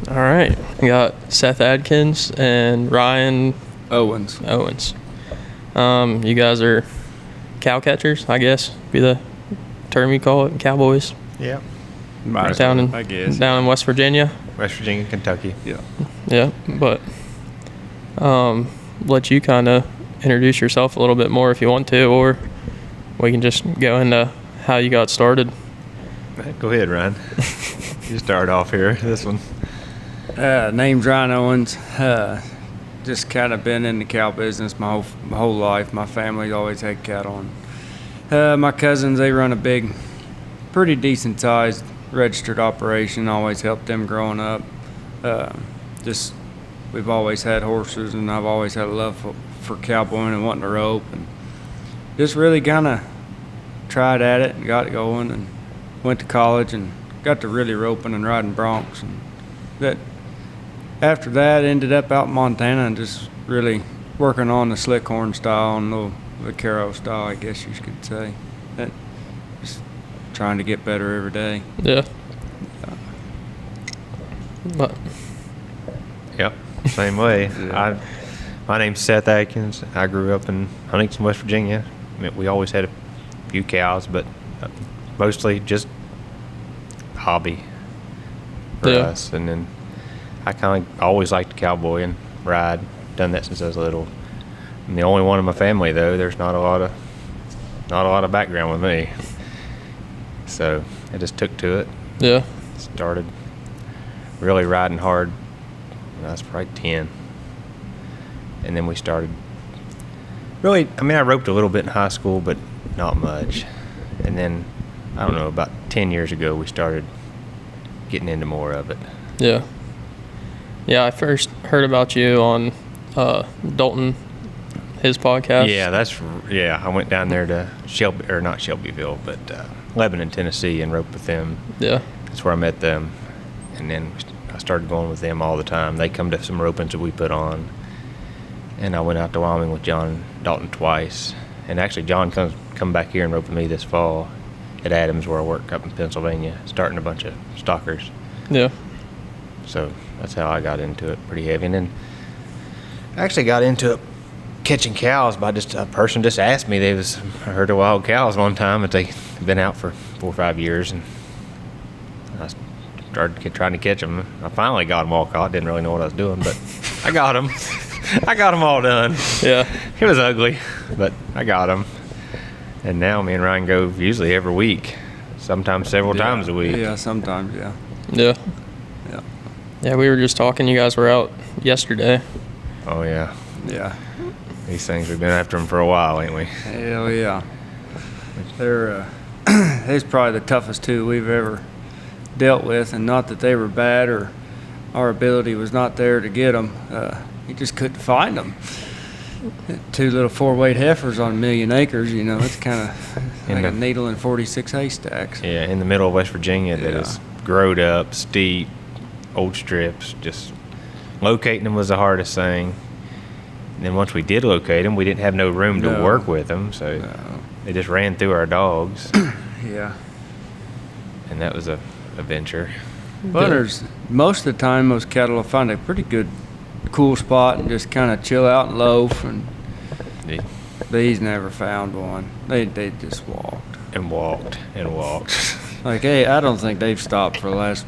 All right. We got Seth Adkins and Ryan Owens. You guys are cow catchers, I guess, be the term you call it, cowboys. Yeah. Down in West Virginia. West Virginia, Kentucky. Yeah. Yeah, but let you kind of introduce yourself a little bit more if you want to, or we can just go into how you got started. Go ahead, Ryan. You start off here, this one. Name's Ryan Owens. Just kind of been in the cow business my whole life. My family's always had cattle. And, my cousins, they run a big, pretty decent sized registered operation. Always helped them growing up. We've always had horses, and I've always had a love for cowboying and wanting to rope, and just really kind of tried at it and got it going, and went to college and got to really roping and riding broncs, and that after that ended up out in Montana and just really working on the slick horn style and the vaquero style, I guess you could say. That just trying to get better every day. Yeah. But Yep, same way. Yeah. My name's Seth Adkins. I grew up in Huntington, West Virginia. I mean, we always had a few cows, but mostly just hobby for us. And then I kind of always liked to cowboy and ride. Done that since I was little. I'm the only one in my family, though. There's not a lot of background with me. So I just took to it. Yeah. Started really riding hard when I was probably 10. And then we started really, I roped a little bit in high school, but not much. And then, I don't know, about 10 years ago, we started getting into more of it. Yeah. Yeah, I first heard about you on Dalton, his podcast. Yeah, I went down there to not Shelbyville, but Lebanon, Tennessee, and roped with them. Yeah. That's where I met them. And then I started going with them all the time. They come to some ropings that we put on. And I went out to Wyoming with John and Dalton twice. And actually, John come back here and roped with me this fall at Adams, where I work up in Pennsylvania, starting a bunch of stockers. Yeah. So that's how I got into it pretty heavy. And then I actually got into it catching cows by just a person just asked me. I heard of wild cows one time, but they'd been out for 4 or 5 years. And I started trying to catch them. I finally got them all caught. Didn't really know what I was doing, but I got them. I got them all done. Yeah. It was ugly, but I got them. And now me and Ryan go usually every week, sometimes several times a week. Yeah, sometimes, yeah. Yeah. Yeah. Yeah, we were just talking. You guys were out yesterday. Oh, yeah. Yeah. These things, we've been after them for a while, ain't we? Hell yeah. They're probably the toughest two we've ever dealt with, and not that they were bad or our ability was not there to get them. You just couldn't find them. 2 little 4-weight heifers on 1 million acres, it's kind of like a needle in 46 haystacks. Yeah, in the middle of West Virginia that is growed up, steep, old strips. Just locating them was the hardest thing. And then once we did locate them, we didn't have no room to work with them, so they just ran through our dogs. Yeah. And that was a venture. But most of the time, those cattle will find a pretty good, cool spot and just kind of chill out and loaf. And these never found one. They just walked. And walked and walked. Like, hey, I don't think they've stopped for the last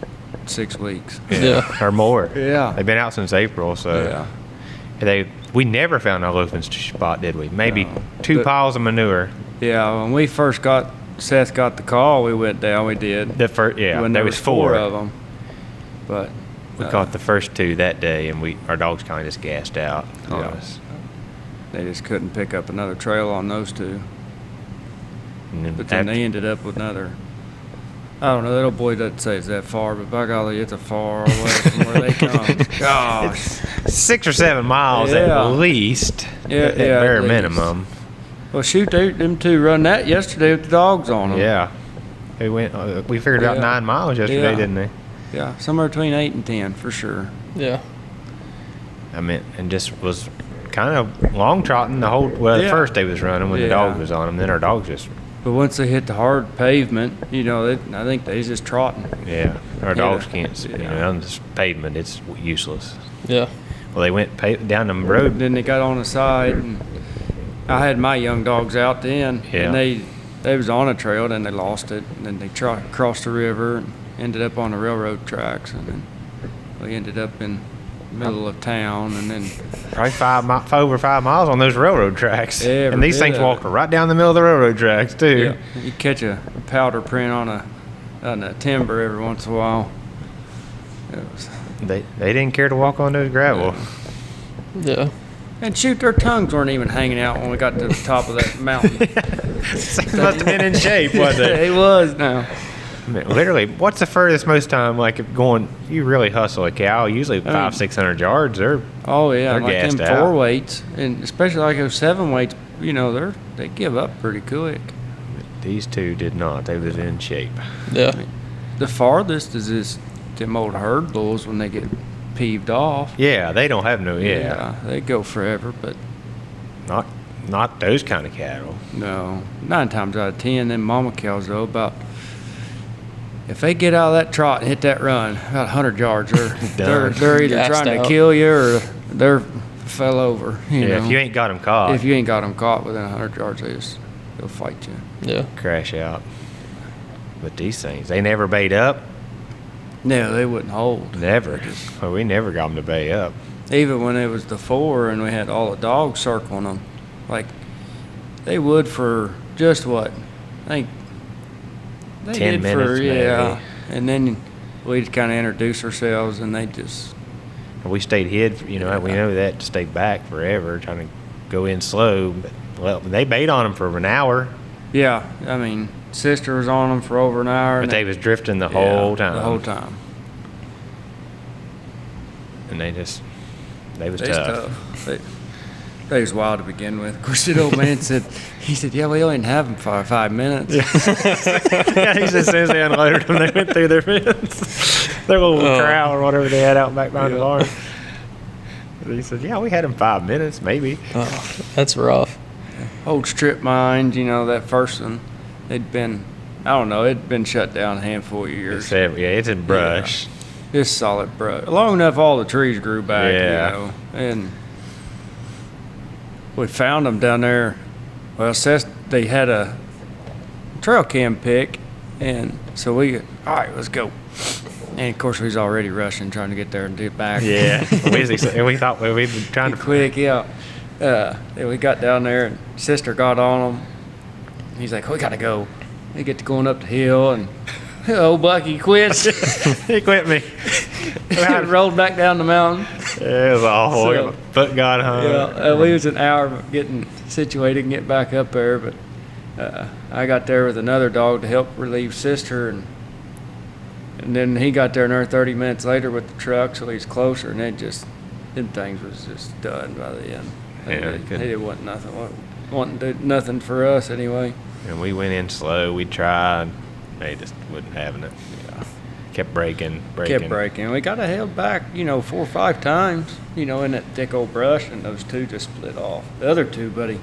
6 weeks. Yeah. Or more. Yeah. They've been out since April, so we never found a loafing spot, did we? Maybe 2 piles of manure. Yeah, when we first Seth got the call, we went down. We did. When there was 4 of them. But we caught the first 2 that day, and our dogs kind of just gassed out on us. They just couldn't pick up another trail on those 2. But then they ended up with another. I don't know. That old boy doesn't say it's that far, but by golly, it's a far away from where they come. Gosh, 6 or 7 miles at least. At bare minimum. Well, shoot, them 2 run that yesterday with the dogs on them. Yeah, we figured out 9 miles yesterday, didn't they? Yeah, somewhere between 8 and 10 for sure. Yeah. And just was kind of long trotting the whole. Well, the first day was running when the dog was on them. Then our dogs just But once they hit the hard pavement, you know, I think they just trotting. Yeah, our dogs Yeah. can't. You Yeah. know, on this pavement, it's useless. Yeah. Well, they went down the road. Then they got on the side, and I had my young dogs out then, Yeah. and they was on a trail, then they lost it, and then they crossed the river and ended up on the railroad tracks, and then we ended up in the middle of town, and then Probably over 5 miles on those railroad tracks. Every And these bit things of walk it. right down the middle of the railroad tracks too. you catch a powder print on a timber every once in a while. It was, They didn't care to walk on those gravel. Yeah. and shoot, their tongues weren't even hanging out when we got to the top of that mountain. They must have been in shape, wasn't it? It was now. I mean, literally, what's the furthest most time? Like if going, you really hustle a cow. Usually 500-600 yards. They're Oh yeah, They're like them gassed out. 4 weights, and especially like those 7 weights. You know, they give up pretty quick. these two did not. They was in shape. Yeah. The farthest is this them old herd bulls when they get peeved off. Yeah, they don't have no. Yeah, They go forever, but not those kind of cattle. no. 9 times out of 10, them mama cows though, about if they get out of that trot and hit that run, about 100 yards, they're either Gassed trying out. to kill you or they're fell over. You Yeah, know? if you ain't got them caught, If you ain't got them caught within 100 yards, they'll fight you. Yeah. crash out. But these things, they never bait up. No, they wouldn't hold. Never. Well, we never got them to bay up. Even when it was the 4 and we had all the dogs circling them, like they would for just what? I think they 10 did minutes, for yeah. maybe. And then we'd kind of introduce ourselves, and they just We stayed hid. You know, we know that to stay back forever, trying to go in slow. But well, they bait on them for an hour, yeah. I mean, sister was on them for over an hour. but and they was drifting the whole time. The whole time. And they was They's tough. They was wild to begin with. Of course, the old man said, yeah, we only have them for 5 minutes. Yeah, he said as soon as they unloaded them, they went through their fence, their little corral or whatever they had out back behind the barn. He said, yeah, we had them 5 minutes, maybe. Oh, that's rough. Old strip mines, you know, that first one, it'd been shut down a handful of He years. said, yeah, it's in brush. Just solid brush. Long enough all the trees grew back, Yeah. you know. And we found them down there. Well, they had a trail cam pick, and so all right, let's go. And of course, we was already rushing, trying to get there and get back. Yeah. we thought we'd been trying to. Quick, yeah. Then we got down there, and sister got on him. He's like, we gotta go. They get to going up the hill, and old Bucky quits. He quit me. Rolled back down the mountain. It was awful. So- Foot got hung. Yeah, we was an hour getting situated and get back up there, but I got there with another dog to help relieve sister, and then he got there another 30 minutes later with the truck, so he's closer, and them things was just done by the end. Yeah, They didn't want nothing, wanting to do nothing for us anyway. And we went in slow. We tried. They just wasn't having it. Yeah. Kept breaking. Kept breaking. We got held back, 4 or 5 times, in that thick old brush, and those 2 just split off. The other 2, buddy,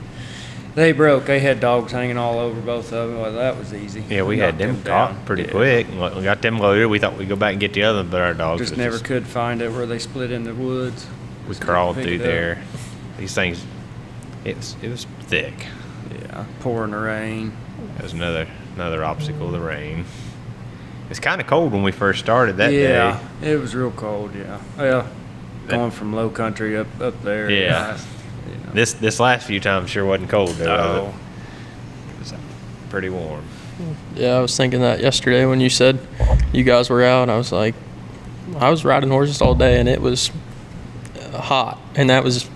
they broke. They had dogs hanging all over both of them. Well, that was easy. Yeah, we had knocked them caught down. pretty Yeah. quick. We got them loaded. We thought we'd go back and get the other, but our dogs Just was never could find it where they split in the woods. We Just crawled picked through it up. there. These things, it was thick. Yeah, pouring the rain. That was another obstacle, the rain. It's kind of cold when we first started that Yeah, day. it was real cold. Yeah, well, going from low country up there. Yeah. This last few times sure wasn't cold though. No. It was pretty warm. Yeah, I was thinking that yesterday when you said you guys were out. I was like, I was riding horses all day and it was hot, and that was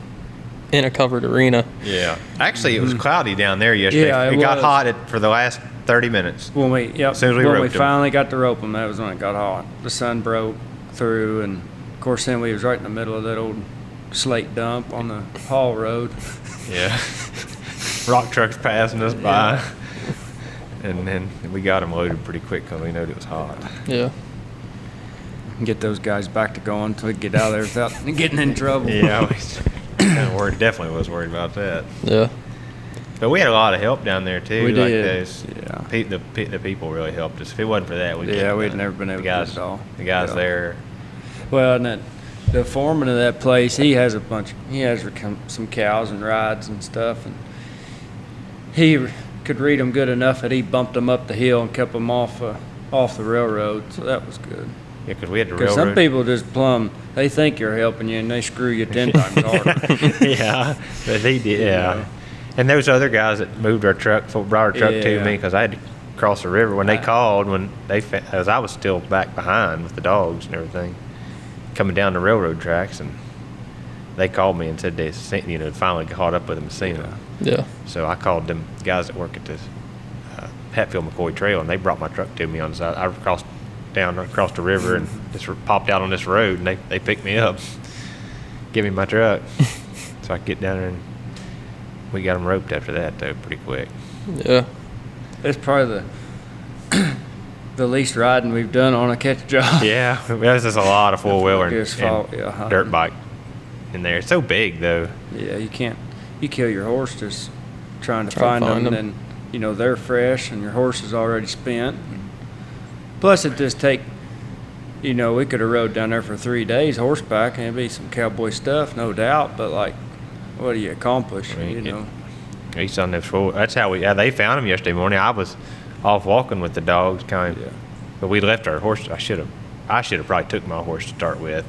in a covered arena. Yeah. Actually, it was cloudy down there yesterday. Yeah, it got was. hot for the last 30 minutes. When we As soon as we when we roped 'em. finally got to rope them, that was when it got hot. The sun broke through, and of course then we was right in the middle of that old slate dump on the haul road. Yeah. Rock trucks passing us by. And then we got them loaded pretty quick because we knew it was hot. Yeah. Get those guys back to going until we get out of there without getting in trouble. Yeah, definitely was worried about that. Yeah. But we had a lot of help down there too. We like did. Those, the people really helped us. If it wasn't for that, we'd never been able the guys, to do it all. The guys there. Well, and the foreman of that place, he has some cows and rides and stuff, and he could read them good enough that he bumped them up the hill and kept them off the railroad. So that was good. Yeah, because we had the Because railroad. some people just they think you're helping you and they screw you 10 times harder. Yeah, but they did. Yeah. And those other guys that moved our truck, brought our truck to me because I had to cross the river. When they called, as I was still back behind with the dogs and everything, coming down the railroad tracks, and they called me and said they finally caught up with them and seen them. Yeah. So I called them guys that work at this Hatfield McCoy Trail, and they brought my truck to me on the side. I crossed across the river and just popped out on this road, and they picked me up, give me my truck, so I could get down there, and we got them roped after that though pretty quick. Yeah. It's probably the least riding we've done on a catch job. Yeah, there's just a lot of four-wheeler and dirt bike in there. It's so big though. Yeah, you kill your horse just trying to find them, and then they're fresh and your horse is already spent. Plus, it just we could have rode down there for 3 days horseback, and it'd be some cowboy stuff, no doubt. But what do you accomplish? He's on this four. That's how they found him yesterday morning. I was off walking with the dogs, but we left our horse. I should have probably took my horse to start with,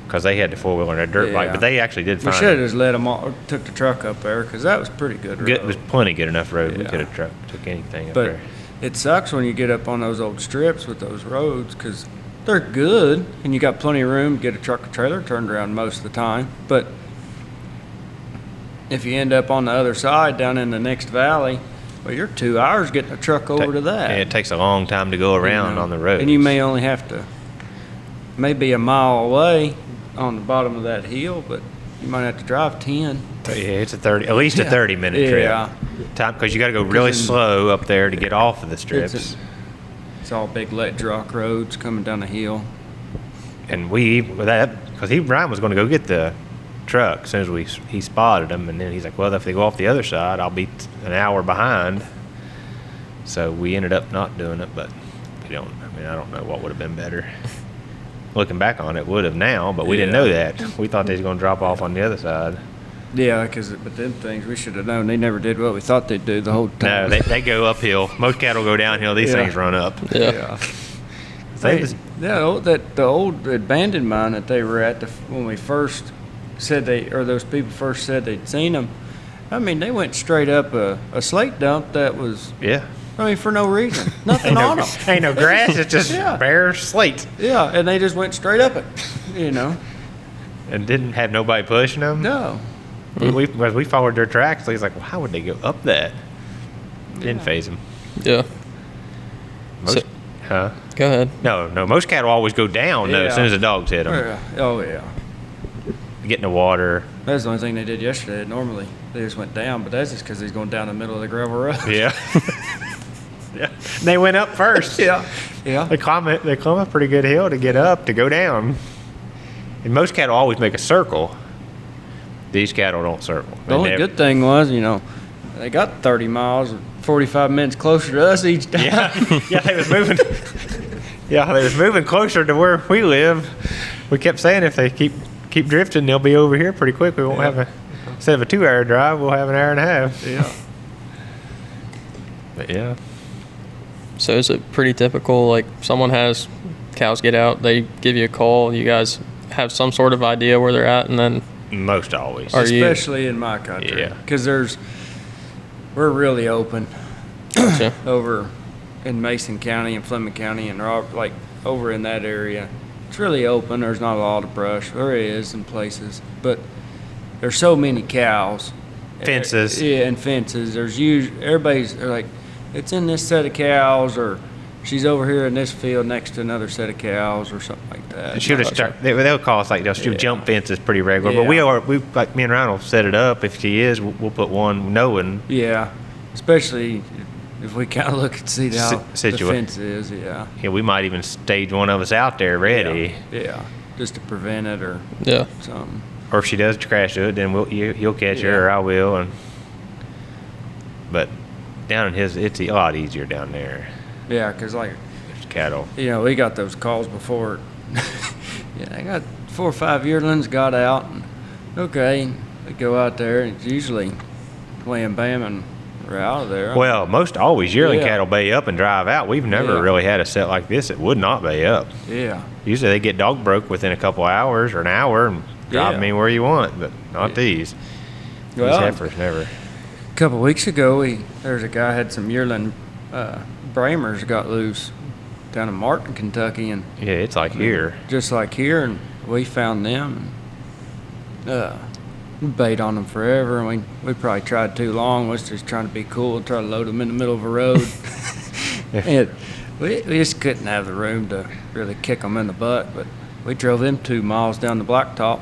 because they had the four-wheeler and their dirt bike. But they actually did find. We should have just let them all, took the truck up there, because that was pretty good road. It was plenty good enough road. We could have took anything up there. It sucks when you get up on those old strips with those roads, because they're good and you got plenty of room to get a truck or trailer turned around most of the time. But if you end up on the other side down in the next valley, well, you're 2 hours getting a truck over to that. And it takes a long time to go around on the road. And you may only have to, maybe a mile away on the bottom of that hill, but you might have to drive 10. Yeah, it's at least a 30-minute trip. Yeah. Time, because you got to go really slow up there to get off of the strips. It's all big ledge rock roads coming down the hill. And because Ryan was going to go get the truck as soon as he spotted him, and then he's like, well, if they go off the other side, I'll be an hour behind. So we ended up not doing it, but I don't know what would have been better. Looking back on it, would have now, but we didn't know that. We thought they was going to drop off on the other side. Yeah, but them things, we should have known. They never did what we thought they'd do the whole time. No, they go uphill. Most cattle go downhill. These things run up. Yeah. The old abandoned mine that they were at when we first said those people first said they'd seen them. I mean, they went straight up a slate dump that was. Yeah. I mean, for no reason. Nothing on them. Ain't no grass. It's just bare slate. Yeah, and they just went straight up it, And didn't have nobody pushing them? No. We followed their tracks. So he's like, well, how would they go up that? Didn't phase them. Yeah. Huh? Go ahead. No. Most cattle always go down, though, as soon as the dogs hit them. Yeah. Oh, yeah. Get in the water. That's the only thing they did yesterday. Normally, they just went down, but that's just because he's going down the middle of the gravel road. Yeah. Yeah. And they went up first. Yeah. They climb a pretty good hill to get up, to go down. And most cattle always make a circle. These cattle don't circle. The only good thing was, they got 30 miles, 45 minutes closer to us each time. Yeah, they was moving. Yeah, they was moving closer to where we live. We kept saying if they keep drifting, they'll be over here pretty quick. We won't have instead of a 2-hour drive, we'll have an hour and a half. Yeah. But yeah. So is it pretty typical, like someone has cows get out, they give you a call, you guys have some sort of idea where they're at, and then most always. Especially in my country. Yeah. Because we're really open. Gotcha. Over in Mason County and Fleming County and over in that area. It's really open. There's not a lot of brush. There is in places. But there's so many cows. Fences. Yeah, and fences. Everybody's like, it's in this set of cows, or she's over here in this field next to another set of cows, or something like that. They'll call us they'll jump fences pretty regular. Yeah. But we like me and Ryan will set it up. If she is, we'll put one knowing. Yeah, especially if we kind of look and see how the fence is. Yeah. Yeah, we might even stage one of us out there ready. Yeah, just to prevent it or something. Or if she does crash to it, then he'll catch her, or I will. And down in it's a lot easier down there. Yeah, because like, There's cattle. we got those calls before. I got 4 or 5 yearlings got out. And, okay, we go out there, and it's usually wham bam, and we're out of there. Well, most always yearling Yeah. cattle bay up and drive out. We've never Yeah. really had a set like this that would not bay up. Yeah. Usually they get dog broke within a couple hours or an hour and drive Yeah. them anywhere you want, but not these. These Well, heifers never. a couple of weeks ago, there's a guy had some yearling Bramers got loose down in Martin, Kentucky, and Yeah, it's like here. just like here, and we found them. And, we bait on them forever, and we probably tried too long. We was just trying to be cool, try to load them in the middle of a road. And we just couldn't have the room to really kick them in the butt, but we drove them 2 miles down the blacktop.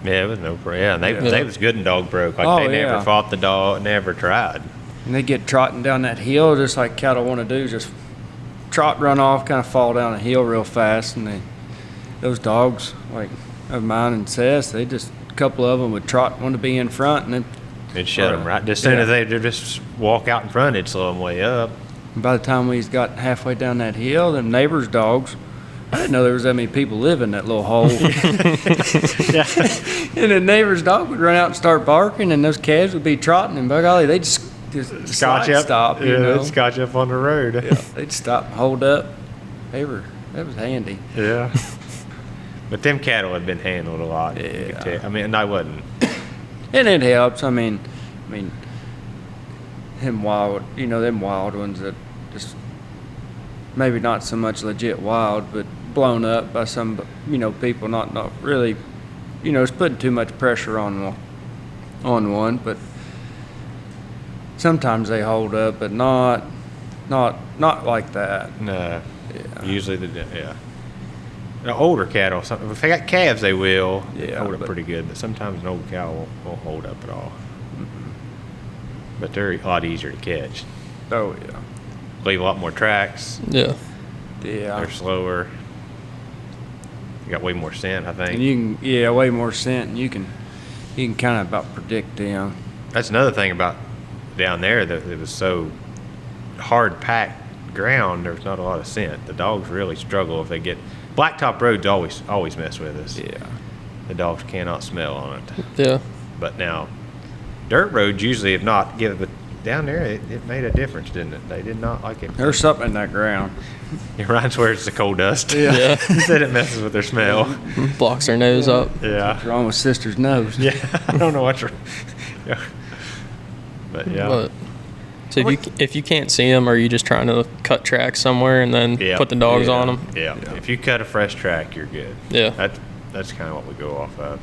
Yeah, it was no problem. Yeah, and they, Yeah. they was good in dog broke. Like Oh, they never yeah. fought the dog, never tried. And they get trotting down that hill just like cattle want to do, just trot, run off, kind of fall down a hill real fast. And those dogs, like of mine and Seth, they just, a couple of them would trot, want to be in front, and then It'd shut them right. As soon Yeah. as they just walk out in front, it'd slow them way up. by the time we got halfway down that hill, them neighbors' dogs, I didn't know there was that many people live in that little hole. And the neighbor's dog would run out and start barking, and those calves would be trotting, and by golly, they'd just Scotch up. stop, you Yeah, know. they'd scotch up on the road. Yeah, they'd stop and hold up. That was handy. Yeah. But them cattle had been handled a lot. you could Yeah. tell. I mean, I wasn't. And it helps. I mean, them wild ones that just maybe not so much legit wild, but blown up by some, people not really, it's putting too much pressure on one. But sometimes they hold up, but not like that. No. Yeah. Usually, yeah. The older cattle, if they got calves, they will hold up but- pretty good. But sometimes an old cow won't hold up at all. But they're a lot easier to catch. Oh yeah. Leave a lot more tracks. Yeah. Yeah. They're slower. You got way more scent, I think. And you can, way more scent, and you can kind of about predict them. That's another thing about down there, that it was so hard packed ground. There's not a lot of scent. The dogs really struggle if they get blacktop roads. Always mess with us. Yeah. The dogs cannot smell on it. Yeah. But now, dirt roads usually have not given. But down there, it made a difference, didn't it? They did not like it. There's something in that ground. Ryan swears it's the coal dust. Yeah. He said it messes with their smell. Blocks their nose up. Yeah. What's wrong with sister's nose? Yeah. I don't know what's wrong. Yeah. But yeah. But, so if you can't see them, are you just trying to cut tracks somewhere and then Yeah. put the dogs Yeah. on them? Yeah. If you cut a fresh track, you're good. Yeah. That's kind of what we go off of.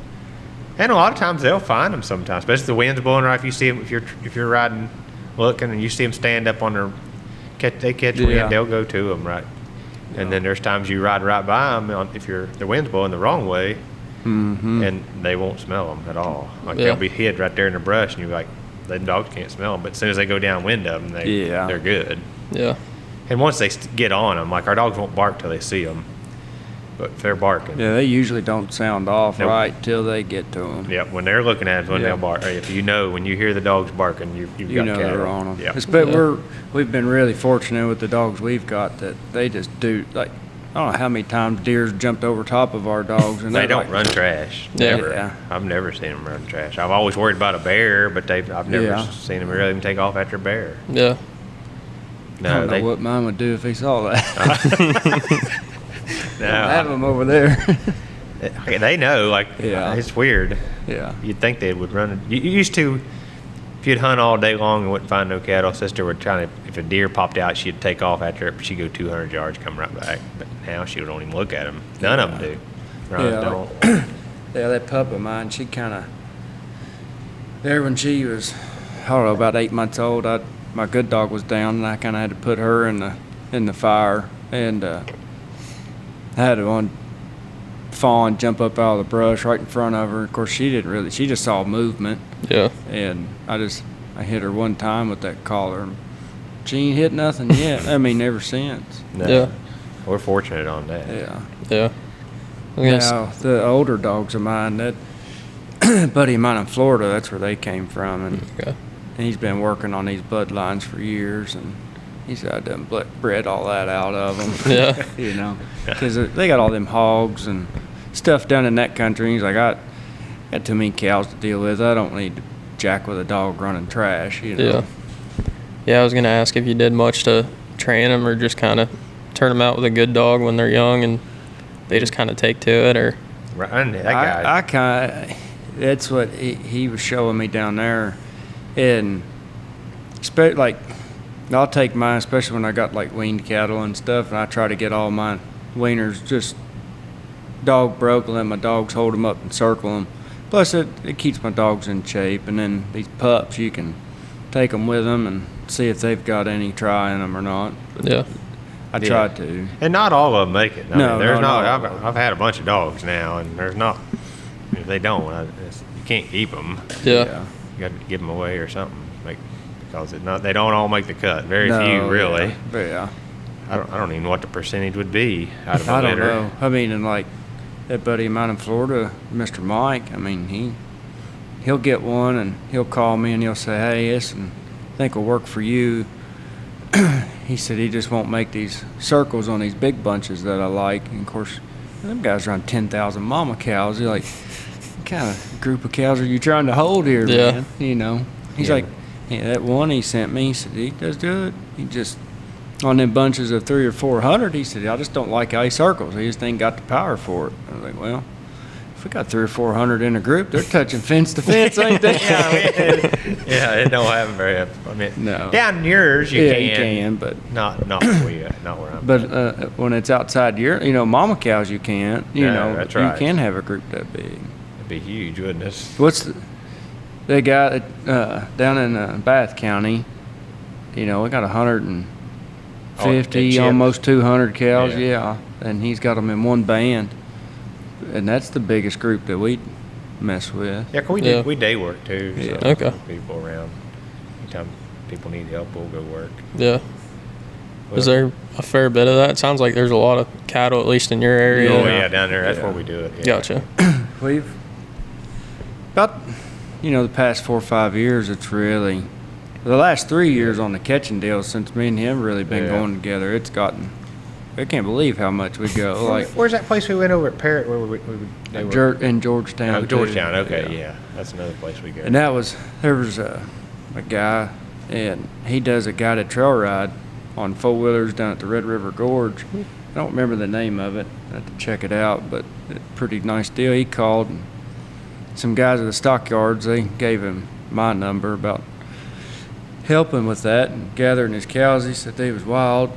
And a lot of times they'll find them sometimes, especially if the wind's blowing right. If you see them, if you're riding, looking, and you see them stand up on their they catch Yeah. wind, they'll go to them, right? And then there's times you ride right by them if the wind's blowing the wrong way, and they won't smell them at all. Like Yeah. they'll be hid right there in the brush, and you're like, the dogs can't smell them. But as soon as they go downwind of them, they're good. Yeah. And once they get on them, like our dogs won't bark till they see them, but if they're barking, Yeah, they usually don't sound off Nope. right till they get to them. yeah, when they're looking at us, when Yeah. they'll bark. If when you hear the dogs barking, you've You got know cattle. they're on them. Yeah. But Yeah. we've been really fortunate with the dogs we've got that they just do, like, I don't know how many times deer's jumped over top of our dogs. And They they're don't like, run trash. Yeah. Never. Yeah. I've never seen them run trash. I've always worried about a bear, but I've never Yeah. seen them really even take off after a bear. Yeah. I No, don't know what mine would do if he saw that. Have no. them over there. They know. Like, Yeah. it's weird. Yeah. You'd think they would run. You used to, if you'd hunt all day long and wouldn't find no cattle, sister would if a deer popped out, she'd take off after it, but she'd go 200 yards, come right back. But now she don't even look at them. None of them do. Ryan Yeah, don't. Yeah, that pup of mine, she kind of, there when she was, I don't know, about 8 months old, my good dog was down, and I kind of had to put her in the fire, and I had one fawn jump up out of the brush right in front of her. Of course, she just saw movement, Yeah. and I hit her one time with that collar, and she ain't hit nothing yet. I mean, ever since. No. Yeah. We're fortunate on that. Yeah. Yeah. I guess. Now, the older dogs of mine, that buddy of mine in Florida, that's where they came from, and Okay. And he's been working on these bloodlines for years, and he's got done bred all that out of them. Yeah. You know, because they got all them hogs and stuff down in that country. He's like, I got too many cows to deal with. I don't need to jack with a dog running trash. You know? Yeah. Yeah, I was gonna ask if you did much to train them, or just kind of turn them out with a good dog when they're young and they just kind of take to it, or. Right, that guy. I kind of. That's what he was showing me down there, and like I'll take mine, especially when I got like weaned cattle and stuff, and I try to get all my weaners just dog broke, let my dogs hold them up and circle them. Plus, it keeps my dogs in shape, and then these pups, you can take them with them and see if they've got any try in them or not. But Yeah. I tried to. And not all of them make it. I mean, there's no. I've had a bunch of dogs now, and there's not. If they don't, you can't keep them. Yeah. You got to give them away or something, because they don't all make the cut. Very few, really. Yeah. I don't even know what the percentage would be out of a I don't litter. know. I mean, and like that buddy of mine in Florida, Mr. Mike. I mean, he'll get one and he'll call me and he'll say, "Hey, this and I think will work for you." He said he just won't make these circles on these big bunches that I like. And of course, them guys around 10,000 mama cows. You're like, what kind of group of cows are you trying to hold here, Yeah. man? You know. He's like, yeah, that one he sent me, he said, he does do it. He just, on them bunches of 300 or 400, he said, I just don't like how he circles. He just ain't got the power for it. I was like, well, if we got 300 or 400 in a group, they're touching fence to fence, ain't they? It don't happen very often. I mean, No. down yours you can, but not where I'm. But when it's outside mama cows, you can't. That's right. You can have a group that big. It'd be huge, wouldn't it? What's they got down in Bath County? We got 150, almost 200 cows. Yeah, and he's got them in one band, and that's the biggest group that we mess with. Yeah, 'cause we day work too. So Yeah. Okay. People around. Anytime people need help, we'll go work. Yeah. Is there a fair bit of that? It sounds like there's a lot of cattle, at least in your area. Oh yeah, down there. That's where we do it. Yeah. Gotcha. We've about the past 4 or 5 years. It's really the last 3 years on the catching deal since me and him really been going together. It's gotten. I can't believe how much we go. Like, where's that place we went over at Parrot where they were? In Georgetown. Oh, Georgetown. Okay, yeah, that's another place we go. And there was a guy, and he does a guided trail ride on 4-wheelers down at the Red River Gorge. I don't remember the name of it. I have to check it out, but a pretty nice deal. He called, and some guys at the stockyards, they gave him my number about helping with that and gathering his cows. He said they was wild.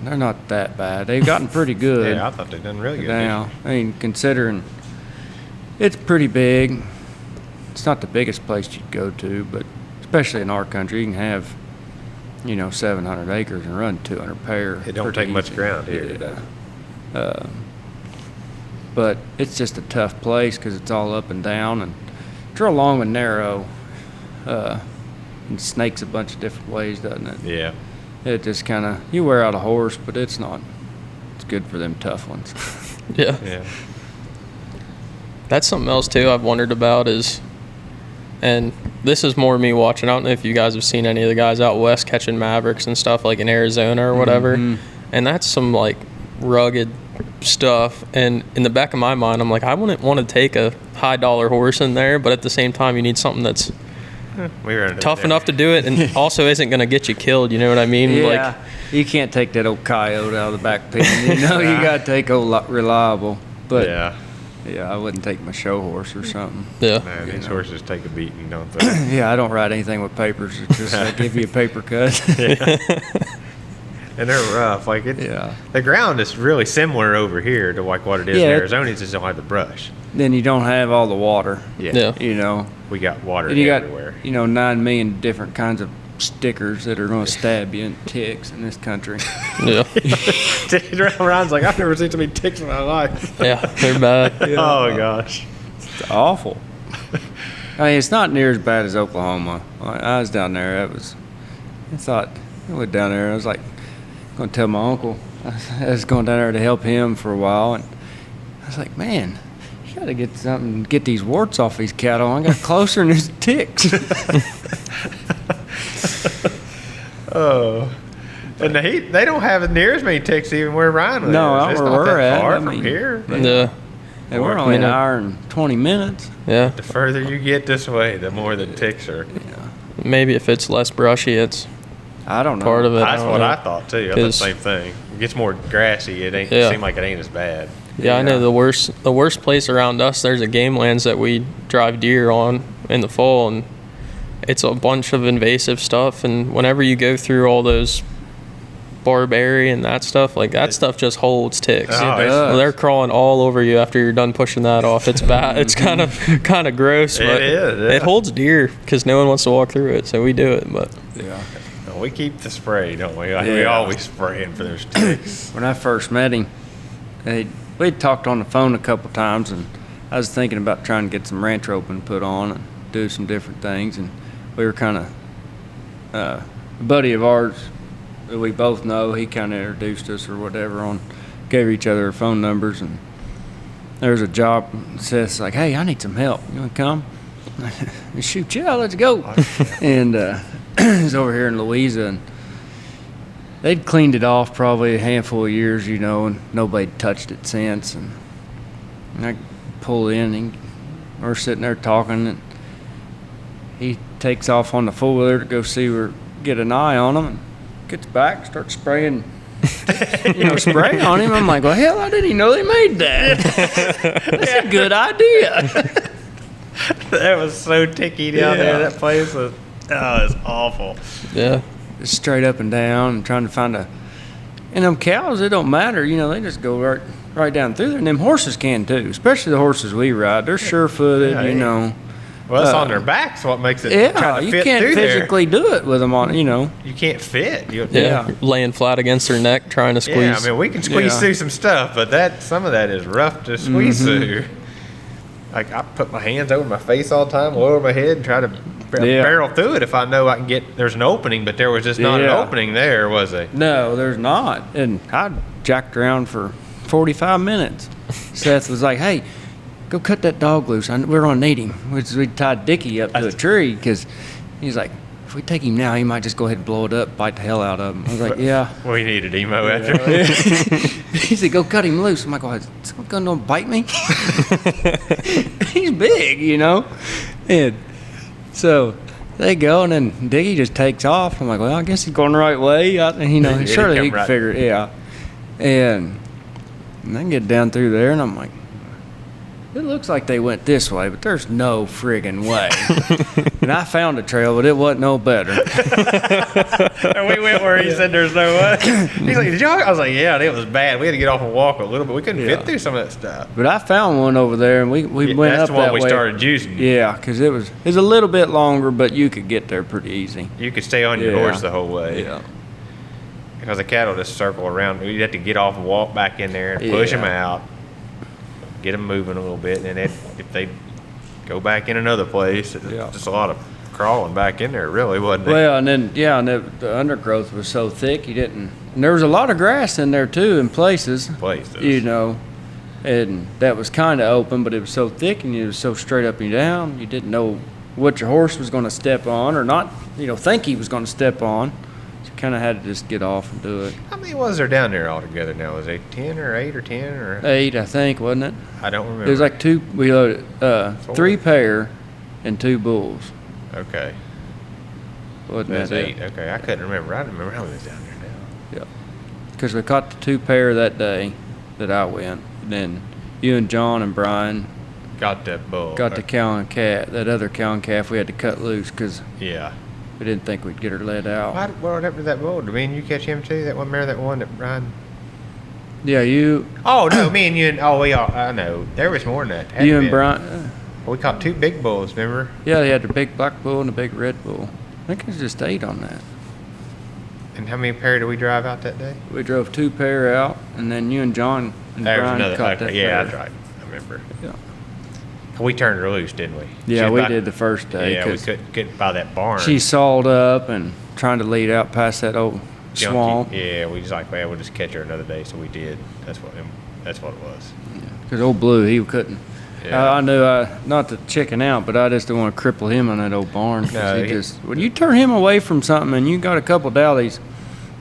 They're not that bad. They've gotten pretty good. Yeah, I thought they'd done really good. Now, I mean, considering it's pretty big, it's not the biggest place you'd go to, but especially in our country, you can have, 700 acres and run 200 pair. It don't take much ground here. But it's just a tough place because it's all up and down, and it's real long and narrow, and snakes a bunch of different ways, doesn't it? Yeah. It just kind of, you wear out a horse, but it's not. It's good for them tough ones. Yeah. Yeah. That's something else too I've wondered about and this is more me watching. I don't know if you guys have seen any of the guys out west catching mavericks and stuff like in Arizona or whatever. Mm-hmm. And that's some like rugged stuff. And in the back of my mind, I'm like, I wouldn't want to take a high dollar horse in there, but at the same time, you need something that's tough enough to do it and also isn't going to get you killed. You know what I mean? Yeah. Like, you can't take that old coyote out of the back pen. You got to take old reliable. But yeah, I wouldn't take my show horse or something. Yeah. Man, these horses take a beating, don't they? Yeah, I don't ride anything with papers. It's just I give you a paper cut. And they're rough. Like the ground is really similar over here to like what it is in Arizona. It just don't have the brush. Then you don't have all the water. Yeah. We got water and you everywhere. got 9 million different kinds of stickers that are going to stab you and ticks in this country. Yeah. Ryan's like, I've never seen so many ticks in my life. Yeah, they're bad. Oh gosh, it's awful. I mean, it's not near as bad as Oklahoma. I was down there. I went down there. I was like, going to tell my uncle. I was going down there to help him for a while, and I was like, man, you got to get something, get these warts off these cattle. I got closer and there's ticks. Oh. And the heat, they don't have near as many ticks even where Ryan lives. No, it's where not we're that at. far I from mean, here. Yeah. And we're only an hour and 20 minutes. Yeah. The further you get this way, the more the ticks are. Yeah. Maybe if it's less brushy, it's I don't know. part of it. That's what I know. thought too. I thought the 'Cause- same thing. It gets more grassy. It ain't Yeah. seem like it ain't as bad. Yeah, I know the worst place around us. There's a game lands that we drive deer on in the fall, and it's a bunch of invasive stuff. And whenever you go through all those barberry and that stuff, like that stuff just holds ticks. Oh, It does. They're crawling all over you after you're done pushing that off. It's bad. It's kind of gross, It but is, yeah. it holds deer because no one wants to walk through it, so we do it. But Yeah. No, we keep the spray, don't we? Like, Yeah. we always spraying for those ticks. When I first met him, we'd talked on the phone a couple times, and I was thinking about trying to get some ranch roping put on and do some different things. And we were kind of a buddy of ours that we both know. He kind of introduced us or whatever gave each other our phone numbers. And there's a job. Seth's like, "Hey, I need some help. You want to come?" Shoot, yeah, let's go. And he's over here in Louisa, and they'd cleaned it off probably a handful of years, and nobody touched it since. And I pull in, and we're sitting there talking, and he takes off on the four-wheeler to go get an eye on him, and gets back, starts spraying, spray on him. I'm like, well, hell, I didn't even know they made that. That's a good idea. That was so ticky down there. That place was, it's awful. yeah, Straight up and down, and trying to find and them cows, it don't matter, they just go right down through there. And them horses can too, especially the horses we ride. They're sure-footed, Yeah, Well, it's on their backs what makes it Yeah, trying to you fit can't through physically do it with them on, there. You can't fit. yeah, laying flat against their neck, trying to squeeze. Yeah, I mean, we can squeeze Yeah. through some stuff, but some of that is rough to squeeze through. Like, I put my hands over my face all the time, lower my head, and try to barrel through it if I know I can there's an opening, but there was just not an Yeah. opening there, was there? No, there's not. And I jacked around for 45 minutes. Seth was like, hey, go cut that dog loose. We're going to need him. We tied Dickie up to a tree because he's like, if we take him now, he might just go ahead and blow it up, bite the hell out of him. I was like, yeah. We needed emo after. He said, go cut him loose. I'm like, well, is someone going to bite me? He's big, And so they go, and then Dickie just takes off. I'm like, well, I guess he's going the right way. Surely he can figure it. Yeah. And I get down through there, and I'm like, it looks like they went this way, but there's no friggin' way. And I found a trail, but it wasn't no better. And we went where he said there's no way. He's like, did y'all? I was like, yeah, it was bad. We had to get off and walk a little bit. We couldn't fit through some of that stuff. But I found one over there, and we went that's up the one that we way. started using. Yeah, because it was a little bit longer, but you could get there pretty easy. You could stay on your Yeah. horse the whole way. Yeah. Because the cattle just circle around. You'd have to get off and walk back in there and push Yeah. them out, get them moving a little bit, and then if they go back in another place, it's Yeah. just a lot of crawling back in there, really, wasn't it? Well, and then, the undergrowth was so thick, and there was a lot of grass in there, too, in places. And that was kind of open, but it was so thick, and it was so straight up and down, you didn't know what your horse was going to step on or not, think he was going to step on. So you kind of had to just get off and do it. How many was there down there altogether now? Was it 10 or 8 or 10? Or 8, I think, wasn't it? I don't remember. It was like we loaded 3 pair and 2 bulls. Okay. Wasn't That's that 8. Okay, I couldn't remember. I didn't remember how many was down there now. Yeah. Because we caught the 2 pair that day that I went. And then you and John and Brian Got that bull. got the cow and calf. That other cow and calf we had to cut loose because Yeah. we didn't think we'd get her let out. What happened to that bull? Did me and you catch him too? That one mare, that one that Brian. Yeah, you Oh no, me and you and we all. I know there was more than that. Had and been. Brian. We caught 2 big bulls. Remember? Yeah, they had the big black bull and the big red bull. I think it was just 8 on that. And how many pair did we drive out that day? We drove 2 pair out, and then you and John and There was Brian another. caught Okay, that yeah, pair. that's right. I remember. Yeah. We turned her loose, didn't we? She Yeah, was we about- did the first day. Yeah, we 'cause couldn't get by that barn. she sawed up and trying to lead out past that old Junkie. swamp. Yeah, we just like, well, we'll just catch her another day. So we did. That's what it was. Because old Blue, he couldn't. I knew not to chicken out, but I just don't want to cripple him on that old barn. No, When you turn him away from something and you got a couple dallies,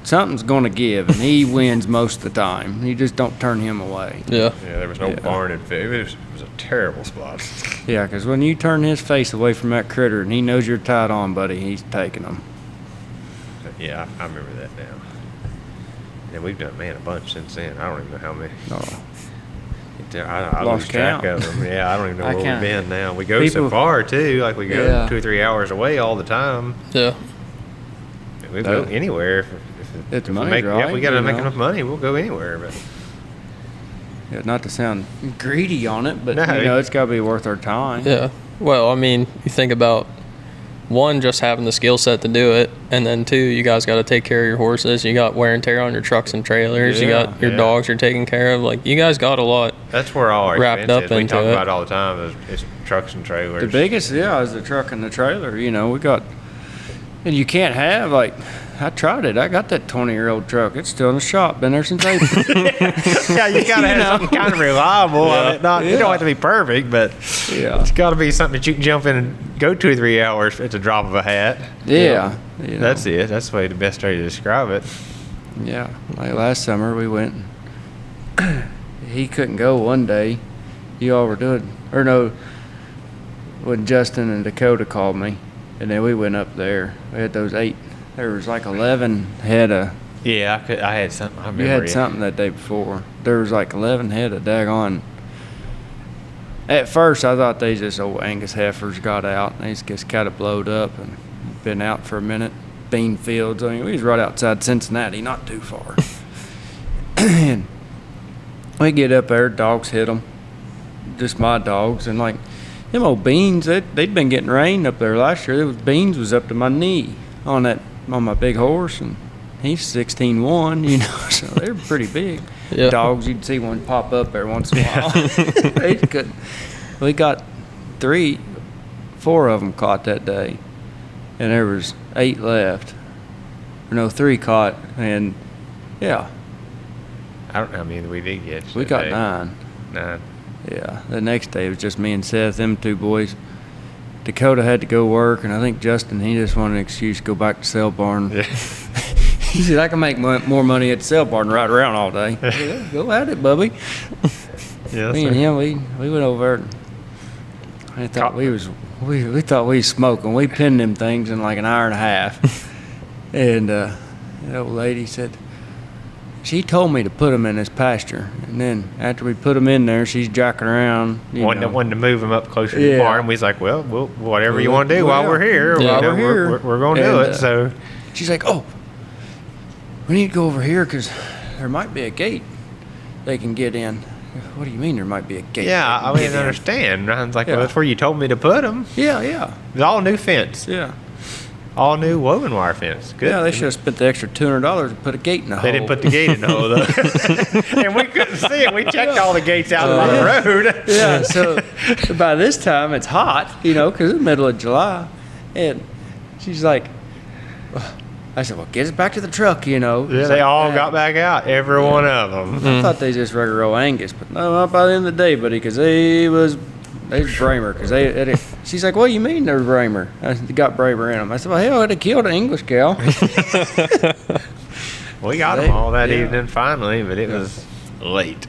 something's going to give, and he wins most of the time. You just don't turn him away. Yeah. Yeah, there was no barn in it was a terrible spot. Yeah, because when you turn his face away from that critter and he knows you're tied on, buddy, he's taking them. Yeah, I remember that now. And we've done, a bunch since then. I don't even know how many. Oh. I Lost lose track count. of them. Yeah, I don't even know I where can't. we've been now. We go so far, too. Like, we go 2 or 3 hours away all the time. Yeah. We'll go anywhere. It's we money, make, right? Yeah, we got to make enough money. We'll go anywhere. But Yeah, not to sound greedy on it, but, No. it's got to be worth our time. Yeah. Well, I mean, you think about, one, just having the skill set to do it, and then two, you guys got to take care of your horses. You got wear and tear on your trucks and trailers. You got your dogs you're taking care of. Like, you guys got a lot. that's where all our wrapped expenses, up we into talk it. about all the time is trucks and trailers. The biggest, is the truck and the trailer. We got, and you can't have, like, I tried it. I got that 20-year-old truck. It's still in the shop. Been there since April. Yeah, you got to have something kind of reliable. You don't have to be perfect, but it's got to be something that you can jump in and go 2 or 3 hours at the drop of a hat. Yeah. That's it. That's the best way to describe it. Yeah. Like last summer, we went. He couldn't go one day. You all were doing, or no, when Justin and Dakota called me, and then we went up there. We had those 8. There was like 11 head of. Yeah, I had something. I remember You had something that day before. There was like 11 head of daggone. At first, I thought they just old Angus heifers got out, and they just kind of blowed up and been out for a minute. Bean fields. I mean, we was right outside Cincinnati, not too far. And we get up there, dogs hit them. Just my dogs, and like them old beans, they'd been getting rain up there last year. Beans was up to my knee on my big horse, and he's 16-1, so they're pretty big. Yeah. Dogs, you'd see one pop up there once in a while. They couldn't. We got 4 of them caught that day, and there was 8 left. Or no, 3 caught, and I don't know how many we did get. we got 9. 9. Yeah, the next day it was just me and Seth, them 2 boys. Dakota had to go work, and I think Justin, he just wanted an excuse to go back to sale barn. Yeah. He said, I can make more money at the sale barn than ride around all day. I said, yeah, go at it, Bubby. Yeah, Me and him, we went over there. I thought we thought we was smoking. We pinned them things in like an hour and a half. And the old lady said, she told me to put them in this pasture. And then after we put them in there, she's jacking around. Wanted to move them up closer to the barn. We was like, well, whatever you want to do while we're here, we're going to do it. So she's like, oh, we need to go over here because there might be a gate they can get in. What do you mean there might be a gate? yeah, I didn't understand. Ryan's like, well, that's where you told me to put them. Yeah. It's all new fence. Yeah. All new woven wire fence. Good. Yeah, they should have spent the extra $200 to put a gate in the hole. They didn't put the gate in the hole, though. And we couldn't see it. We checked all the gates out on the road. Yeah, so by this time it's hot, because it's the middle of July. And she's like, I said, well, get us back to the truck, Yeah, they all got back out, every one of them. I thought they just regular old Angus, but no, not by the end of the day, buddy, because they was Bramer. She's like, what do you mean they're Bramer? I said, they got Bramer in them. I said, well, hell, I'd have killed an English cow. We got them all that evening finally, but it was late.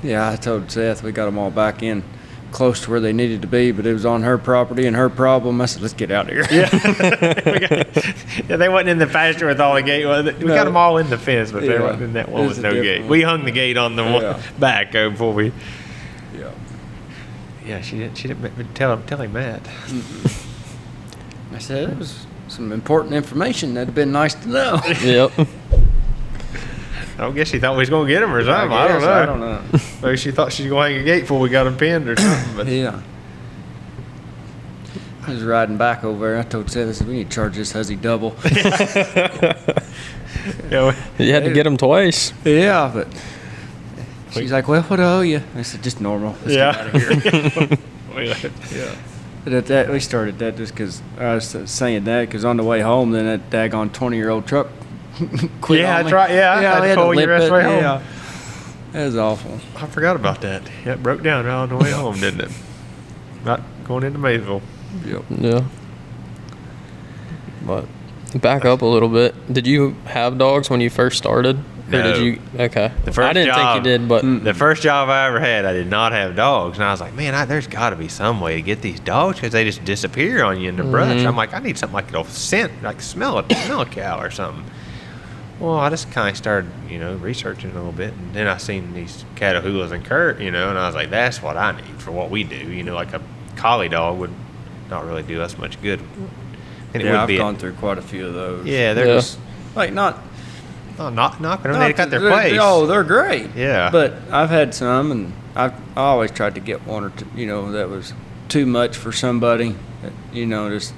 Yeah, I told Seth we got them all back in close to where they needed to be, but it was on her property and her problem. I said, let's get out of here. Yeah, they wasn't in the pasture with all the gate. We got them all in the fence, but they wasn't in that one with no gate. We hung the gate on the one back before we. Yeah. Yeah, she didn't tell him that. I said, it was some important information that'd been nice to know. Yep. I guess she thought we was going to get him or something. I don't know. Maybe she thought she was going to hang a gate before we got him pinned or something. But. Yeah. I was riding back over there. I told Seth, I said, we need to charge this hussy double. You had to get him twice. Yeah, but she's like, well, what do I owe you? I said, just normal. Let's get out of here. But we started that just because I was saying that because on the way home, then that daggone 20-year-old truck quit on me. That's right. Yeah, I had to pull you the rest of the way home. Yeah. That was awful. I forgot about that. Yeah, it broke down right on the way home, didn't it? Not going into Maysville. Yep. Yeah. But back up a little bit. Did you have dogs when you first started? Or No. did you? Okay. The first I didn't think you job- did, but The first job I ever had, I did not have dogs, and I was like, man, there's got to be some way to get these dogs because they just disappear on you in the brush. I'm like, I need something like it'll scent, like smell a cow or something. Well, I just kind of started, researching a little bit, and then I seen these Catahoulas and Kurt, and I was like, that's what I need for what we do. Like a collie dog would not really do us much good. And I've gone through quite a few of those. Yeah, they're just like not knocking them. They cut their place. Oh, they're great. Yeah. But I've had some, and I always tried to get one or two, that was too much for somebody, just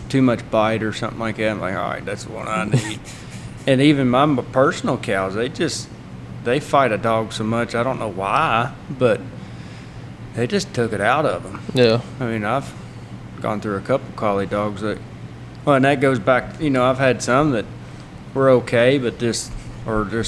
too much bite or something like that. I'm like, all right, that's the one I need. And even my personal cows, they fight a dog so much. I don't know why, but they just took it out of them. yeah. I mean, I've gone through a couple collie dogs and that goes back, I've had some that were okay, but just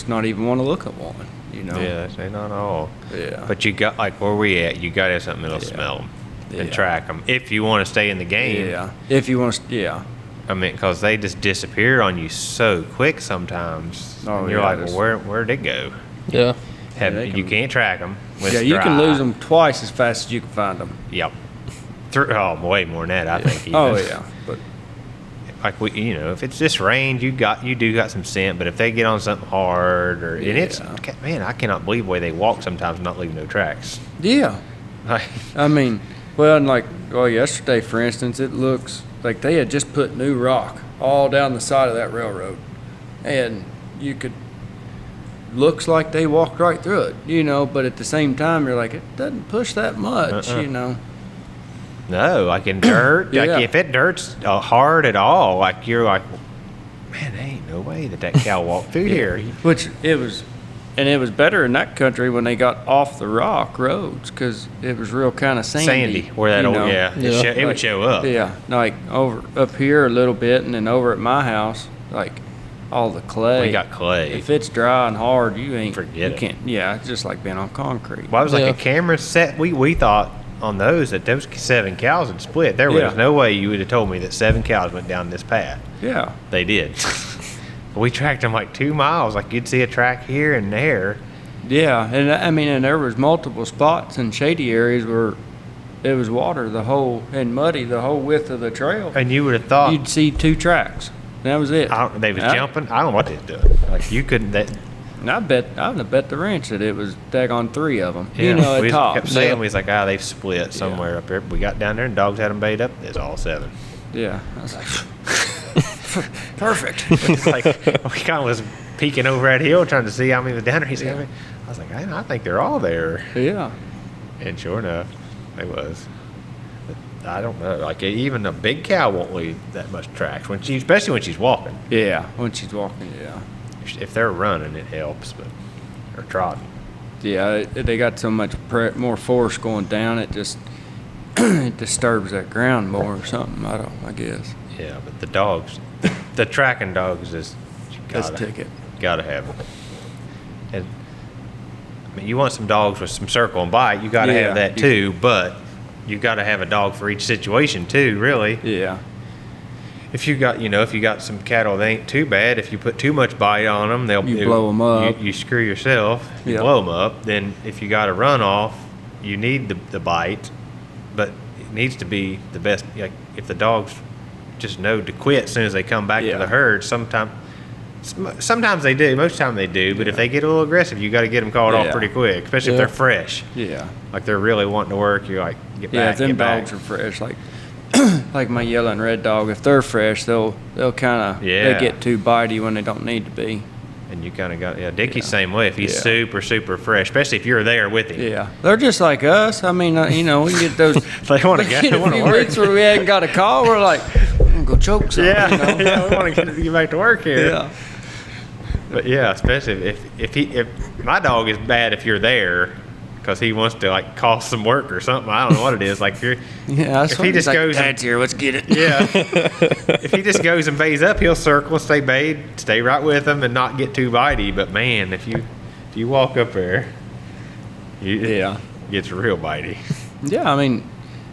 not even want to look at one, Yeah, they not all. Yeah. But you got, like where we at, you got to have something that'll smell them and Yeah. track them if you want to stay in the game. Yeah. If you want to, yeah. I mean, because they just disappear on you so quick sometimes. Oh, and you're yeah, like, well, where'd it go? Yeah. they You can- can't track them. Yeah, you can lose them twice as fast as you can find them. Yep. Way more than that, I think. Even. Oh, yeah. But Like if it's just range, you do got some scent. But if they get on something hard, and it's man, I cannot believe the way they walk sometimes, not leaving no tracks. yeah. Like, I mean, well, and yesterday, for instance, it looks like they had just put new rock all down the side of that railroad. And looks like they walked right through it, but at the same time, you're like, it doesn't push that much, No, like in dirt, Yeah. like if it dirt's hard at all, like you're like, man, there ain't no way that cow walked through here. Which it was better in that country when they got off the rock roads because it was real kind of sandy. Where that Yeah. it would show up. Yeah, like over up here a little bit, and then over at my house, like all the clay. We got clay. If it's dry and hard, you Forget it. can't. Yeah, it's just like being on concrete. Well, I was like Yeah. a camera set. We thought on those that those 7 cows had split. There was Yeah. no way you would have told me that 7 cows went down this path. Yeah, They did. We tracked them like 2 miles. Like you'd see a track here and there. yeah, and I mean, and there was multiple spots in shady areas where it was water and muddy the whole width of the trail. And you would have thought You'd see 2 tracks. That was it. they was Yeah. jumping. I don't know what they was doing. Like you couldn't. And I would have bet the ranch that it was daggone 3 of them. Yeah, At we top. kept saying we was like, they've split somewhere up there. We got down there and dogs had them bait up. It's all 7. Yeah. I was like, perfect. It's like we kind of was peeking over that hill trying to see how many was down there. He's like, I was like, I think they're all there. Yeah. And sure enough, they was. But I don't know. Like even a big cow won't leave that much tracks especially when she's walking. Yeah. When she's walking, yeah. If they're running, it helps, but or trotting. Yeah, they got so much more force going down, it just it disturbs that ground more or something. I guess. Yeah, but the dogs, the tracking dogs is That's a ticket. Gotta have them. And I mean, you want some dogs with some circle and bite. You gotta have that too, but you gotta have a dog for each situation too. Really. Yeah. If you got some cattle that ain't too bad, if you put too much bite on them, You blow 'em up. You screw yourself. You Yep. blow them up. Then if you got a runoff, you need the bite, but it needs to be the best. Like if the dogs just know to quit as soon as they come back to the herd, sometimes they do. Most of the time they do. But if they get a little aggressive, you got to get them called off pretty quick, especially if they're fresh. Yeah. Like they're really wanting to work. You're like, get Yeah, back. if them get back. dogs are fresh, like my yellow and red dog, if they're fresh, they'll kind of they get too bitey when they don't need to be. And you kind of got Dickie's same way. If he's super fresh, especially if you're there with him. Yeah, they're just like us. I mean, we get those. They want to get get. a few weeks where we hadn't got a call. We're like, I'm gonna go choke something. Yeah, You know? we want to get back to work here. Yeah. But yeah, especially if my dog is bad if you're there, because he wants to like cause some work or something. I don't know what it is. Like if you're, That's if what he just like, goes, Dad's here. Let's get it. yeah. If he just goes and bays up, he'll circle, stay bayed, stay right with him, and not get too bitey. But man, if you walk up there, it gets real bitey. Yeah, I mean,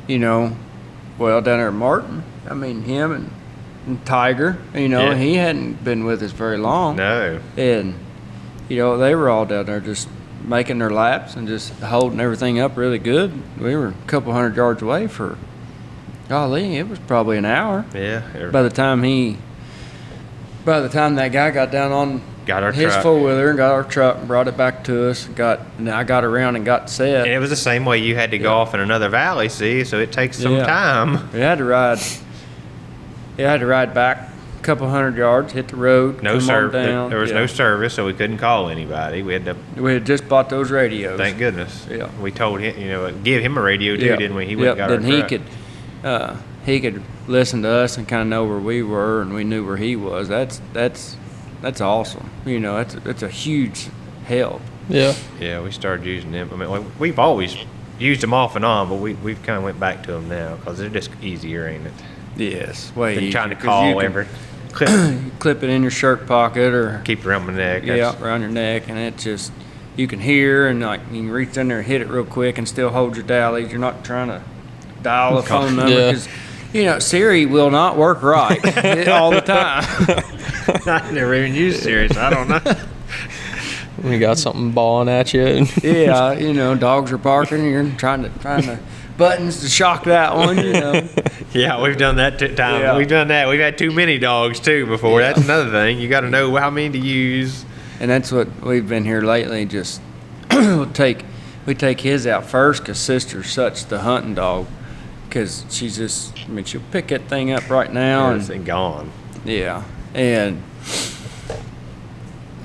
Well, down there at Martin, I mean, him and Tiger, he hadn't been with us very long. No. And, they were all down there just making their laps and just holding everything up really good. We were a couple 100 yards away for, golly, it was probably an hour. Yeah. By the time that guy got down on his four-wheeler and got our truck and brought it back to us, I got around and got set. And it was the same way. You had to go off in another valley, see, so it takes some time. We had to ride back a couple 100 yards, hit the road, no service. Down. There was no service, so we couldn't call anybody. We had just bought those radios. Thank goodness. Yeah. We told him, give him a radio too, didn't we? He went and got our truck. He could listen to us and kind of know where we were, and we knew where he was. That's awesome. That's a huge help. Yeah. Yeah, we started using them. I mean, we've always used them off and on, but we've kind of went back to them now because they're just easier, ain't it? Yes, way easier. Than trying to call every clip it in your shirt pocket or keep it around my neck. Yeah, around your neck, and it just you can hear and you can reach in there and hit it real quick and still hold your dial. You're not trying to dial a phone number because Siri will not work right all the time. I never even used Siri, so I don't know. We got something bawling at you. Yeah, dogs are barking. You're trying to buttons to shock that one. Yeah, we've done that time. Yeah. We've done that. We've had too many dogs too before. Yeah. That's another thing. You got to know how many to use. And that's what we've been here lately. Just we take his out first because sister's such the hunting dog. Because she'll pick that thing up right now and gone. Yeah, and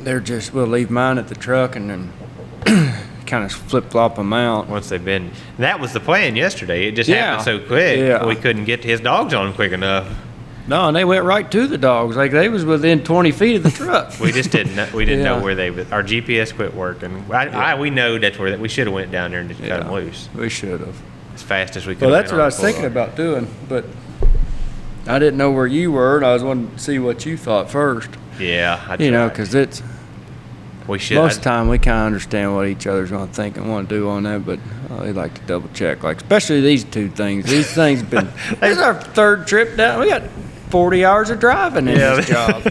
we'll leave mine at the truck and then kind of flip-flop them out. Once they've been, that was the plan yesterday. It just happened so quick. Yeah. We couldn't get his dogs on quick enough. No, and they went right to the dogs. Like they was within 20 feet of the truck. We just didn't know, know where they were. Our GPS quit working. We know that's where we should have went down there and just cut them loose. We should have. As fast as we could. Well, that's what I was thinking about doing, but I didn't know where you were, and I was wanting to see what you thought first. Yeah, because we should. Most of the time we kind of understand what each other's going to think and want to do on that, but they like to double check. Like especially these two things. These things been. This is our third trip down. We got 40 hours of driving in this job.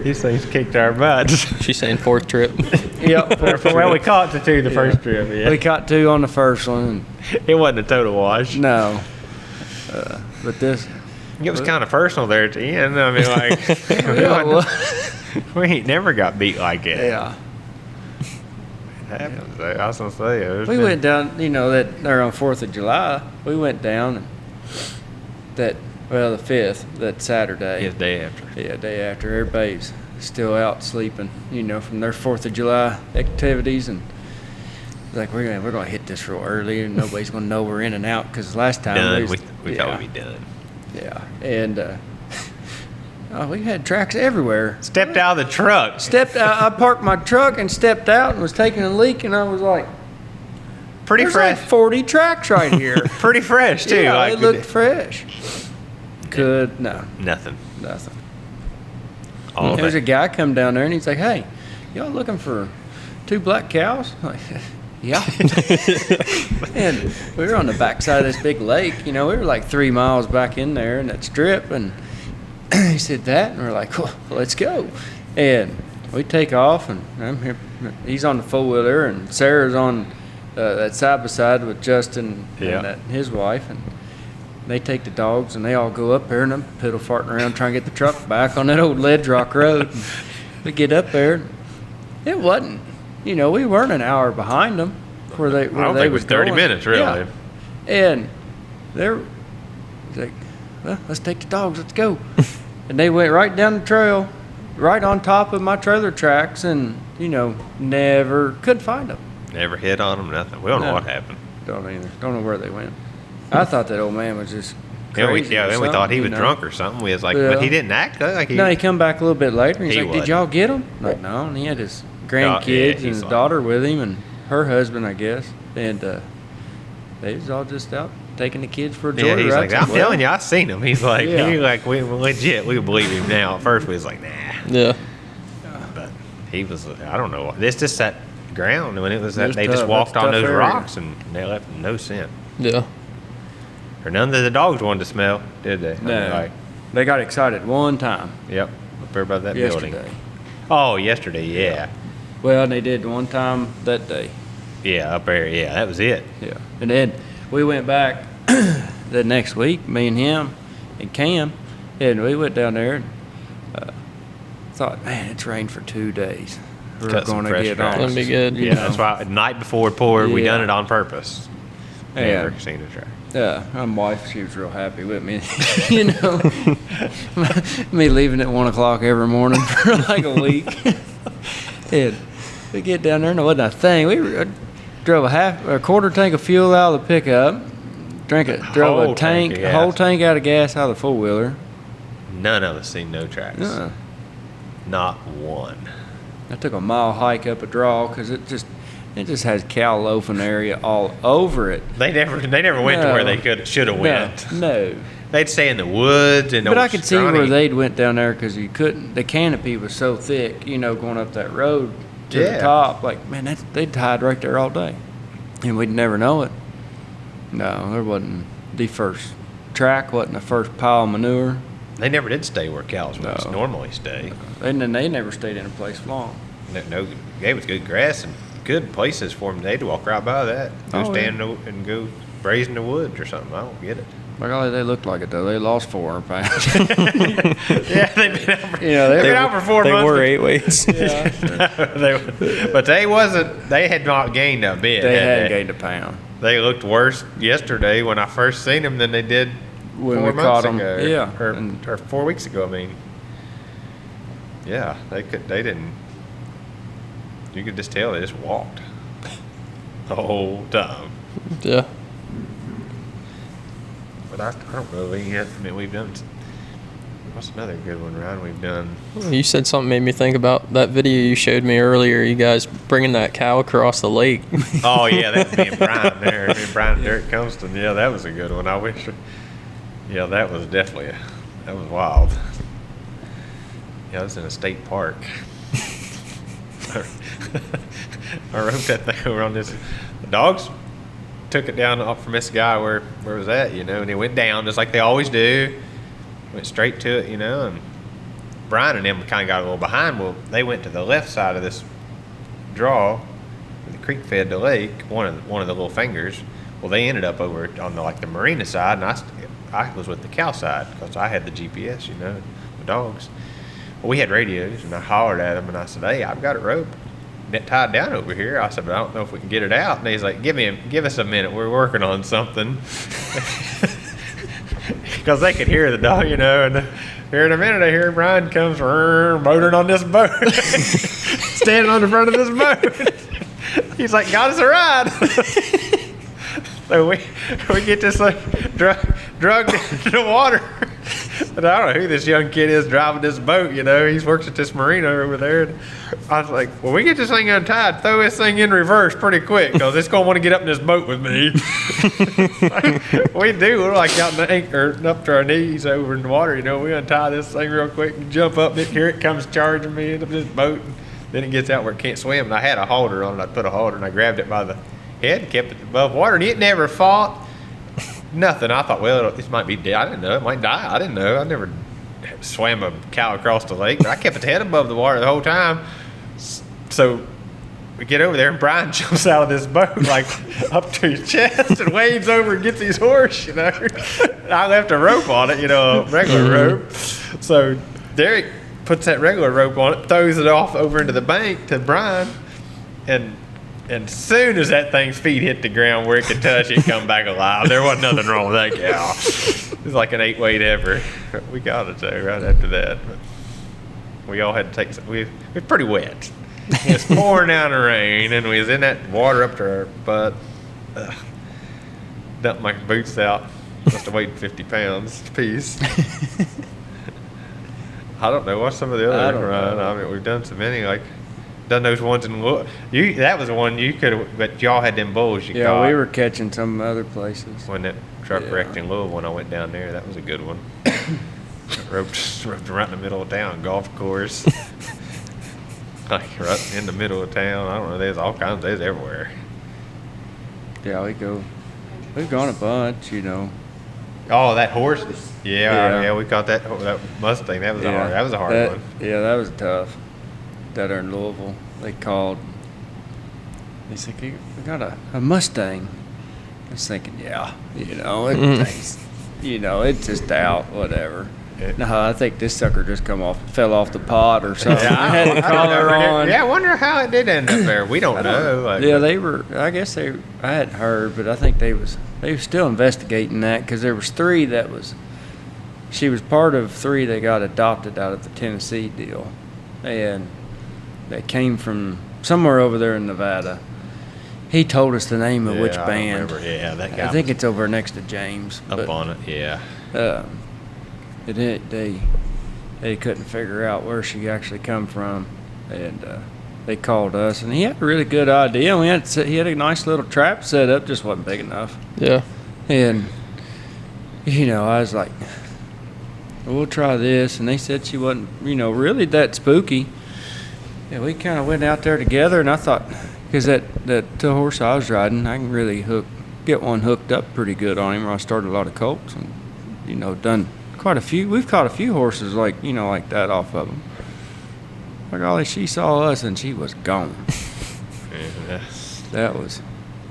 These things kicked our butts. She's saying fourth trip. Yep. Well, we caught the two the first trip. Yeah. We caught two on the first one. It wasn't a total wash. No. But this. It was kind of personal there at the end. I mean, we ain't never got beat like it. Yeah. It happens. I was going to say. We went down, that there on 4th of July. We went down the 5th, that Saturday. Yeah, day after. Yeah, day after. Everybody's still out sleeping, from their 4th of July activities. And like, we're gonna hit this real early and nobody's going to know we're in and out because last time we thought we'd be done. Yeah, and we had tracks everywhere. Stepped out of the truck. I parked my truck and stepped out and was taking a leak, and I was like, pretty fresh. Like 40 tracks right here. Pretty fresh too. Yeah, it looked fresh. Nothing. There's a guy come down there and he's like, "Hey, y'all looking for 2 black cows?" I'm like, yeah. And we were on the backside of this big lake. We were like 3 miles back in there in that strip. And he said that, and we're like, well, let's go. And we take off, and I'm here. He's on the four-wheeler, and Sarah's on that side-by-side with Justin and his wife. And they take the dogs, and they all go up there, and I'm piddle-farting around trying to get the truck back on that old ledge rock road. And we get up there. It wasn't. We weren't an hour behind them where they I don't think it was 30 minutes, really. Yeah. And they're like, well, let's take the dogs, let's go. And they went right down the trail, right on top of my trailer tracks, and, never could find them. Never hit on them, nothing. We don't know what happened. Don't either. Don't know where they went. I thought that old man was just crazy. Then we thought he was drunk or something. We was like, but he didn't act like he... No, he come back a little bit later, and he's like, did y'all get him? I'm like, no, and he had his grandkids and his daughter with him and her husband, I guess. And they was all just out taking the kids for a joyride. Yeah, he's like, I'm telling you, I seen him. He's like, we legit, we believe him now. At first, we was like, nah. Yeah. But he was, I don't know. This just that ground when it was that they tough. just walked on those area. rocks and they left no scent. Yeah. Or none of the dogs wanted to smell, did they? No. They got excited one time. Yep. Up there by that Yesterday. building. Oh, yesterday, yeah. Well, they did one time that day. Yeah, up there, yeah, that was it. Yeah. And then we went back the next week, me and him and Cam, and we went down there and thought, man, it's rained for 2 days. We're Cut some going to fresh get grass. on. That'd be good. Yeah, that's why the night before it poured, we Yeah. done it on purpose. Yeah. Never seen a track. Yeah, my wife, she was real happy with me. You know, me leaving at 1 o'clock every morning for like a week. And we get down there and it wasn't a thing. We drove a quarter tank of fuel out of the pickup, drove Whole a tank, tank of a whole gas. tank out of gas out of the four wheeler. None of us seen no tracks. Not one. I took a mile hike up a draw because it just has cow loafing area all over it. They never went to where they should have went. No. They'd stay in the woods and But I could see where they'd went down there because you couldn't. The canopy was so thick, you know, going up that road to the top. Like, man, they'd hide right there all day, and we'd never know it. No, there wasn't the first track, wasn't the first pile of manure. They never did stay where cows would normally stay. And then they never stayed in a place long. No, gave us good grass and good places for them. They'd walk right by that, go stand and go graze in the woods or something. I don't get it. By golly, they looked like it though. They lost 400 pounds. Yeah, they've been out for, they've been out for 4 months. They were 8 weights. But they wasn't. They had not gained a bit. They hadn't gained a pound. They looked worse yesterday when I first seen them than they did When 4 we caught months them. ago. Yeah. or 4 weeks ago. I mean, yeah, they didn't. You could just tell they just walked the whole time. Yeah. But I don't really yet. I mean, we've done. What's another good one, Ryan? We've done. You said something made me think about that video you showed me earlier. You guys bringing that cow across the lake. Oh yeah, that's me and Brian there. Me and Brian and Derek Constant. Yeah, that was a good one. I wish. Yeah, that was definitely that was wild. Yeah, it was in a state park. I rode that thing over on this. The dogs took it down off from this guy where it was at, you know, and it went down just like they always do. Went straight to it, you know, and Brian and them kind of got a little behind. Well, they went to the left side of this draw, where the creek fed the lake, one of the little fingers. Well, they ended up over on the marina side, and I was with the cow side because I had the GPS, you know, the dogs. Well, we had radios, and I hollered at them, and I said, "Hey, I've got a rope net tied down over here." I said, "But I don't know if we can get it out." And he's like, "Give us a minute. We're working on something." Because they could hear the dog, you know, and here in a minute I hear Brian comes motoring on this boat, standing on the front of this boat. He's like, "Got us a ride." So we get this drugged into the water. But I don't know who this young kid is driving this boat, you know. He works at this marina over there. And I was like, well, we get this thing untied, throw this thing in reverse pretty quick because it's going to want to get up in this boat with me. We do. We're like out in the anchor, up to our knees over in the water, you know. We untie this thing real quick and jump up. And here it comes charging me into this boat. And then it gets out where it can't swim. And I had a halter on it. I put a halter and I grabbed it by the head and kept it above water. And it never fought. Nothing. I thought, well, this might be dead. I didn't know. It might die. I didn't know. I never swam a cow across the lake. But I kept its head above the water the whole time. So we get over there, and Brian jumps out of this boat, like, up to his chest and waves over and gets his horse, you know. I left a rope on it, you know, a regular rope. So Derek puts that regular rope on it, throws it off over into the bank to Brian, and soon as that thing's feet hit the ground where it could touch it, come back alive. There wasn't nothing wrong with that cow. It was like an 8-weight ever. We got it though right after that. But we all had to take some. We were pretty wet. It was pouring down the rain, and we was in that water up to our butt. Dumped my boots out. Must have weighed 50 pounds apiece. I don't know. What's some of the others, Ryan? I mean, we've done so many, like. Done those ones in Louisville. That was the one you could have, but y'all had them bulls you caught. Yeah, we were catching some other places. When that truck wrecked in Louisville, when I went down there, that was a good one. roped right in the middle of town, golf course. Like right in the middle of town. I don't know, there's all kinds, there's everywhere. Yeah, we've gone a bunch, you know. Oh, that horse. Yeah. Yeah. We caught that Mustang. That was a hard one. Yeah, that was tough. Down there in Louisville, they called. They said, "We got a Mustang." I was thinking, it's just out, whatever. No, I think this sucker just fell off the pot or something. Yeah, I had the collar on. Yeah, I wonder how it did end up there. We don't know. They were. I guess I hadn't heard, but I think they were still investigating that because there was 3 she was part of 3 that got adopted out of the Tennessee deal, and they came from somewhere over there in Nevada. He told us the name of which band. Yeah, that guy. I think it's over next to James. Up on it, yeah. They couldn't figure out where she actually come from, and they called us, and he had a really good idea. He had a nice little trap set up, just wasn't big enough. Yeah. And I was like, we'll try this, and they said she wasn't really that spooky. Yeah, we kind of went out there together, and I thought, because that horse I was riding, I can really get one hooked up pretty good on him. I started a lot of colts and done quite a few. We've caught a few horses like that off of them. By golly, she saw us and she was gone.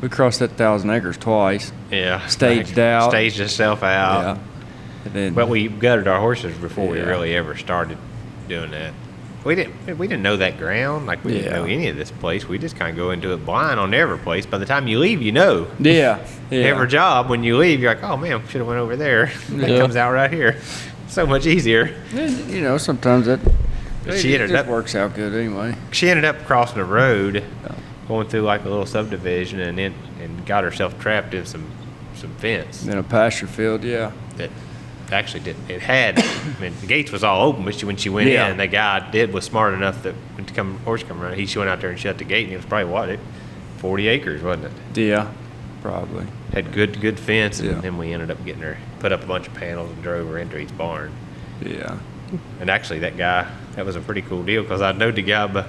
We crossed that 1,000 acres twice. Yeah. Staged out. Staged itself out. Yeah. And then, but we gutted our horses before we really ever started doing that. We didn't know that ground. Like, we didn't know any of this place. We just kind of go into it blind on every place. By the time you leave, you know. Yeah. Every job, when you leave, you're like, oh, man, should have went over there. That comes out right here. So much easier. And, sometimes it just works out good anyway. She ended up crossing a road, going through like a little subdivision, and got herself trapped in some fence. In a pasture field, yeah. That actually didn't. It had. The gates was all open, but when she went in, the guy was smart enough that when horse come around, he went out there and shut the gate, and it was probably 40 acres, wasn't it? Yeah, probably. Had good fence, and then we ended up getting her, put up a bunch of panels, and drove her into his barn. Yeah. And actually, that was a pretty cool deal because I know the guy, but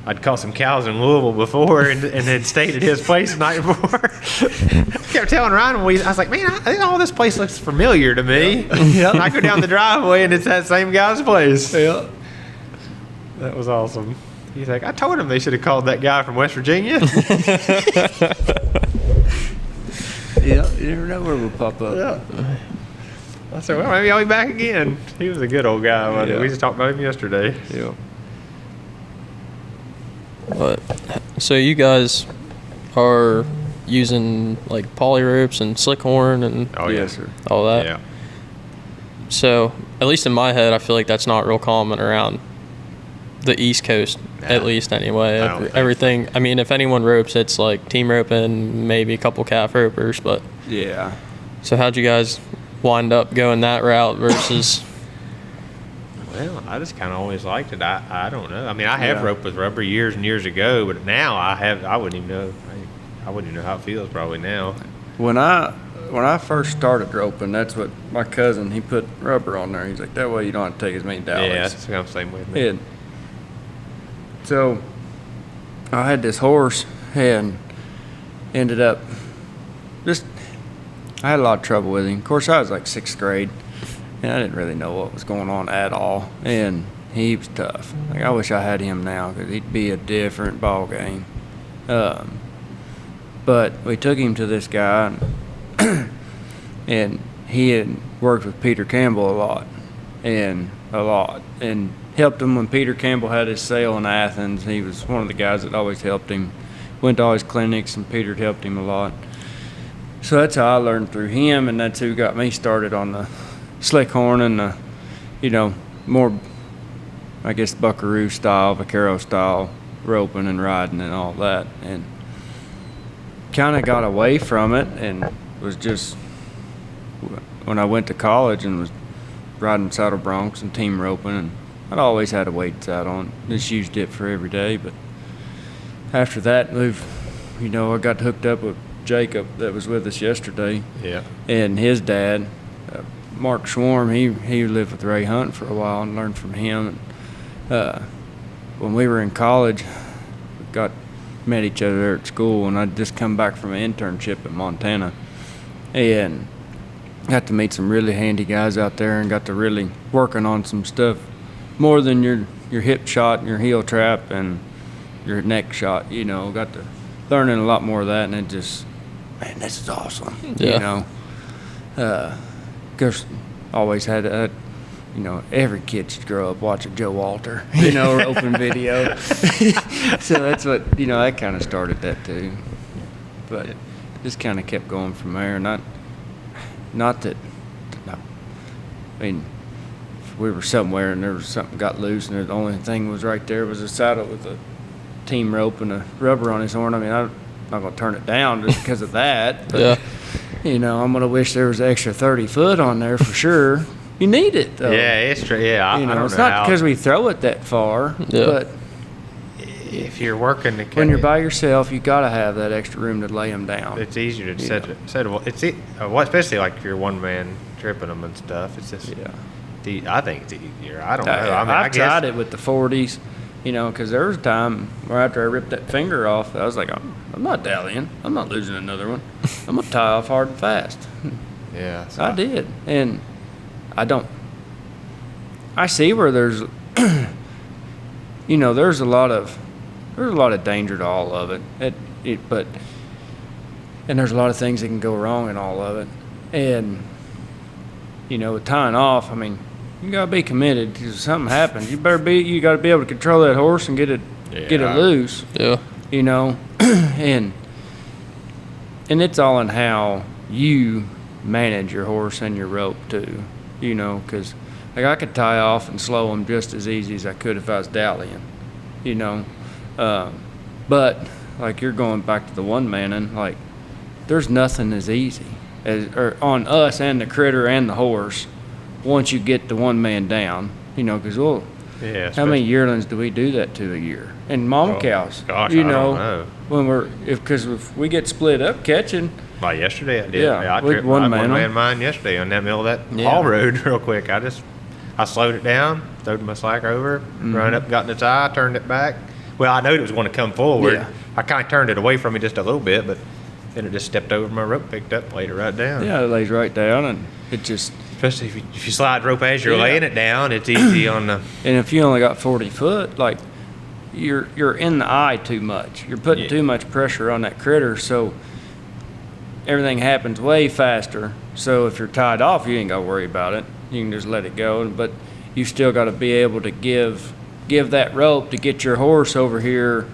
I'd caught some cows in Louisville before and had stayed at his place the night before. I kept telling Ryan, I was like, man, I think all this place looks familiar to me. Yeah. I go down the driveway and it's that same guy's place. Yeah. That was awesome. He's like, I told him they should have called that guy from West Virginia. Yeah, you never know where we'll pop up. Yeah. I said, well, maybe I'll be back again. He was a good old guy. Yeah. We just talked about him yesterday. Yeah. But so you guys are using like poly ropes and slick horn and all that. Yeah. So at least in my head, I feel like that's not real common around the East Coast, at least anyway. Everything. I mean, if anyone ropes, it's like team roping, maybe a couple calf ropers, but yeah. So how'd you guys wind up going that route versus? Well, I just kind of always liked it. I don't know. I mean, I have roped with rubber years and years ago, but now I wouldn't even know. I wouldn't even know how it feels probably now. When I first started roping, that's what my cousin, he put rubber on there. He's like, that way you don't have to take as many dollies. Yeah, that's the same with me. And so I had this horse and ended up I had a lot of trouble with him. Of course, I was like 6th grade. And I didn't really know what was going on at all. And he was tough. Like, I wish I had him now because he'd be a different ball game. But we took him to this guy, and he had worked with Peter Campbell a lot, and helped him when Peter Campbell had his sale in Athens. He was one of the guys that always helped him. Went to all his clinics, and Peter helped him a lot. So that's how I learned through him, and that's who got me started on the slick horn and the, more, I guess, buckaroo style, vaquero style roping and riding and all that. And kind of got away from it and was just, when I went to college and was riding saddle broncs and team roping, and I'd always had a weight saddle on, just used it for every day. But after that, I got hooked up with Jacob that was with us yesterday. Yeah. And his dad, Mark Schwarm, he lived with Ray Hunt for a while and learned from him. And, when we were in college, we met each other there at school, and I'd just come back from an internship in Montana. And got to meet some really handy guys out there and got to really working on some stuff more than your hip shot and your heel trap and your neck shot. You know, got to learning a lot more of that, and it just, man, this is awesome. Yeah. You know, because always had that. You know, every kid should grow up watching Joe Walter, you know, or open video. So that's what, you know, that kind of started that too. But just kind of kept going from there. Not that, I mean, if we were somewhere and there was something got loose and the only thing was right there was a saddle with a team rope and a rubber on his horn. I mean, I'm not going to turn it down just because of that. But, Yeah. you know, I'm going to wish there was an extra 30 foot on there for sure. You need it, though. Yeah, it's true. Yeah, You know, I don't it's know not because we throw it that far, Yeah. but if you're working, when you're by yourself, you got to have that extra room to lay them down. it's easier to set especially like if you're one man tripping them and stuff. It's just I think it's easier. I don't know. I mean, I've tried it with the 40s, you know, because there was a time where after I ripped that finger off, I was like, I'm not dallying. I'm not losing another one. I'm going to tie off hard and fast. Yeah, I did. And I see where there's, you know, there's a lot of danger to all of it. And there's a lot of things that can go wrong in all of it. And, you know, with tying off, I mean, you gotta be committed. Because if something happens, you gotta be able to control that horse and get it loose. Yeah. You know, and it's all in how you manage your horse and your rope too. You know, because like I could tie off and slow them just as easy as I could if I was dallying. You know, but like you're going back to the one manning, like there's nothing as easy as or on us and the critter and the horse once you get the one man down. You know, because how many yearlings do we do that to a year? And mama cows, gosh, you I know, don't know. when if we get split up catching. Well, yesterday I did. Yeah, I with tripped one one man man mine yesterday on that middle of that Yeah. haul road real quick. I slowed it down, throwed my slacker over, run up, got in its eye, turned it back. Well, I knew it was going to come forward. Yeah. I kind of turned it away from me just a little bit, but then it just stepped over my rope, picked up, laid it right down. Yeah, it lays right down, and it just. Especially if you slide rope as you're laying it down, it's easy on the. And if you only got 40 foot, like you're in the eye too much. You're putting too much pressure on that critter, so everything happens way faster. So if you're tied off, you ain't got to worry about it. You can just let it go. But you still got to be able to give that rope to get your horse over here,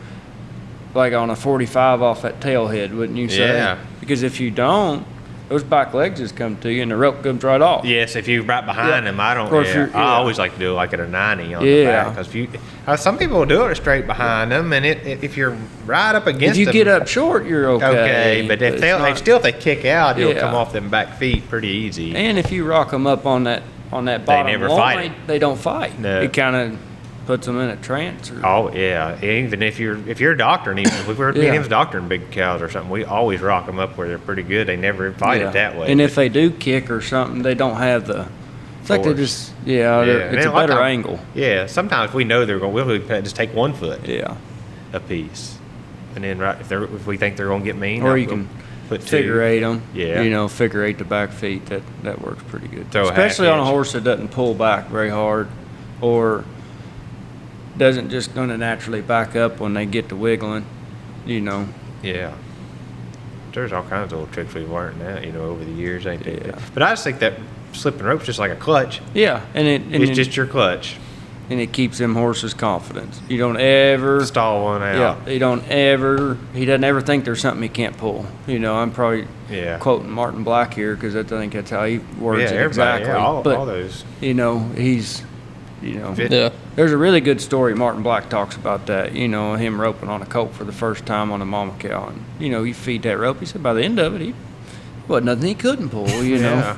like on a 45 off that tail head, wouldn't you say? Yeah. Because if you don't, those back legs just come to you and the rope comes right off. Yes, if you're right behind them, I don't. Or if I always like to do it like at a 90 on the back because some people will do it straight behind them, and if you're right up against them, if you get up short, you're okay. Okay, but if they kick out, it'll come off them back feet pretty easy. And if you rock them up on that bottom never line, fight. they don't fight. No. It kind of puts them in a trance. Oh yeah, even if you're doctoring, even if we're me and him's doctoring big cows or something, we always rock them up where they're pretty good. They never fight it that way. And if they do kick or something, they don't have the. It's like they just it's a better angle. Yeah, sometimes we know we'll just take 1 foot. Yeah. A piece, and then if we think they're gonna get mean, Or you can put figure 8 them. Yeah. You know, figure 8 the back feet. That works pretty good. Throw Especially a on a half horse that doesn't pull back very hard, or doesn't just going to naturally back up when they get to wiggling. You know. Yeah. There's all kinds of little tricks we've learned now, over the years, ain't there? Yeah. But I just think that slipping rope's just like a clutch. Yeah, It's just your clutch. And it keeps them horses' confidence. You don't ever Stall one out. Yeah, he doesn't ever think there's something he can't pull. I'm probably quoting Martin Black here because I think that's how he words it exactly. Yeah, all but those. He's Yeah. There's a really good story Martin Black talks about that. Him roping on a colt for the first time on a mama cow, and you feed that rope. He said by the end of it, he wasn't nothing he couldn't pull. Yeah.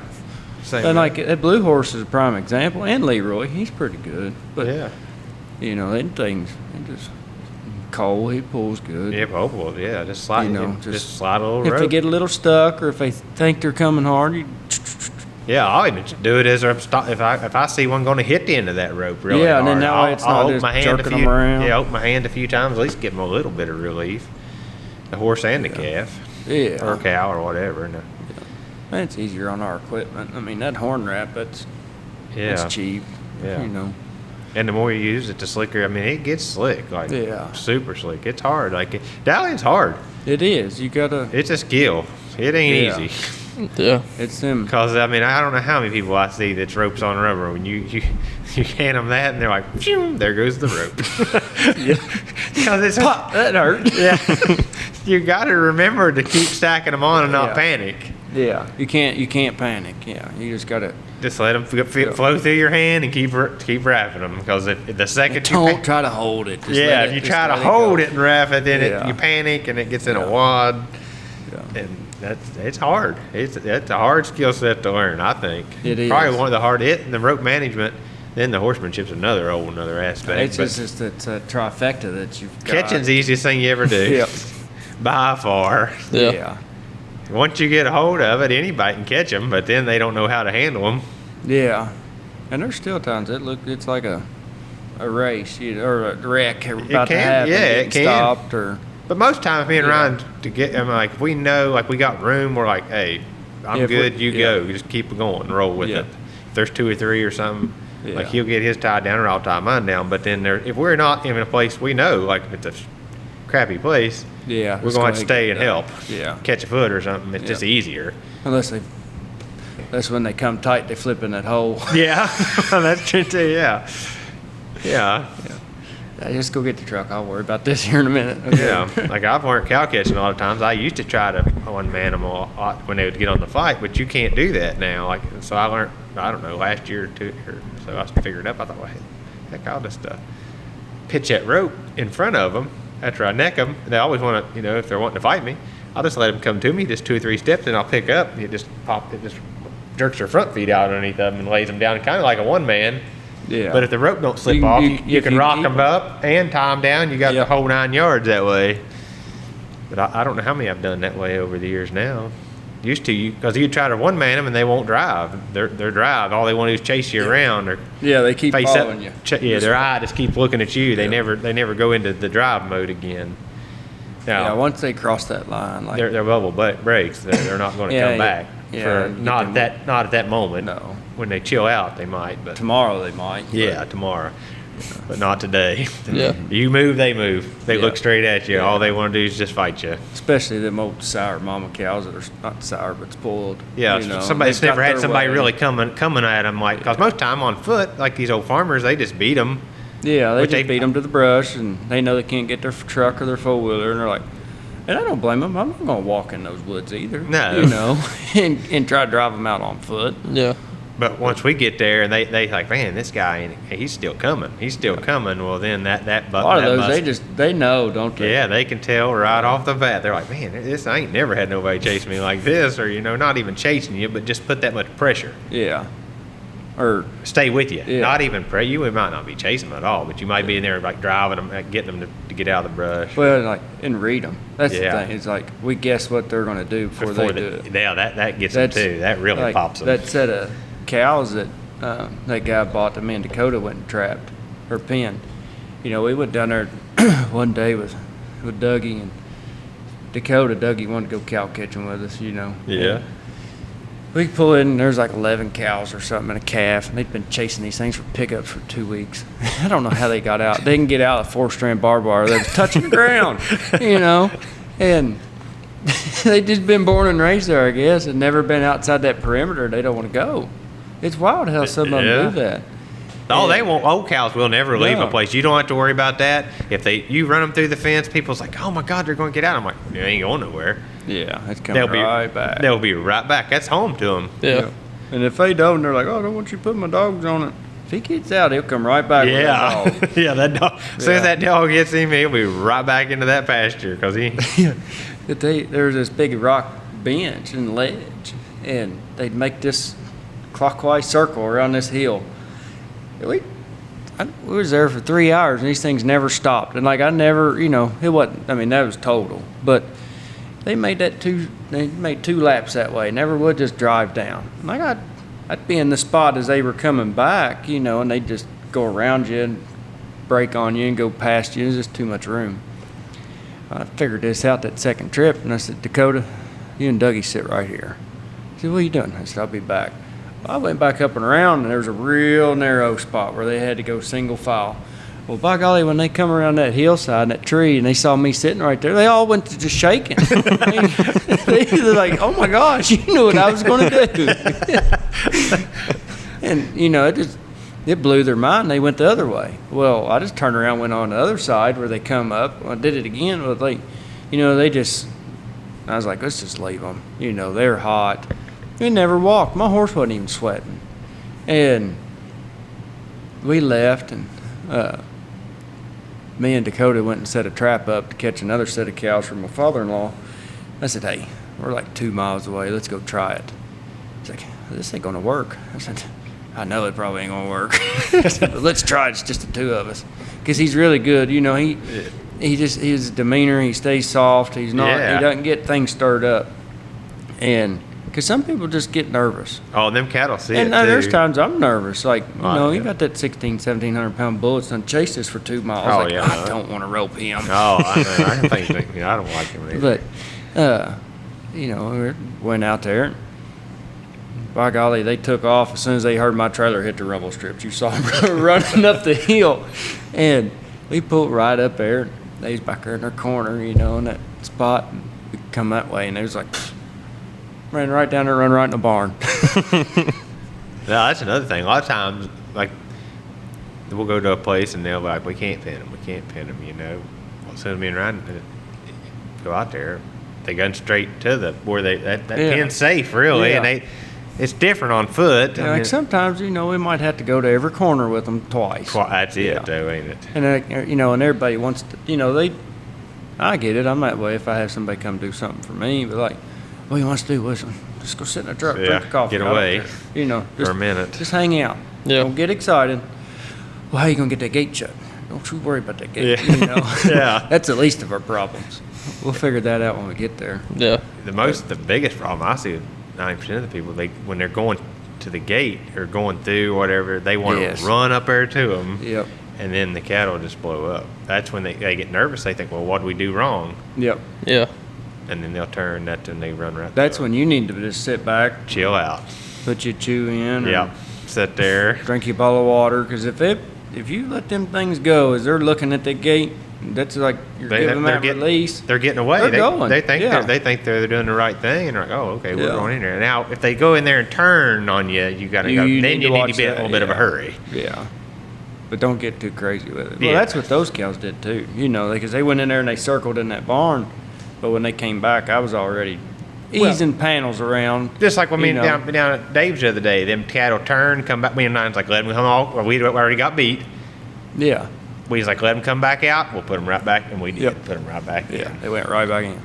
And like that blue horse is a prime example, and Leroy, he's pretty good. But them things, just Cole, he pulls good. Yeah, both. Yeah, just slide. Just slide a little if rope. they get a little stuck, or if they think they're coming hard, Yeah, I'll even do it as if I see one going to hit the end of that rope really Yeah, hard. and then now it's not just jerking them around. Yeah, open my hand a few times, at least give them a little bit of relief. The horse and the calf. Yeah. Or cow or whatever. It's easier on our equipment. I mean, that horn wrap, it's cheap. Yeah. You know. And the more you use it, the slicker. I mean, it gets slick, like super slick. It's hard. Like Dallion's hard. It is. You gotta. It's a skill. It ain't easy. Yeah. It's them. Because I mean, I don't know how many people I see that's ropes on rubber. When you hand them that, and they're like, phew, there goes the rope. Because it's pop. That hurt. Yeah. You got to remember to keep stacking them on and not panic. Yeah. You can't panic. Yeah. You just gotta. Just let them flow through your hand and keep wrapping them. Because if the second don't try to hold it. If you try to hold it and wrap it, then you panic and it gets in a wad. Yeah. And it's hard. It's a hard skill set to learn, I think. It is. Probably one of the hardest. The rope management, then the horsemanship's another aspect. It's just it's a trifecta that you've got. Catching's the easiest thing you ever do. Yep. By far. Yeah. Once you get a hold of it, anybody can catch them, but then they don't know how to handle them. Yeah. And there's still times it's like a race or a wreck about to happen. Yeah, it can. Stopped or. But most times, me and Ryan, if we know, like, we got room, we're like, hey, I'm good, you go. You just keep going, roll with it. If there's 2 or 3 or something, like, he'll get his tied down or I'll tie mine down. But then if we're not in a place we know, like, if it's a crappy place, we're going to have to stay and help. Yeah. Catch a foot or something. It's just easier. Unless when they come tight, they flip in that hole. Yeah, that's true, too, yeah. Just go get the truck. I'll worry about this here in a minute. Okay. Yeah, like I've learned cow catching a lot of times. I used to try to one-man them a lot when they would get on the flight, but you can't do that now. Like, so I learned, I don't know, last year or 2, so I figured it up. I thought, well, heck, I'll just pitch that rope in front of them after I neck them. They always want to, if they're wanting to fight me, I'll just let them come to me, just 2 or 3 steps, and I'll pick up. And it just jerks their front feet out underneath them and lays them down, kind of like a one-man. Yeah. But if the rope don't slip off, you can rock them up and tie them down. You got the whole 9 yards that way. But I don't know how many I've done that way over the years now. Used to, because you try to one-man them and they won't drive. They're drive. All they want to do is chase you around or they keep following you. Their eye just keeps looking at you. They never go into the drive mode again. Now, once they cross that line, like they're bubble brakes. They're not going to come back. Not at that moment. No. When they chill out, they might. But tomorrow they might. Yeah, tomorrow. But not today. Yeah. You move, they move. They look straight at you. All they want to do is just fight you. Especially them old sour mama cows that are not sour but spoiled. Yeah, somebody's never had somebody really coming at them. Like, because most time on foot, like these old farmers, they just beat them. Yeah, they just beat them to the brush, and they know they can't get their truck or their four-wheeler, and they're like, and I don't blame them. I'm not going to walk in those woods either. No. And try to drive them out on foot. Yeah. But once we get there and they like, man, this guy, he's still coming. He's still coming. Well, then that a lot of those, they know, don't they? Yeah, they can tell right off the bat. They're like, man, I ain't never had nobody chase me like this, or not even chasing you, but just put that much pressure. Yeah. Or stay with you. Yeah. Not even pray. You might not be chasing them at all, but you might be in there like driving them, like, getting them to get out of the brush. Well, and read them. That's the thing. It's like we guess what they're going to do before they do it. Yeah, that gets them too. That really pops them. That set of cows that that guy bought that me in Dakota went and trapped or pinned. We went down there one day with Dougie and Dakota. Dougie wanted to go cow catching with us. Yeah. And we pull in, and there's like 11 cows or something and a calf, and they'd been chasing these things for pickups for 2 weeks. I don't know how they got out. They didn't get out of 4-strand barbed wire. They was touching the ground, and they just been born and raised there, I guess, and never been outside that perimeter. They don't want to go. It's wild how some of them do that. Oh, they won't. Old cows will never leave a place. You don't have to worry about that. If you run them through the fence, people's like, oh my God, they're going to get out. I'm like, they ain't going nowhere. Yeah, it's coming right back. They'll be right back. That's home to them. Yeah. And if they don't, they're like, oh, I don't want you to put my dogs on it. If he gets out, he'll come right back with that dog. Yeah, that dog. As soon as that dog gets him, he'll be right back into that pasture because he. There was this big rock bench and ledge, and they'd make this clockwise circle around this hill. We was there for 3 hours, and these things never stopped. And like I never, it wasn't. I mean, that was total, but they made They made 2 laps that way. Never would just drive down. And like I'd be in the spot as they were coming back, and they'd just go around you and brake on you and go past you. There's just too much room. I figured this out that second trip, and I said, Dakota, you and Dougie sit right here. I said, what are you doing? I said, I'll be back. Well, I went back up and around, and there was a real narrow spot where they had to go single file. Well, by golly, when they come around that hillside, that tree, and they saw me sitting right there, they all went to just shaking. They're like, oh, my gosh, you knew what I was going to do. And, it blew their mind. They went the other way. Well, I just turned around, went on the other side where they come up. I did it again. But I was like, let's just leave them. They're hot. We never walked. My horse wasn't even sweating. And we left, and me and Dakota went and set a trap up to catch another set of cows for my father-in-law. I said, hey, we're like 2 miles away. Let's go try it. He's like, this ain't going to work. I said, I know it probably ain't going to work. But let's try it. It's just the two of us. Because he's really good. His demeanor, he stays soft. He doesn't get things stirred up. And because some people just get nervous. Oh, them cattle see and it too. There's times I'm nervous. Like, you got that 1,700 pound bullet's done chased us for 2 miles. I don't want to rope him. Oh, I think I don't like him either. But, we went out there. By golly, they took off as soon as they heard my trailer hit the rumble strips. You saw them running up the hill. And we pulled right up there. They was back there in their corner, in that spot. And we come that way, and they was like, ran right down there, run right in the barn. No, that's another thing. A lot of times, like, we'll go to a place, and they'll be like, we can't pin them. Well, as soon as me and Ryan go out there, they gun straight to where that pin's safe, really. Yeah. And it's different on foot. Yeah, sometimes, we might have to go to every corner with them twice. That's it, though, ain't it? And, and everybody wants to, I get it. I'm that way if I have somebody come do something for me. But, like, what do you want us to do? Listen, just go sit in the truck, drink a coffee. Get away for a minute. Just hang out. Yeah. Don't get excited. Well, how you going to get that gate shut? Don't you worry about that gate. Yeah. Yeah. That's the least of our problems. We'll figure that out when we get there. Yeah. The biggest problem I see with 90% of the people, when they're going to the gate or going through whatever, they want to run up there to them. Yep. And then the cattle just blow up. That's when they get nervous. They think, well, what do we do wrong? Yep. Yeah. And then they'll turn that and they run right. That's when you need to just sit back, chill out, put your chew in. Yeah. Sit there. Drink your bottle of water. Because if you let them things go as they're looking at the gate, that's like you're giving them that release. They're getting away. They're going. They think they're doing the right thing, and they're like, oh, okay, we're going in there. Now, if they go in there and turn on you, you got to go. Then you need to be in a little bit of a hurry. Yeah. But don't get too crazy with it. Yeah. Well, that's what those cows did too. Because they went in there and they circled in that barn, but when they came back, I was already easing panels around. Just like when me down at Dave's the other day, them cattle turned, come back. Me and Nine's like, let them come off. Well, we already got beat. Yeah. We was like, let them come back out. We'll put them right back, and we did put them right back in. Yeah, they went right back in.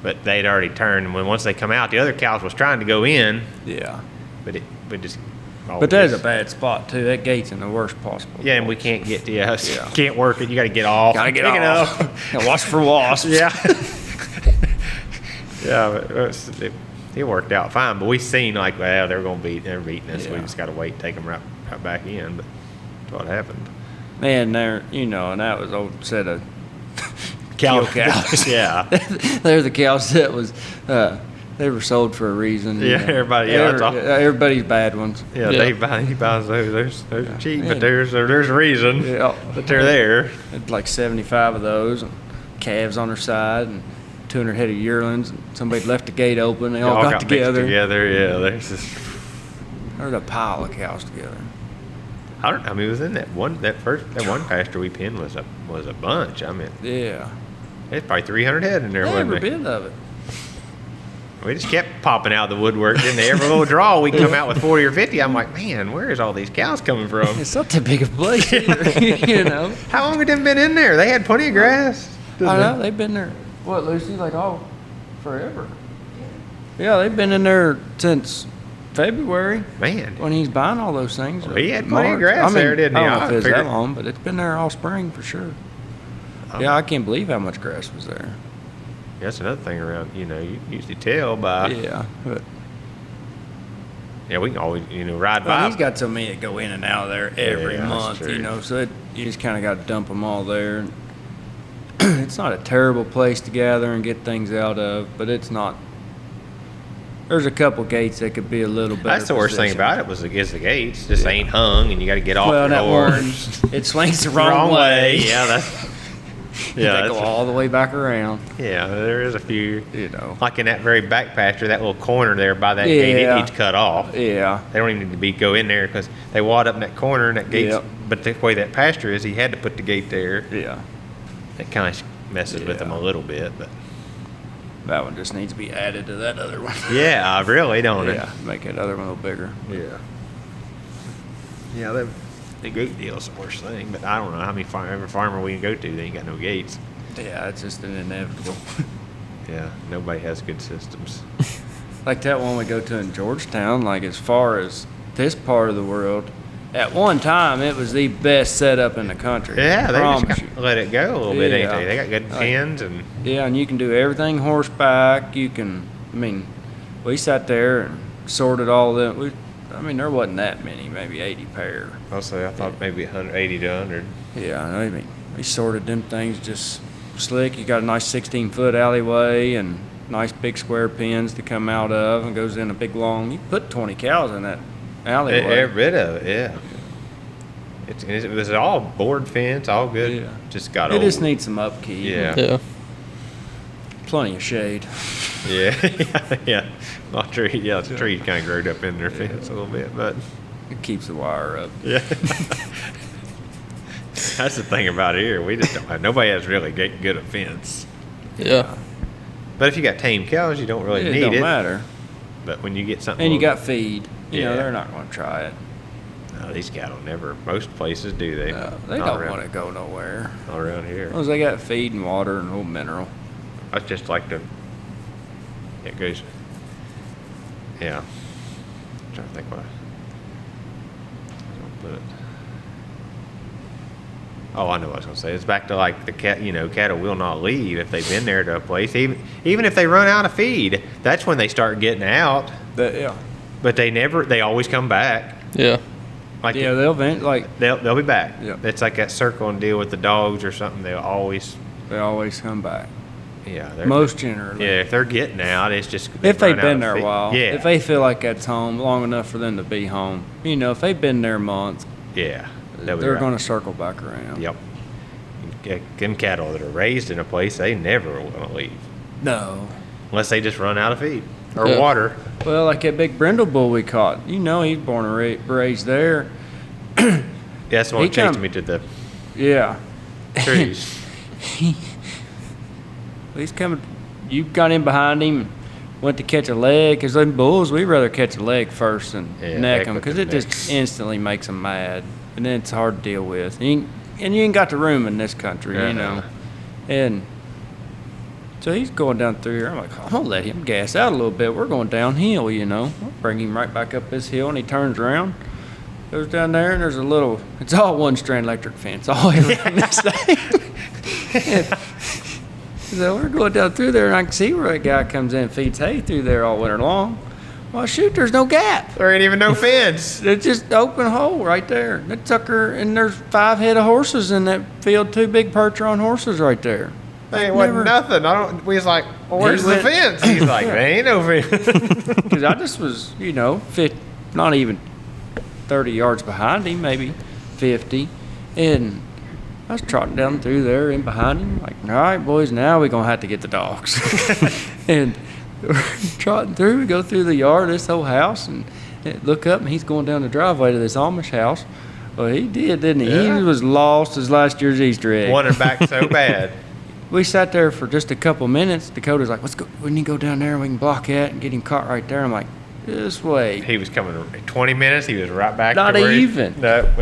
But they'd already turned, and once they come out, the other cows was trying to go in. Yeah. But just. But that's a bad spot too. That gate's in the worst possible. Yeah, and we can't get to us. Yeah. Can't work it. You got to get off. Got to get off. And watch for wasps. Yeah. Yeah, but it worked out fine. But we seen like, well, they're beating us. Yeah. We just got to wait, take them right back in. But that's what happened. Man, and that was old set of cows. Yeah. They're the cows that was, they were sold for a reason. Yeah, everybody. Yeah, everybody's bad ones. Yeah, he buys those. Those are cheap, but there's a reason that they're there. Had like 75 of those, and calves on their side, and 200 head of yearlings. And somebody left the gate open. They all got together. Yeah, there's a pile of cows together. I mean, it was in that one pasture we pinned was a bunch. I mean, yeah, there's probably 300 head in there. Every bit of it. We just kept popping out the woodwork. Didn't they? Every little draw, we'd come out with 40 or 50. I'm like, man, where is all these cows coming from? It's not that big a place, How long had they been in there? They had plenty of grass. I know they've been there. What, Lucy? Like forever. Yeah, they've been in there since February. Man, when he's buying all those things. Well, he had plenty of grass there, didn't he? I don't know if it's that long, but it's been there all spring for sure. Yeah, I can't believe how much grass was there. That's another thing around. You usually tell by. Yeah, but. Yeah, we can always ride by. He's got so many that go in and out of there every month. So you just kind of got to dump them all there. It's not a terrible place to gather and get things out of, but it's not. There's a couple gates that could be a little better. That's the worst thing about it is the gates. Just ain't hung, and you got to get off the horse. It swings the wrong way. Yeah, that's. Yeah, go all the way back around. Yeah, there is a few. You know, like in that very back pasture, that little corner there by that gate, it needs cut off. Yeah, they don't even need to go in there because they wad up in that corner and that gate. Yep. But the way that pasture is, he had to put the gate there. Yeah, it kind of messes with them a little bit, but. That one just needs to be added to that other one. Yeah, really, don't it? Yeah, make that other one a little bigger. Yeah. Yeah, the gate deal is the worst thing, but I don't know how many every farmer we can go to, they ain't got no gates. Yeah, it's just an inevitable. Yeah, nobody has good systems. Like that one we go to in Georgetown, like as far as this part of the world, at one time it was the best setup in the country. Yeah, they just let it go a little bit, ain't they? They got good pens and. Yeah, and you can do everything horseback. You can, we sat there and sorted all them. There wasn't that many, maybe 80 pair. Also, I thought maybe 180 to 100. Yeah, we sorted them things just slick. You got a nice 16-foot alleyway and nice big square pens to come out of, and goes in a big long. You put 20 cows in that alleyway. Every bit of it, yeah. It was all board fence, all good. Yeah. Just got old. It just needs some upkeep. Yeah. Plenty of shade. Yeah, yeah. Not tree. Yeah, the trees kind of growed up in their fence a little bit, but it keeps the wire up. Yeah. That's the thing about here. We just don't have. Nobody has really good a fence. Yeah. But if you got tame cows, you don't really need it. It don't matter. But when you get something, and you got feed, they're not going to try it. No, these cattle never. Most places do. They don't want to go nowhere. Not around here. As long as they got feed and water and a little mineral. I just like to. It goes. Yeah. I'm trying to think what I put it. Oh, I know what I was going to say. It's back to like the cattle will not leave if they've been there to a place. Even if they run out of feed, that's when they start getting out. But they always come back. Yeah. Like they'll be back. Yeah. It's like that circle and deal with the dogs or something. They always come back. Yeah. Most generally. Yeah, if they're getting out, it's just if they've been there a while. Yeah. If they feel like that's home long enough for them to be home. If they've been there a month. Yeah. They're going to circle back around. Yep. Them cattle that are raised in a place, they never will want to leave. No. Unless they just run out of feed or water. Well, like that big brindle bull we caught. He's born and raised there. Yeah, that's the one that chased me to the trees. He's coming. You got in behind him, went to catch a leg. Because them bulls, we'd rather catch a leg first than neck them. Because it just instantly makes them mad. And then it's hard to deal with. And you ain't got the room in this country, And so he's going down through here. I'm like, I'm going to let him gas out a little bit. We're going downhill, We'll bring him right back up this hill, and he turns around, goes down there, and there's it's all one-strand electric fence, all everything this thing. So we're going down through there, and I can see where a guy comes in and feeds hay through there all winter long. Well, shoot, there's no gap. There ain't even no fence. It's just an open hole right there. That sucker, and there's 5 head of horses in that field, 2 big percher-on horses right there. There wasn't nothing. We was like, well, where's the fence? He's like, there ain't no fence. Because I just was, not even 30 yards behind him, maybe 50. And I was trotting down through there in behind him, like, all right, boys, now we're going to have to get the dogs. And we're trotting through, we go through the yard of this whole house, and look up, and he's going down the driveway to this Amish house. Well, he did, didn't he? Yeah. He was lost as last year's Easter egg. Wanted back so bad. We sat there for just a couple minutes. Dakota's like, let's go. We need to go down there and we can block that and get him caught right there. I'm like, this way. He was coming 20 minutes. He was right back. Not even.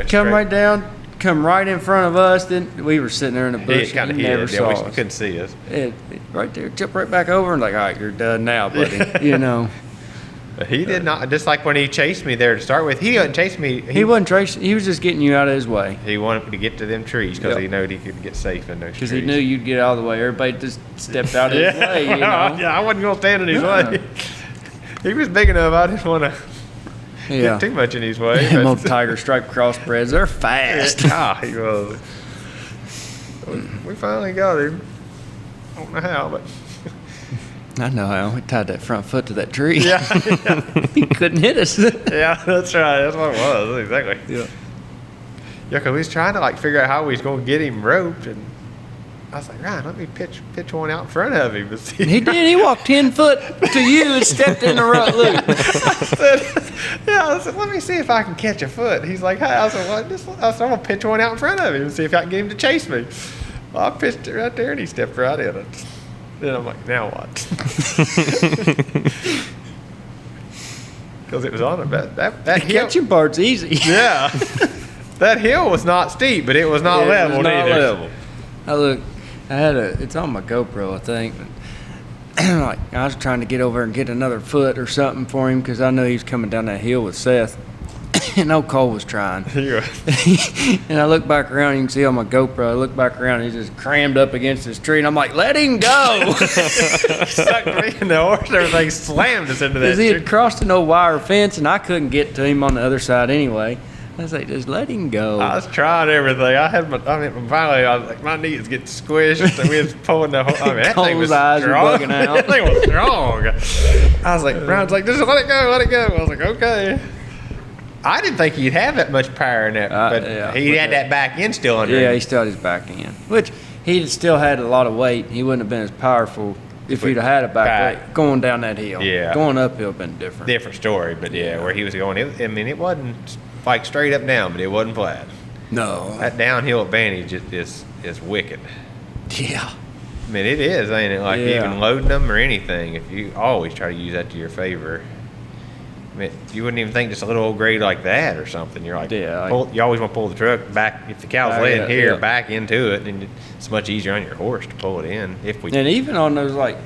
Come right down, come right in front of us. Then we were sitting there in the bush. He never saw us. Couldn't see us. Right there, jump right back over and like, all right, you're done now, buddy. He did not. Just like when he chased me there to start with, he didn't chase me. He wasn't chasing. He was just getting you out of his way. He wanted me to get to them trees because he knew he could get safe in those trees. Because he knew you'd get out of the way. Everybody just stepped out of his way. Yeah, I wasn't going to stand in his way. He was big enough. I didn't want to get too much in his way. Them old tiger stripe crossbreds, they're fast. He was. We finally got him. I don't know how, but I know how we tied that front foot to that tree. Yeah. He couldn't hit us. Yeah, that's right. That's what it was. Exactly. Yeah. Yeah, because we was trying to, like, figure out how we was going to get him roped, and I was like, Ryan, let me pitch one out in front of him. He did. He walked 10 foot to you and stepped in the rut loop. I said, let me see if I can catch a foot. He's like, hey. I said, I'm going to pitch one out in front of him and see if I can get him to chase me. Well, I pitched it right there, and he stepped right in it. Then I'm like, now what? Because it was on that The hill. catching part's easy. Yeah. That hill was not steep, but it was not level It was not either. level. It's on my GoPro, I think. Like, I was trying to get over and get another foot or something for him because I knew he was coming down that hill with Seth. And old Cole was trying. Yeah. And I look back around, you can see on my GoPro, I look back around, he's just crammed up against this tree, and I'm like, let him go! Sucked me in the horse, everything slammed us into that Because he tree. had crossed an old wire fence, and I couldn't get to him on the other side anyway. I was like, just let him go. I was trying everything. Finally, I was like, my knees getting squished, and we was pulling the whole. That thing was Cole's eyes were strong. bugging out. That thing was strong. I was like, Brian's like, just let it go, let it go. I was like, okay. I didn't think he'd have that much power in that, but yeah, he had that back end still under Yeah, him. he still had his back end, which he still had a lot of weight. He wouldn't have been as powerful if he'd have had a back weight going down that hill. Yeah. Going uphill been different. Different story, but yeah, where he was going, it wasn't like straight up down, but it wasn't flat. No. That downhill advantage is wicked. Yeah. I mean, it is, ain't it? Like, Yeah. even loading them or anything, if you always try to use that to your favor. I mean, you wouldn't even think just a little old grade like that or something. You're like, Yeah, you always want to pull the truck back. If the cow's Back laying in, here, yeah. back into it, and it's much easier on your horse to pull it in. If we And even on those, like,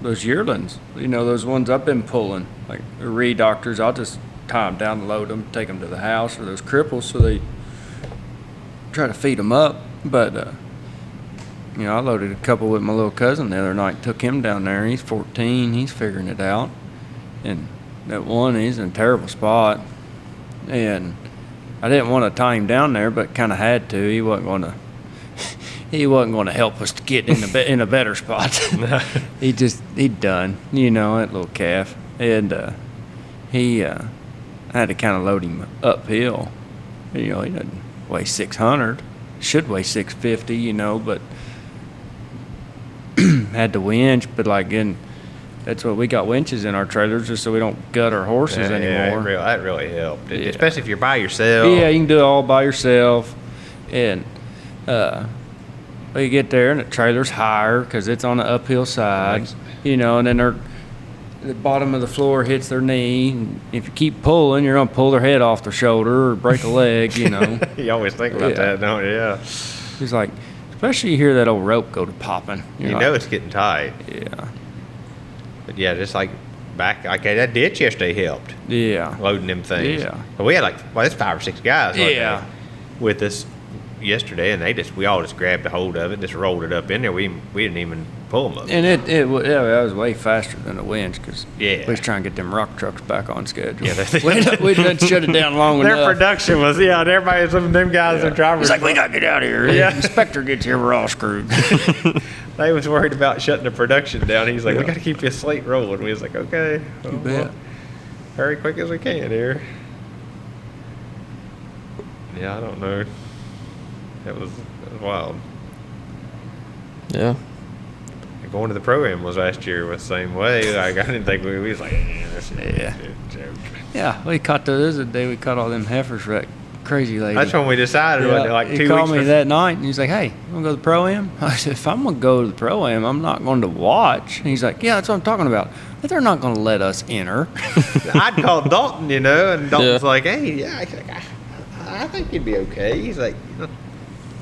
those yearlings, those ones I've been pulling, like the re-doctors, I'll just tie them down, load them, take them to the house, or those cripples, so they try to feed them up. But, I loaded a couple with my little cousin the other night, took him down there. He's 14, he's figuring it out. And that one, he's in a terrible spot. And I didn't want to tie him down there, but kind of had to. He wasn't going to help us to get in a better spot. He'd done, that little calf. And I had to kind of load him uphill. He doesn't weigh 600. Should weigh 650, but had to winch. But that's what we got, winches in our trailers just so we don't gut our horses anymore. That really helped, Yeah. especially if you're by yourself. Yeah, you can do it all by yourself. And you get there and the trailer's higher because it's on the uphill side, and then the bottom of the floor hits their knee. And if you keep pulling, you're going to pull their head off their shoulder or break a leg, You always think about that, don't you? Yeah. It's like, especially you hear that old rope go to popping. You know it's getting tight. Yeah. But yeah, just like back, that ditch yesterday helped. Yeah. Loading them things. Yeah. But we had that's 5 or 6 guys Yeah. with us yesterday, and we all just grabbed a hold of it, just rolled it up in there. We didn't even pull them up. And it was way faster than the winch because Yeah. we was trying to get them rock trucks back on schedule. Yeah, we done shut it down long Their enough. production was, and everybody, some of them guys, their drivers. It's like, we got to get out of here. Yeah. The inspector gets here, we're all screwed. They was worried about shutting the production down. He's like, we Yeah. got to keep this slate rolling. We was like, okay. You bet. Hurry quick as we can here. Yeah, I don't know. It was wild. Yeah. Going to the pro-am was last year was the same way. Like, I didn't think we was like, this is Yeah. a joke. Yeah, we caught this the day we caught all them heifers wreck. Crazy lady. That's when we decided, wasn't it, like 2 he weeks called me before- that night and he's like, hey, you want to go to the pro-am? I said, if I'm going to go to the pro-am, I'm not going to watch. And he's like, yeah, that's what I'm talking about. But they're not going to let us enter. I'd called Dalton, and Dalton's Yeah. like, hey, yeah, I think you'd be okay. He's like,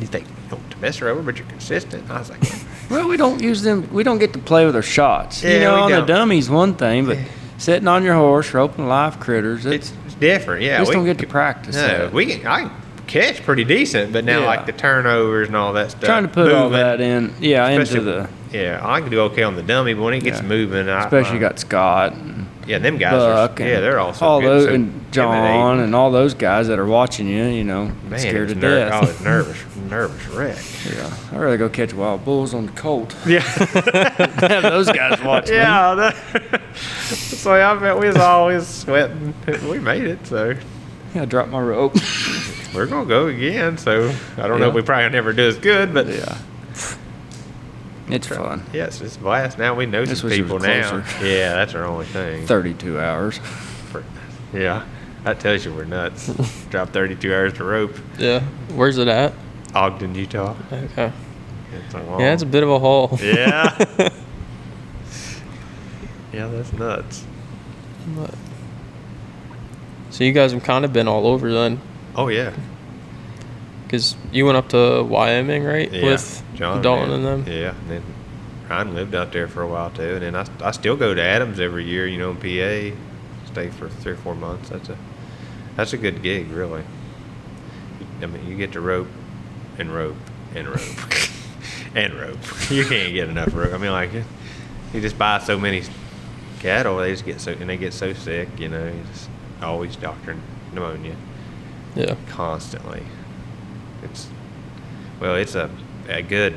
you think you don't mess her over, but you're consistent. I was like, Well, we don't use them. We don't get to play with our shots. Yeah, we on don't. the dummies, one thing, but sitting on your horse, roping live critters, it's different, yeah. we just don't get to practice No, that. I can catch pretty decent, but now Yeah. like the turnovers and all that stuff. Trying to put all moving, that in, into especially- the. Yeah, I can do okay on the dummy, but when it gets Yeah. moving, Especially you got Scott. And Yeah, them guys Buck, they're also all good, those, so and John intimidating. and all those guys that are watching you, Man, scared to it's death. I was nervous wreck. Yeah, I'd rather go catch wild bulls on the Colt. Yeah. Have those guys watch me. Yeah. So I bet we was always sweating. We made it, so. Yeah, I dropped my rope. We're going to go again, so I don't know if we probably never do as good, but. Yeah. It's fun. Yes, it's a blast. Now we know some people now. Yeah, that's our only thing. 32 hours. Yeah, that tells you we're nuts. Drop 32 hours to rope. Yeah. Where's it at? Ogden, Utah. Okay. Yeah, it's a bit of a haul. Yeah. Yeah, that's nuts. But, so you guys have kind of been all over then. Oh, yeah. Because you went up to Wyoming, right? Yeah. With John Dalton and them? Yeah. And then Ryan lived out there for a while, too. And then I still go to Adams every year, in PA. Stay for 3 or 4 months. That's a good gig, really. I mean, you get to rope and rope and rope and rope. You can't get enough rope. I mean, like, you just buy so many cattle, they get so sick, you just always doctoring pneumonia. Yeah. Constantly. It's a good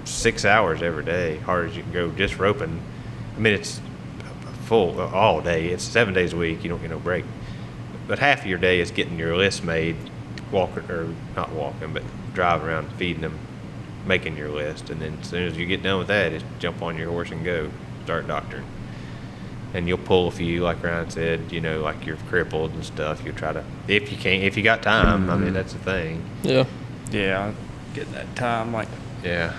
6 hours every day, hard as you can go, just roping. I mean, it's full all day. It's 7 days a week. You don't get no break. But half of your day is getting your list made, not walking, but driving around, feeding them, making your list. And then as soon as you get done with that, just jump on your horse and go, start doctoring. And you'll pull a few, like Ryan said, like you're crippled and stuff. You'll try to, if you got time. I mean, that's the thing. Yeah. Yeah, getting that time, like. Yeah.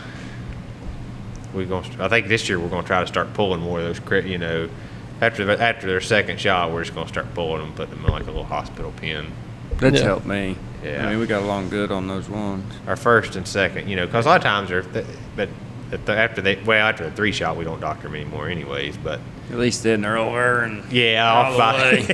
I think this year we're going to try to start pulling more of those, after their second shot, we're just going to start pulling them, putting them in like a little hospital pen. That's helped me. Yeah. I mean, we got along good on those ones. Our first and second, because a lot of times after the 3 shot, we don't doctor them anymore anyways, but. At least then they're over and all the way.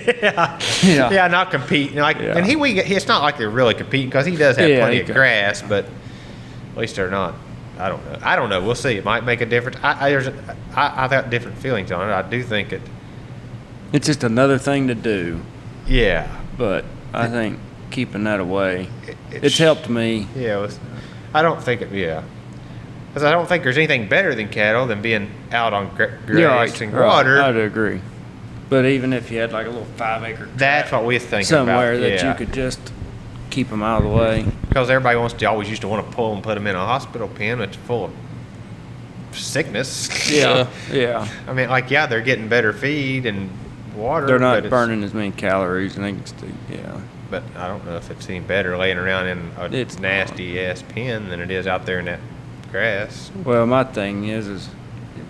Yeah, not competing. And it's not like they're really competing because he does have plenty of grass, but at least they're not. I don't know. We'll see. It might make a difference. I've got different feelings on it. I do think it's just another thing to do. Yeah. But I think keeping that away, it's helped me. Yeah. I don't think because I don't think there's anything better than cattle than being out on grass and water. I'd agree. But even if you had like a little 5-acre that's what we're thinking somewhere about. that you could just keep them out of the way. Because everybody always used to want to pull and put them in a hospital pen that's full of sickness. Yeah. I mean, they're getting better feed and water. They're not burning as many calories, and they can still, But I don't know if it's any better laying around in a nasty-ass pen than it is out there in that grass. Well, my thing is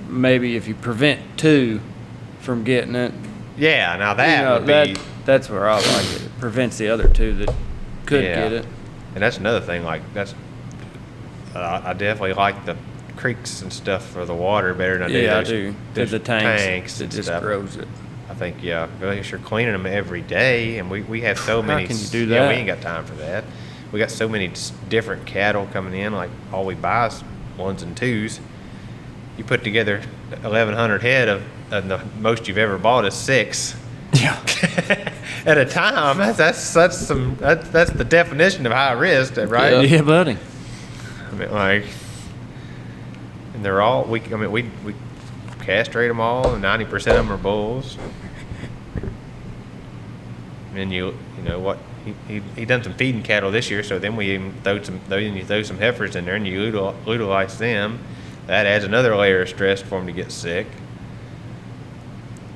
maybe if you prevent 2 from getting it. Yeah, now that would be. That's where I like it. It prevents the other 2 that could get it. And that's another thing. I definitely like the creeks and stuff for the water better than I do. Yeah, I do. The tanks and just stuff. grows it. I think, because you're cleaning them every day, and we have so many. How can you do that? Yeah, we ain't got time for that. We got so many different cattle coming in. Like all we buy is 1s and 2s. You put together 1,100 head and the most you've ever bought is 6. Yeah. At a time, that's the definition of high risk, right? Yeah, buddy. I mean, and they're all we castrate them all, and 90% of them are bulls. And you know what? He done some feeding cattle this year, so then we even throw some heifers in there, and you utilize them. That adds another layer of stress for them to get sick.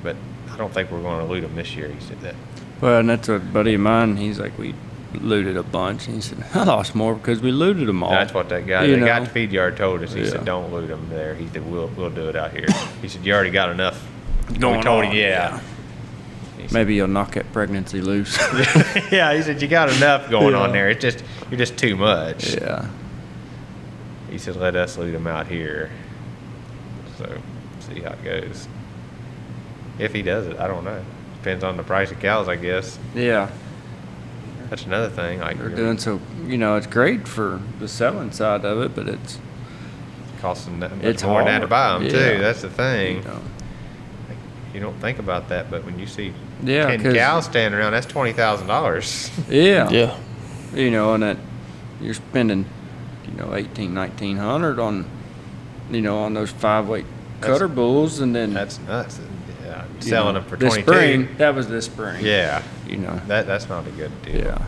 But I don't think we're going to loot them this year. He said that. Well, and that's a buddy of mine. He's like, we looted a bunch. And he said, I lost more because we looted them all. That's what that guy, the guy at the feed yard told us. He said, don't loot them there. He said, we'll do it out here. He said, you already got enough. Going we told on, him, yeah. Maybe you'll knock that pregnancy loose. Yeah, he said, you got enough going on there. You're just too much. Yeah. He said, let us loot them out here. So, see how it goes. If he does it, I don't know. Depends on the price of cows, I guess. Yeah. That's another thing. They're doing so, it's great for the selling side of it, but it's costing that much it's more than hard. that to buy them, Yeah. too. That's the thing. you don't think about that, but when you see Yeah, 10 cows standing around, that's $20,000. Yeah. Yeah. You know, and that you're spending, $1,800-$1,900 on, on those 5-weight cutter bulls, and then That's nuts. Yeah, selling them for this 22. spring. That was this spring. Yeah, You know. that's not a good deal. Yeah.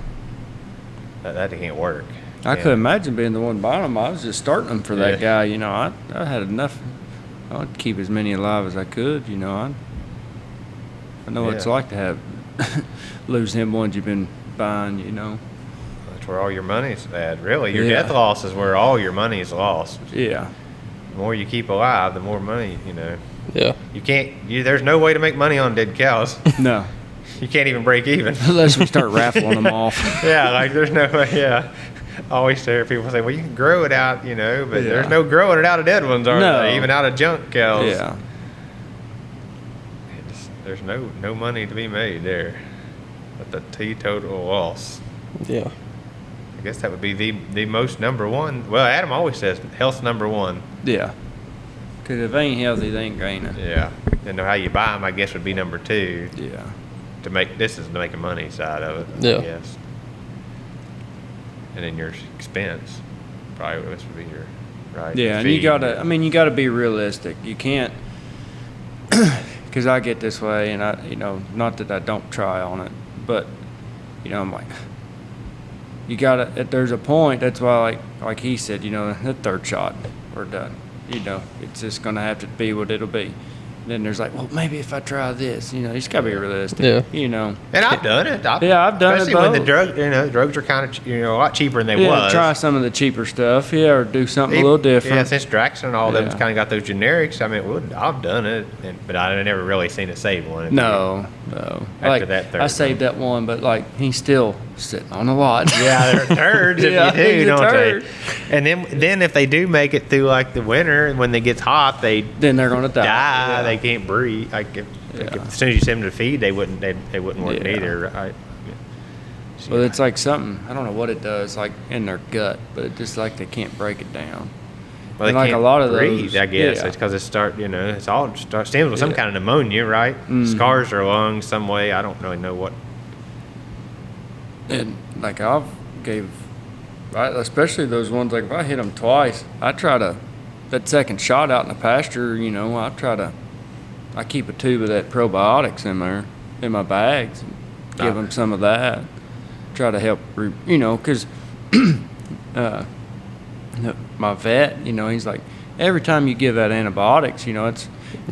That can't work. I could imagine being the one buying them. I was just starting them for that guy. I had enough. I would keep as many alive as I could. I know what it's like to have lose them ones you've been buying. That's where all your money's at. Really, your death loss is where all your money is lost. Yeah. The more you keep alive, the more money. Yeah. You can't. There's no way to make money on dead cows. No. You can't even break even. Unless we start raffling them off. Yeah, like there's no way. Yeah. I always hear people say, well, you can grow it out, but there's no growing it out of dead ones, are there? Even out of junk cows. Yeah. There's no money to be made there. But the teetotal loss. Yeah. I guess that would be the most number one. Well, Adam always says health's number one. Yeah. Because if they ain't healthy, they ain't gaining. Yeah. And how you buy them, I guess, would be number two. Yeah. This is to make a money side of it, Yeah. I guess. And then your expense, probably this would be your, right? Yeah, and you gotta be realistic. You can't, because I get this way, and not that I don't try on it, but, I'm like, you gotta, there's a point, that's why, like he said, the third shot, we're done. It's just gonna have to be what it'll be. Then there's like, well, maybe if I try this, you just gotta be realistic. Yeah. And I've done it. I've done it. Especially when the drugs are kind of, a lot cheaper than they was. Try some of the cheaper stuff, or do something a little different. Yeah, since Draxon and all them's kind of got those generics. I've done it, but I never really seen it save one. No. After that third I saved that one, but he's still sitting on a lot. Yeah, they're turds if you do, don't they? And then if they do make it through the winter, and when it gets hot, then they're gonna die. Yeah. They can't breathe. As soon as you send them to feed, they wouldn't work either. Right? Well, it's like something, I don't know what it does, in their gut, but it's just they can't break it down. Well, they and can't a lot of breathe, those, I guess. It's because it's all stems with some kind of pneumonia, right? Mm-hmm. Scars their lungs some way. I don't really know what. And I've gave, especially those ones, if I hit them twice, I try to, that second shot out in the pasture, I keep a tube of that probiotics in there, in my bags, and give them some of that. Try to help, because my vet, he's like, every time you give that antibiotics, it's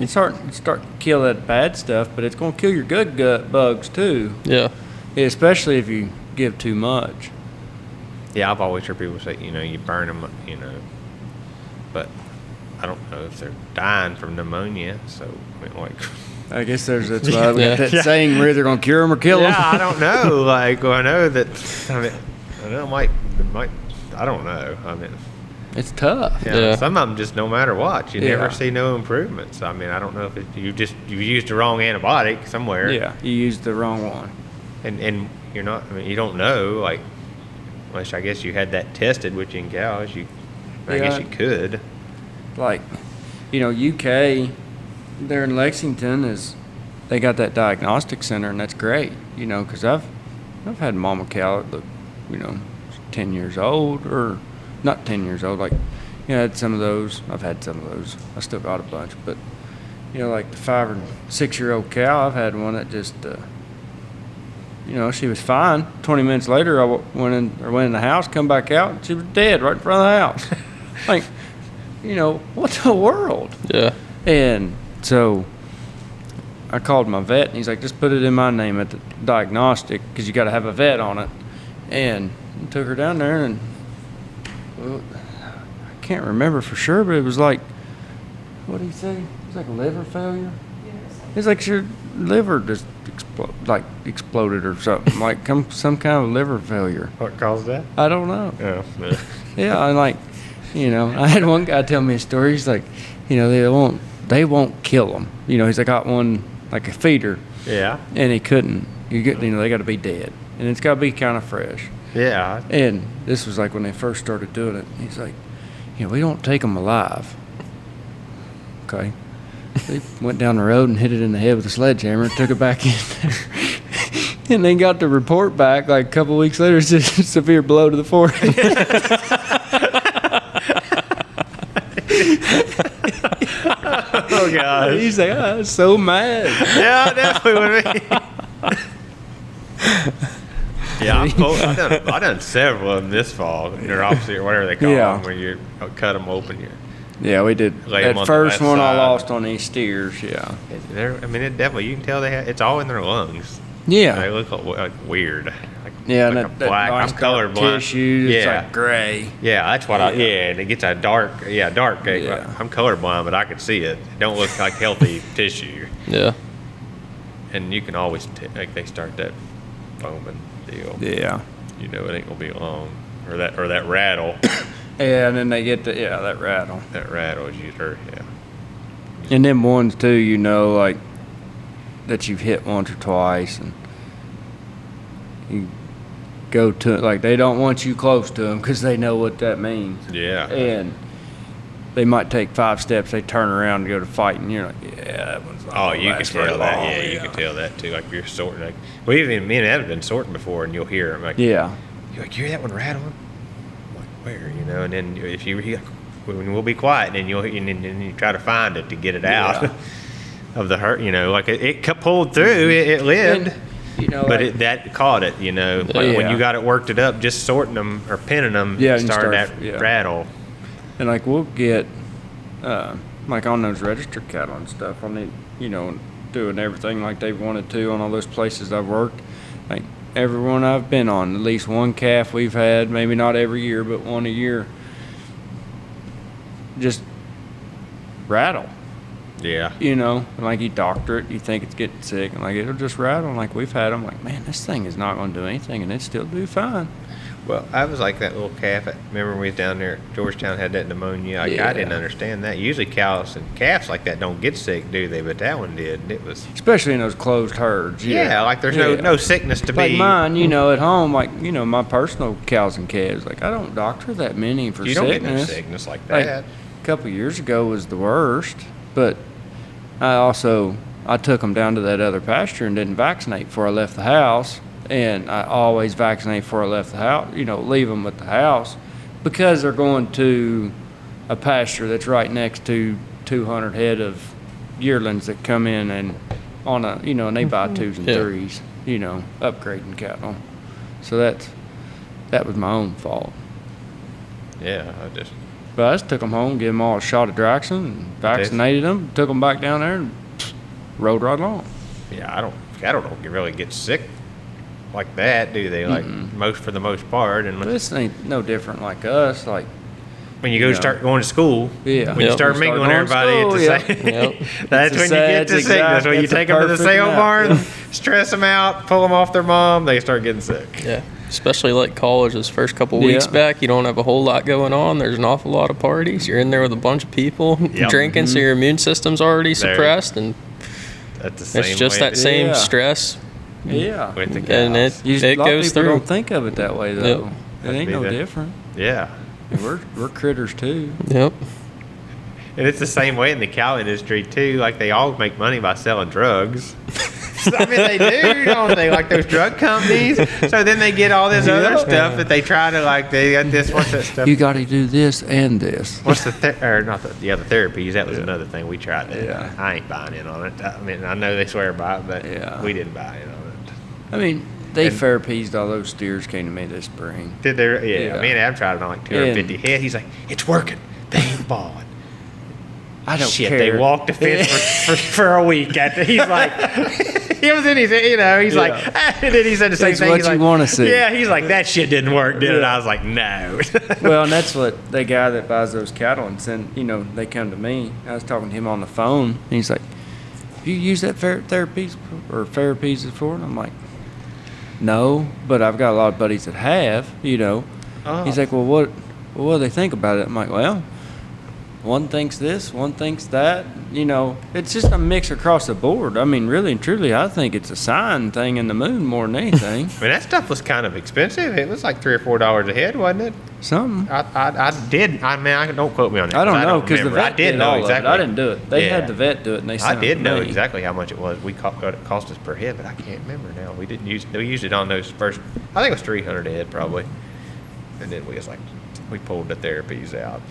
start to kill that bad stuff, but it's going to kill your good gut bugs too. Yeah. Especially if you give too much. Yeah, I've always heard people say, you burn them, but I don't know if they're dying from pneumonia. So, I guess that's why we got that saying, we're either going to cure them or kill them. Yeah, I don't know. I know that, I know I don't know. It's tough. Yeah. Some of them just no matter what, you never see no improvements. I don't know if you used the wrong antibiotic somewhere. Yeah, you used the wrong one. And you're not, you don't know, unless I guess you had that tested with you in cows, I guess you could. UK, there in Lexington they got that diagnostic center, and that's great, because I've had mama cow that look, 10 years old, or not 10 years old, I had some of those. I've had some of those. I still got a bunch, but, the 5 or 6 year old cow, I've had one that just, she was fine. 20 minutes later, I went in the house, come back out, and she was dead right in front of the house. What the world? Yeah. And so I called my vet, and he's like, just put it in my name at the diagnostic, because you got to have a vet on it. And I took her down there, and I can't remember for sure, but it was what did he say? It was like a liver failure. It's like your liver just exploded or something, some kind of liver failure. What caused that? I don't know. Oh, Yeah, and I had one guy tell me a story. He's like, they won't kill them. He's got one a feeder. Yeah. And he couldn't. They got to be dead, and it's got to be kind of fresh. Yeah. And this was when they first started doing it. He's like, we don't take them alive. Okay. They went down the road and hit it in the head with a sledgehammer and took it back in there. And they got the report back like a couple weeks later. It said severe blow to the forehead. Oh, God. He's like, I was so mad. Yeah, I definitely would be. Yeah, I done several of them this fall. Neuropsy or whatever they call them, where you cut them open. Yeah, we did. That first one I lost on these steers, yeah. I mean, it definitely, you can tell it's all in their lungs. Yeah. They look like weird. Yeah, like and a black. nice I'm colorblind. Tissue, it's like gray. Yeah, that's what and it gets a dark. Yeah. I'm colorblind, but I can see it. It don't look like healthy tissue. Yeah. And you can always they start that foaming deal. Yeah. You know it ain't gonna be long, or that rattle. Yeah, and then they get that rattle. That rattle is usually And then ones too, you know, like that you've hit once or twice, and you go to like they don't want you close to them because they know what that means. Yeah. And they might take 5 steps, they turn around and go to fight, and you're like, yeah, that one's not you can tell that. long. Yeah, you can tell that too. Like you're sorting. Like, well, even me and Ed have been sorting before, and you'll hear them. Like, yeah. You're like, you hear that one rattling? I'm like, where? You know, and then if when we'll be quiet, and then you try to find it to get it out of the hurt. You know, like it pulled through, it lived. And, you know, but that caught it, you know. Like when you got it worked it up, just sorting them or pinning them, started that rattle. And like we'll get, like on those registered cattle and stuff, on the, you know, doing everything like they wanted to on all those places I've worked. Like everyone I've been on, at least one calf we've had, maybe not every year, but one a year, just rattle. Yeah. You know, and like you doctor it, you think it's getting sick, and like it'll just rattle. And like we've had them, like, man, this thing is not going to do anything, and it still do fine. Well, I was like that little calf. Remember we was down there at Georgetown, had that pneumonia. I didn't understand that. Usually cows and calves like that don't get sick, do they? But that one did. It was especially in those closed herds. Yeah, like there's no sickness to like be. Like mine, you know, at home, like, you know, my personal cows and calves, like I don't doctor that many for sickness. You don't get no sickness like that. Like, a couple of years ago was the worst, but I took them down to that other pasture and didn't vaccinate before I left the house. And I always vaccinate before I left the house, you know, leave them at the house because they're going to a pasture that's right next to 200 head of yearlings that come in and on a, you know, and they buy 2s and 3s, you know, upgrading cattle. So that was my own fault. Yeah, But I just took them home, gave them all a shot of Draxon, and vaccinated them, took them back down there, and rode right along. Yeah, cattle don't really get sick like that, do they? Like for the most part. And this ain't no different like us. Like when you start going to school, when you start mingling everybody at the same, that's when you get the sickness. When you take them to the sale barn, stress them out, pull them off their mom, they start getting sick. Yeah. Especially like college, those first couple weeks back, you don't have a whole lot going on. There's an awful lot of parties. You're in there with a bunch of people drinking, so your immune system's already suppressed, and that's the same it's just that same stress. Yeah, with the cows. And it goes through. Don't think of it that way though. It ain't no different. Yeah, we're critters too. Yep. And it's the same way in the cow industry too. Like they all make money by selling drugs. I mean, they do, don't they? Like those drug companies. So then they get all this other stuff that they try to they got this. What's that stuff? You got to do this and this. What's the therapies? That was another thing we tried. I ain't buying in on it. I mean, I know they swear by it, but we didn't buy in on it. I mean, they therapized all those steers came to me this spring. Did they? Yeah. Me and Ab tried it on like 250 head. He's like, it's working. They ain't balling. I don't care. They walked the fence for a week after. He's like, he was in his, you know, he's like, and then he said the same thing. That's what you want to see. Yeah, he's like, that shit didn't work, did it? I was like, no. Well, and that's what the guy that buys those cattle and send, you know, they come to me. I was talking to him on the phone, and he's like, you use that therapies before? And I'm like, no, but I've got a lot of buddies that have, you know. He's like, well, what do they think about it? I'm like, well, one thinks this, one thinks that. You know, it's just a mix across the board. I mean, really and truly, I think it's a sign thing in the moon more than anything. I mean, that stuff was kind of expensive. It was like $3 or $4 a head, wasn't it? Something. Don't quote me on that. I don't know because the vet I did know exactly. I didn't do it. They had the vet do it, and they sent I did know me. exactly how much it was. What it cost us per head, but I can't remember now. We used it on those first. I think it was 300 a head probably, and then we pulled the therapies out.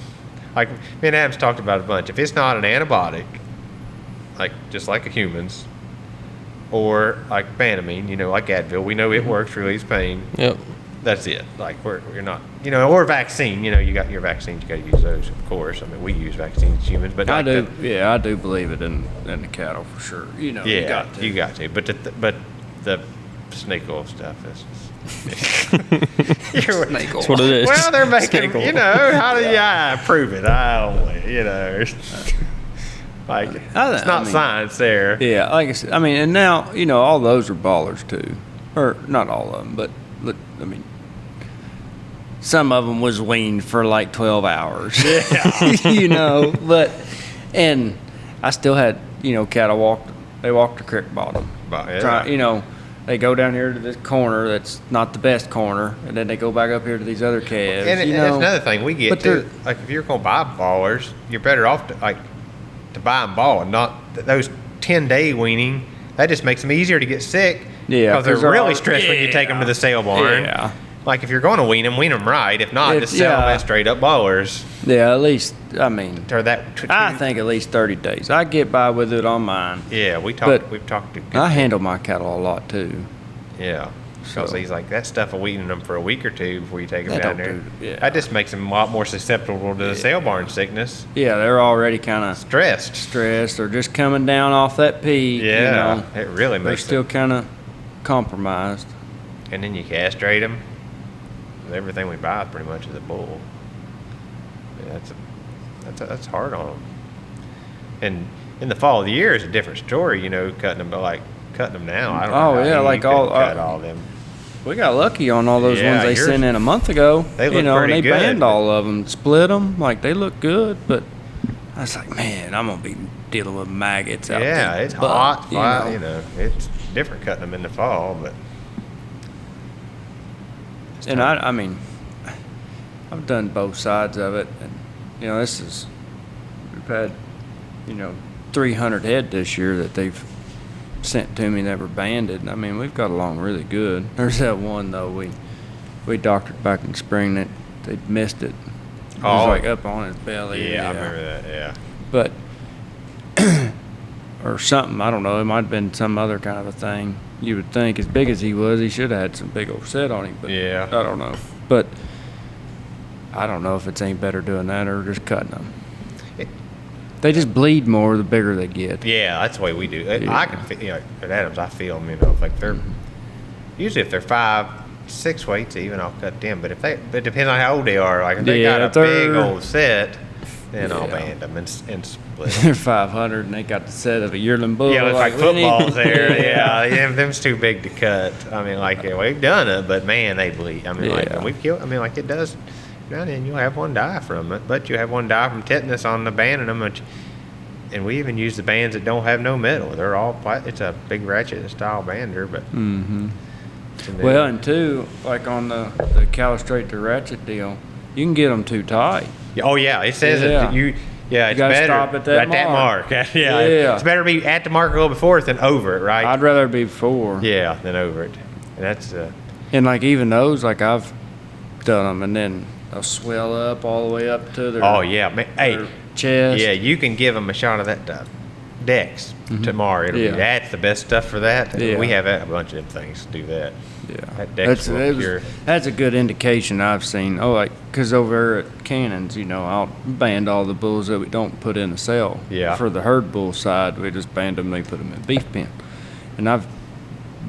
Like me and Adam's talked about it a bunch. If it's not an antibiotic, like just like a human's, or like Banamine, you know, like Advil, we know it works, relieves pain. Yep. That's it. Like we're not, you know, or vaccine. You know, you got your vaccines. You got to use those, of course. I mean, we use vaccines as humans, but I like do. I do believe it in the cattle for sure. You know, yeah, you got to. But the snake oil stuff is. Snake oil. That's what it is. Well, they're making. You know, how do you prove it? I only. You know. Like it's not science there. Yeah, like I said, I mean, and now you know all those are ballers too, or not all of them, but look, I mean, some of them was weaned for like 12 hours. Yeah, you know, and I still had cattle they walk the creek bottom. You know, they go down here to this corner that's not the best corner, and then they go back up here to these other calves. And that's another thing we get too. Like if you're going to buy ballers, you're better off to buy them ball and not those 10-day weaning. That just makes them easier to get sick. Yeah, because they're really stressed when you take them to the sale barn. Yeah. Like if you're going to wean them right. If not, just sell them as straight up ballers. Yeah, at least I think at least 30 days. I get by with it on mine. Yeah, we've talked to. I handle my cattle a lot too. Yeah, because he's like that stuff of weaning them for a week or two before you take them down there. Yeah. That just makes them a lot more susceptible to the sale barn sickness. Yeah, they're already kind of stressed, or just coming down off that peak. Yeah, you know, it really makes. They're still kind of compromised. And then you castrate them. Everything we buy pretty much is a bull. Yeah, that's hard on them. And in the fall of the year is a different story, you know, cutting them. But like cutting them now, I don't know. Oh yeah, like cut all of them. We got lucky on all those ones they sent in a month ago. They look pretty and they good. banned all of them, split them. Like they look good, but I was like, man, I'm gonna be dealing with maggots out there. Yeah, it's hot. You know, it's different cutting them in the fall, but. And I mean, I've done both sides of it, and you know, we've had 300 head this year that they've sent to me that were banded. I mean, we've got along really good. There's that one though we doctored back in spring that they'd missed it. It was like up on his belly. Yeah, I remember that. Yeah, but or something. I don't know. It might have been some other kind of a thing. You would think, as big as he was, he should have had some big old set on him. But yeah, I don't know. But I don't know if it's any better doing that or just cutting them. They just bleed more the bigger they get. Yeah, that's the way we do. Yeah. I can feel, at Adams, I feel them, like they're usually if they're 5-6 weights even, I'll cut them. But it depends on how old they are. Like if they got a big old set, then I'll band them and split them. They're 500 and they got the set of a yearling bull. Yeah, it's like footballs there. Yeah, them's too big to cut. I mean, we've done it, but man, they bleed. I mean, we've killed. I mean, it does. Now and then you'll have one die from it, but you have one die from tetanus on the banding them. And we even use the bands that don't have no metal. They're all it's a big ratchet style bander, but. Mm-hmm. Well, and two, like on the calistrate to ratchet deal, you can get them too tight. Oh yeah, it says that you. Yeah, it's better stop at that mark. Yeah, it's better to be at the mark a little before it than over it, right? I'd rather be before. Yeah, than over it. And that's. And like even those, like I've done them, and then they'll swell up all the way up to their. Oh yeah, man. Hey, chest. Yeah, you can give them a shot of that Dex tomorrow. That's the best stuff for that. Yeah. We have a bunch of them things to do that. Yeah, that Dex that's a good indication I've seen. Oh, like because over at Cannons, I'll band all the bulls that we don't put in the cell. Yeah. For the herd bull side, we just band them. They put them in beef pen, and I've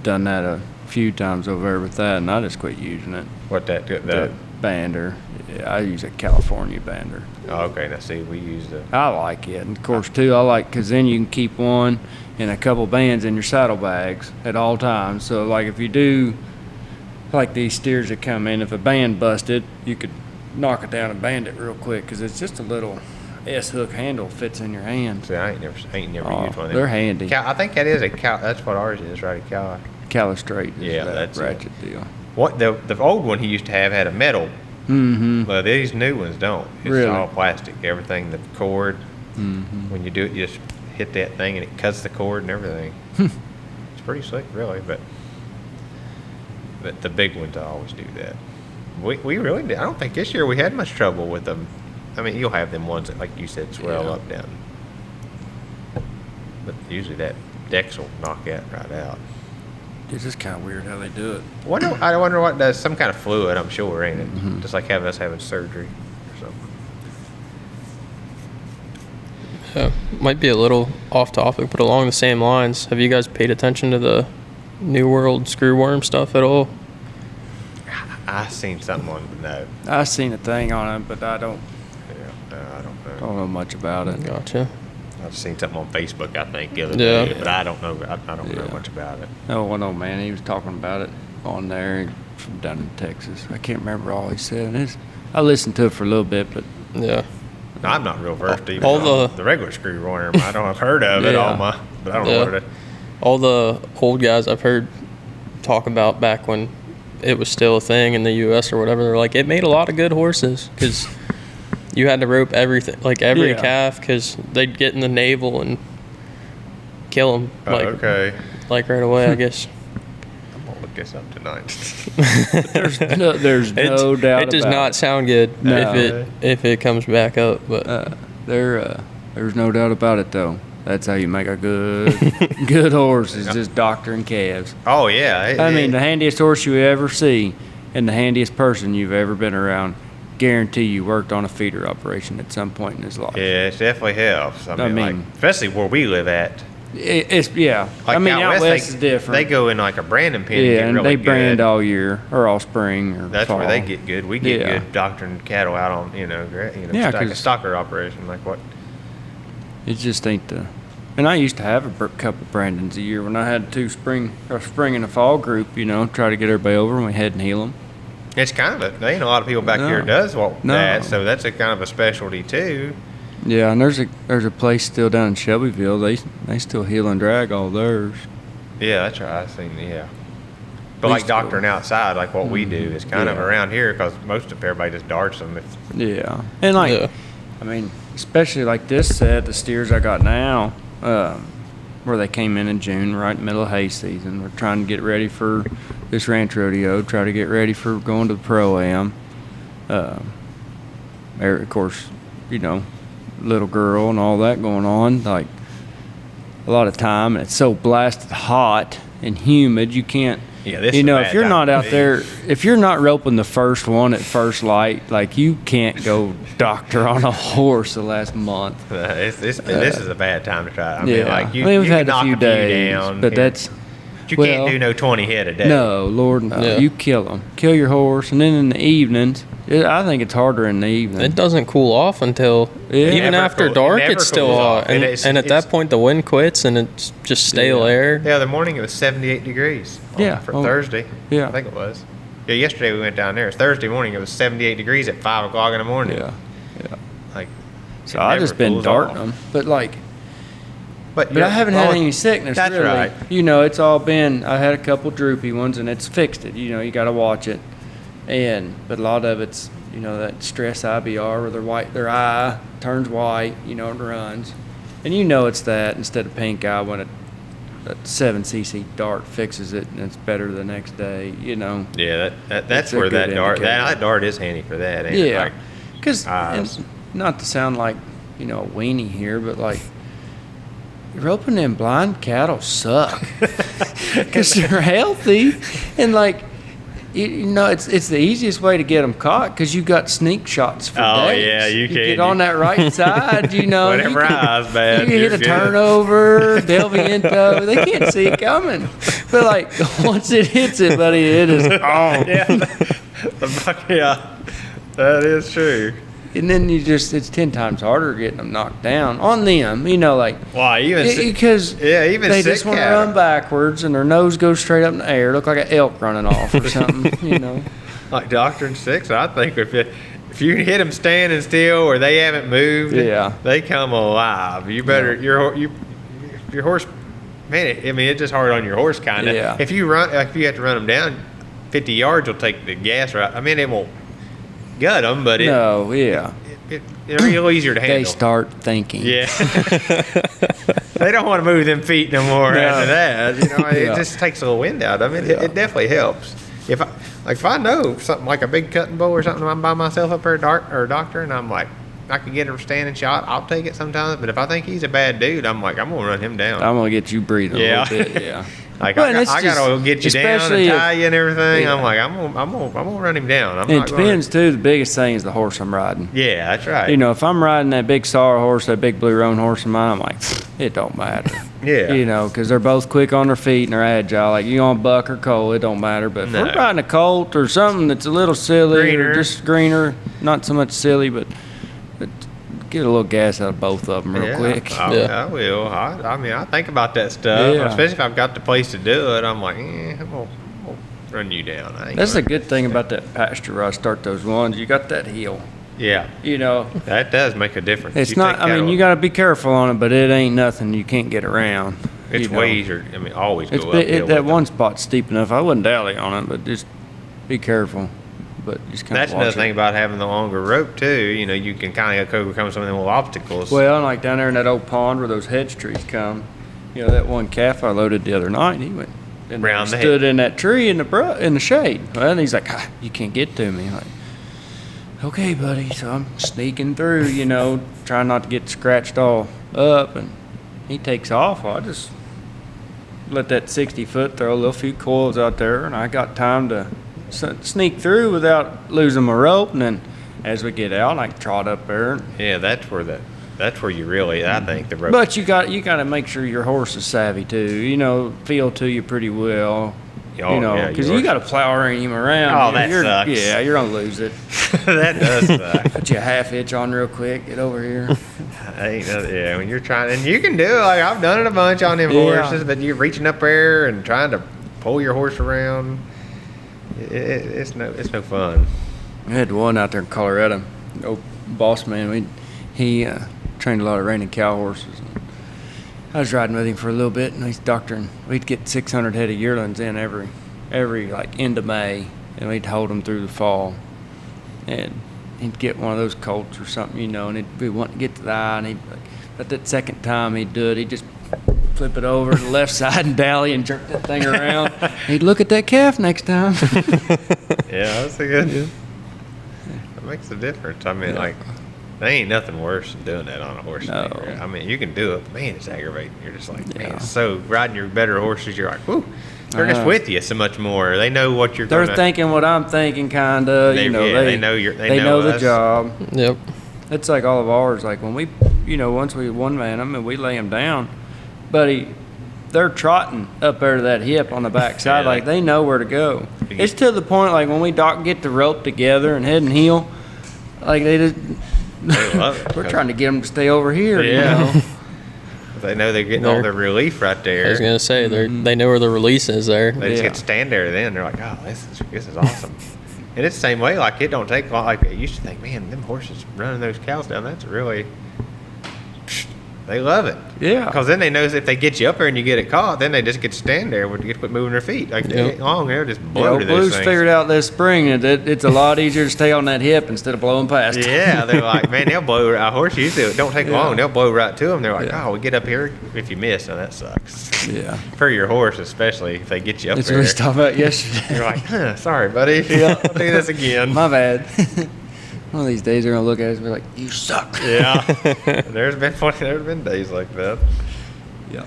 done that a few times over there with that, and I just quit using it. What that? The bander. Yeah, I use a California bander. Oh, okay. Now see, we use the. I like it, and of course too, I like because then you can keep one and a couple bands in your saddlebags at all times. So like if you do, like these steers that come in, if a band busted, you could knock it down and band it real quick because it's just a little. S-hook handle fits in your hand. See, I ain't never used one of them. They're handy. I think that is a cow. That's what ours is, right? A cow. Calistrate. Yeah, that's ratchet deal. What the old one he used to have had a metal. Mm-hmm. But these new ones don't. It's Really? all plastic. Everything, the cord. Mm-hmm. When you do it, you just hit that thing and it cuts the cord and everything. It's pretty slick, really. But the big ones, I always do that. We really did. I don't think this year we had much trouble with them. I mean, you'll have them ones that, like you said, swell up down. But usually that Dex will knock that right out. It's just kind of weird how they do it. I wonder what does. Some kind of fluid, I'm sure, ain't it? Just like us having surgery or something. Might be a little off topic, but along the same lines, have you guys paid attention to the New World screwworm stuff at all? I seen something on the note. I seen a thing on it, but I don't I don't know. know much about it. Gotcha. I've seen something on Facebook, I think, the other day, but I don't know. I don't know Yeah. much about it. Oh, well, no, man. He was talking about it on there from down in Texas. I can't remember all he said. I listened to it for a little bit, but Yeah. No, I'm not real versed even all on the regular screwworm. I've heard of it Yeah. but I don't know what it is. All the old guys I've heard talk about back when it was still a thing in the U.S. or whatever, they're like, it made a lot of good horses because you had to rope everything, like every Yeah. calf, because they'd get in the navel and kill them. Like, Okay. like right away, I guess. I'm going to look this up tonight. there's no doubt It does about not sound good No. if it comes back up. But there's no doubt about it, though. That's how you make a good horse, is just doctoring calves. Oh, yeah. I mean, the handiest horse you ever see and the handiest person you've ever been around, guarantee you worked on a feeder operation at some point in his life. Yeah, it definitely helps. I mean, like, especially where we live at. Yeah. Like I mean, out west they, is different. They go in like a branding pen yeah, and and get really they brand good. all year or all spring or That's fall. where they get good. We get Yeah. good doctoring cattle out on, Yeah, like a 'cause- stocker operation. Like what? It just ain't the. And I used to have a couple Brandons a year when I had a spring and a fall group. Try to get everybody over and we head and heal them. It's kind of there ain't a lot of people back No. here does No. that, so that's a kind of a specialty too. Yeah, and there's a place still down in Shelbyville. They still heal and drag all theirs. Yeah, that's right. I seen But We like still- doctoring outside, like what we do, is kind of Yeah. around here because most of everybody just darts them. Yeah, and Yeah. I mean, especially like this set, the steers I got now, where they came in June, right in the middle of hay season. We're trying to get ready for this ranch rodeo, try to get ready for going to the pro-am. Of course, little girl and all that going on, like a lot of time, and it's so blasted hot and humid, you can't. Yeah, this is a bad If you're time not to out be. there, if you're not roping the first one at first light, like you can't go doctor on a horse the last month. This is a bad time to try. I mean, Yeah, like you, we've you had can a knock few days, down, but that's you well, can't do no 20 head a day. no, Lord, no. Yeah. You kill them, kill your horse, and then in the evenings, I think it's harder in the evening. it doesn't cool off until Yeah. even Never after cool- dark. it never It's still cools hot, off. and, It's- and at it's- that point the wind quits and it's just stale Yeah. air. Yeah, the morning it was 78 degrees. Yeah. For Oh, Thursday. yeah. I think it was. Yeah, yesterday we went down there. Thursday morning it was 78 degrees at 5 o'clock in the morning. yeah. Like, So it I never just been cools darting off. them, but like. But you're- I haven't had any sickness, That's really. right. It's all been, I had a couple droopy ones, and it's fixed it. You got to watch it. But a lot of it's, that stress IBR where their eye turns white, and runs. And it's that instead of pink eye when a 7cc dart fixes it and it's better the next day, Yeah, that's It's a where good that dart, indicator. that dart is handy for that. Ain't it? Yeah. Like, Because, eyes. not to sound like, a weenie here, but like, roping them blind cattle suck. Because they're healthy. And like, it's the easiest way to get them caught because you got sneak shots for Oh, days. yeah, you can. get on that right side, Whatever you can, eye's bad, You can you're hit a good. turnover, Del Viento. They can't see it coming. But like, once it hits it, buddy, it is on. Yeah, that is true. And then it's 10 times harder getting them knocked down on them, like. Why even? Because even they sick just want to cattle. run backwards and their nose goes straight up in the air, look like an elk running off or something, Like Doctor and Six, I think if you hit them standing still or they haven't moved, Yeah. they come alive. You better your horse. Man, it's just hard on your horse kind of. Yeah. If you have to run them down 50 yards, you'll take the gas right. I mean, it won't gut them, but it's real easier to handle. They start thinking. Yeah. They don't want to move them feet no more after that. It just takes a little wind out of it. It definitely helps. If I know something like a big cutting bull or something, I'm by myself up there or a doctor, and I'm like, I could get a standing shot, I'll take it sometimes. But if I think he's a bad dude, I'm like, I'm gonna run him down. I'm gonna get you breathing a little bit. Yeah. Like I gotta get you down and tie you and everything. I'm like, I'm gonna run him down. It depends too. The biggest thing is the horse I'm riding. Yeah, that's right. If I'm riding that big sorrel horse, that big blue roan horse of mine, I'm like, it don't matter. Yeah. Because they're both quick on their feet and they're agile. Like you on buck or colt, it don't matter. But if we're riding a colt or something that's a little silly or just greener, not so much silly, but get a little gas out of both of them real quick. I will. I think about that stuff, especially if I've got the place to do it. I'm like, I'm gonna run you down. That's the good thing about that pasture where I start those ones. You got that heel. Yeah. That does make a difference. It's not. You got to be careful on it, but it ain't nothing you can't get around. It's way easier. Always go uphill. That one spot's steep enough. I wouldn't dally on it, but just be careful. But just kind that's of another thing about having the longer rope too. You can kind of overcome some of them little obstacles. Well, like down there in that old pond where those hedge trees come, that one calf I loaded the other night, he went and stood in that tree in the shade. Well, and he's like, you can't get to me. I'm like, okay, buddy. So I'm sneaking through, trying not to get scratched all up, and he takes off. Well, I just let that 60-foot throw a little few coils out there, and I got time to sneak through without losing my rope. And then as we get out, I trot up there. Yeah, that's where you really, I think, the rope. But you got to make sure your horse is savvy too. Feel to you pretty well. Because you got to plow him around. Oh, that sucks. Yeah, you're gonna lose it. That does suck. Put you a half hitch on real quick. Get over here. When you're trying, and you can do it. Like I've done it a bunch on them horses, but you're reaching up there and trying to pull your horse around. It's no fun. We had one out there in Colorado. Old boss man. He trained a lot of reining cow horses. I was riding with him for a little bit, and he's doctoring. We'd get 600 head of yearlings in every end of May, and we'd hold them through the fall. And he'd get one of those colts or something, and he'd be wanting to get to the eye, and but that second time he'd do it, he'd just flip it over to the left side and dally and jerk that thing around. He'd look at that calf next time. Yeah, that's a good. Yeah. That makes a difference. There ain't nothing worse than doing that on a horse. No. You can do it, but man, it's aggravating. You're just like, man, so riding your better horses, you're like, whoo, they're just with you so much more. They know what you're. They're thinking what I'm thinking, kind of. They know They know the job. Yep. It's like all of ours. Like when we, once we one man them, we lay them down, but they're trotting up there to that hip on the back side. Like they know where to go. It's to the point like when we get the rope together and head and heel, like they just. We're trying to get them to stay over here. Yeah. They know they're getting all their relief right there. I was gonna say they know where the release is there. They just get to stand there. Then they're like, oh, this is awesome. And it's the same way. Like it don't take long. Like I used to think, man, them horses running those cows down. That's really. They love it. Yeah. Because then they know if they get you up there and you get it caught, then they just get to stand there and get to quit moving their feet. Like they get long, they'll just blow to those Blue's things. figured out this spring that it's a lot easier to stay on that hip instead of blowing past. Yeah, they're like, man, they'll blow. A horse usually it don't take long. They'll blow right to them. They're like, oh, we get up here if you miss, and that sucks. Yeah. For your horse, especially if they get you up That's there. what we was talking about yesterday. You're like, sorry, buddy. Yeah, I'll do this again. My bad. One of these days they're gonna look at us and be like, "You suck." Yeah. There's been days like that. Yeah.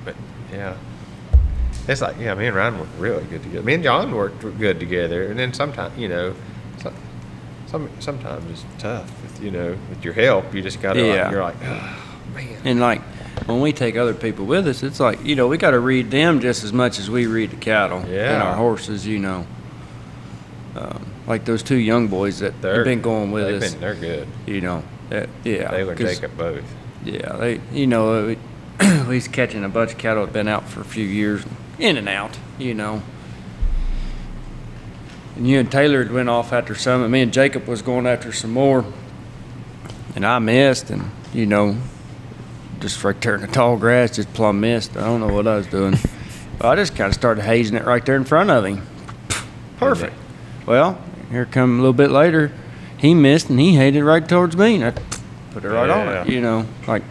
But yeah, it's like me and Ryan worked really good together. Me and John worked good together, and then sometimes sometimes it's tough with your help. You just gotta you're like, oh, man. And like when we take other people with us, it's like we got to read them just as much as we read the cattle and our horses. Like those two young boys that have been going with us. They're good. Taylor and Jacob both. Yeah, they. He's catching a bunch of cattle that have been out for a few years, in and out. And you and Taylor had went off after some, and me and Jacob was going after some more. And I missed, and, you know, just right there in the tall grass, just plumb missed. I don't know what I was doing. But I just kind of started hazing it right there in front of him. Perfect. Well, here come a little bit later, he missed, and he hazed it right towards me. And I put it right on it, you know, like.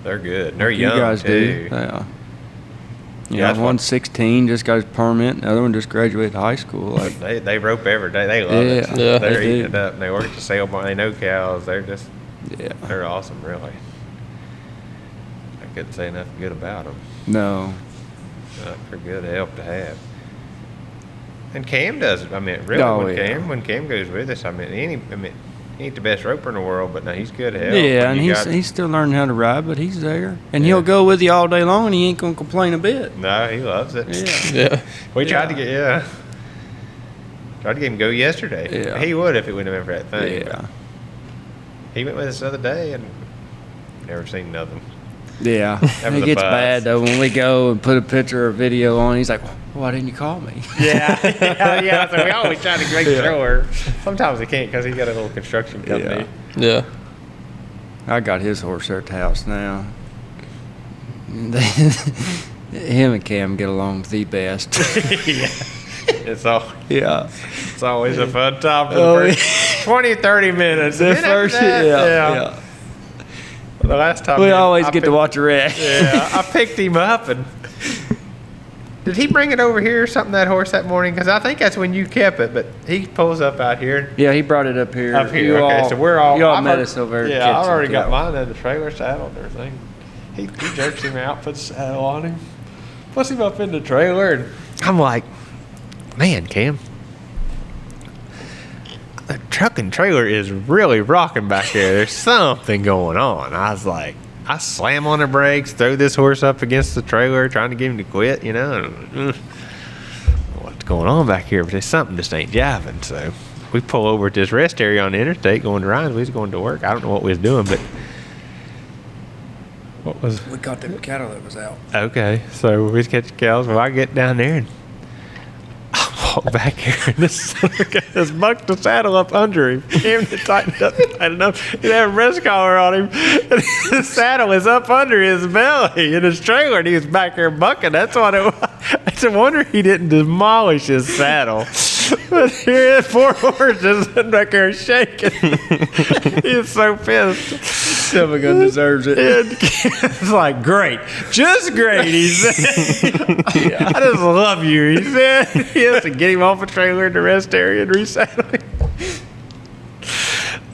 They're good. They're like young, you guys too. do. Yeah. Yeah, One's 16, just got his permit. The other one just graduated high school. Like They rope every day. They love it. Yeah, They're they eating do. it up. They work at the sale barn. They know cows. They're just, yeah. they're awesome, really. I couldn't say nothing good about them. No. They're good help to have. And Cam does it. I mean, really, Oh, when yeah. Cam goes with us, he ain't the best roper in the world, but no, he's good help. Yeah, When and you he's still learning how to ride, but he's there. And Yeah. he'll go with you all day long, and he ain't going to complain a bit. No, he loves it. Yeah. Yeah. We tried to get him to go yesterday. Yeah. He would if it wouldn't have been for that thing. Yeah. He went with us the other day and never seen nothing. Yeah. was It a gets buzz. bad, though, when we go and put a picture or video on. He's like, why didn't you call me? yeah. So we always try to make sure. Sometimes he can't because he got a little construction company. Yeah. I got his horse there at the house now. Him and Cam get along the best. It's always a fun time for the first 20, 30 minutes. The And then after first, that, yeah. The last time We always get to watch a wreck. Yeah, I picked him up and did he bring it over here or something, that horse, that morning? Because I think that's when you kept it, but he pulls up out here. Yeah, he brought it up here. Up here, You okay. So we're all. Y'all I've met already- us over. Yeah, I've already got mine. mine in the trailer saddle and everything. He jerks him out, puts the saddle on him, puts him up in the trailer, and I'm like, man, Cam, the truck and trailer is really rocking back there. There's something going on. I was like, I slam on the brakes, throw this horse up against the trailer, trying to get him to quit, you know. And, what's going on back here? But there's something just ain't jiving. So we pull over at this rest area on the interstate going to Ryan's. We was going to work. I don't know what we was doing, but what was... We caught the cattle that was out. Okay, so we was catching cows. Well, I get down there and I walk back here, and this son of a guy has bucked the saddle up under him. Him to tighten up tight enough. He had a breast collar on him, and the saddle is up under his belly in his trailer, and he was back there bucking. That's what it was. It's a wonder he didn't demolish his saddle. But here, poor horse just sitting back there shaking. He's so pissed. Silvergun deserves it. It's like, great. Just great, he said. I just love you, he said. He has to get him off a trailer in the rest area and resaddle him.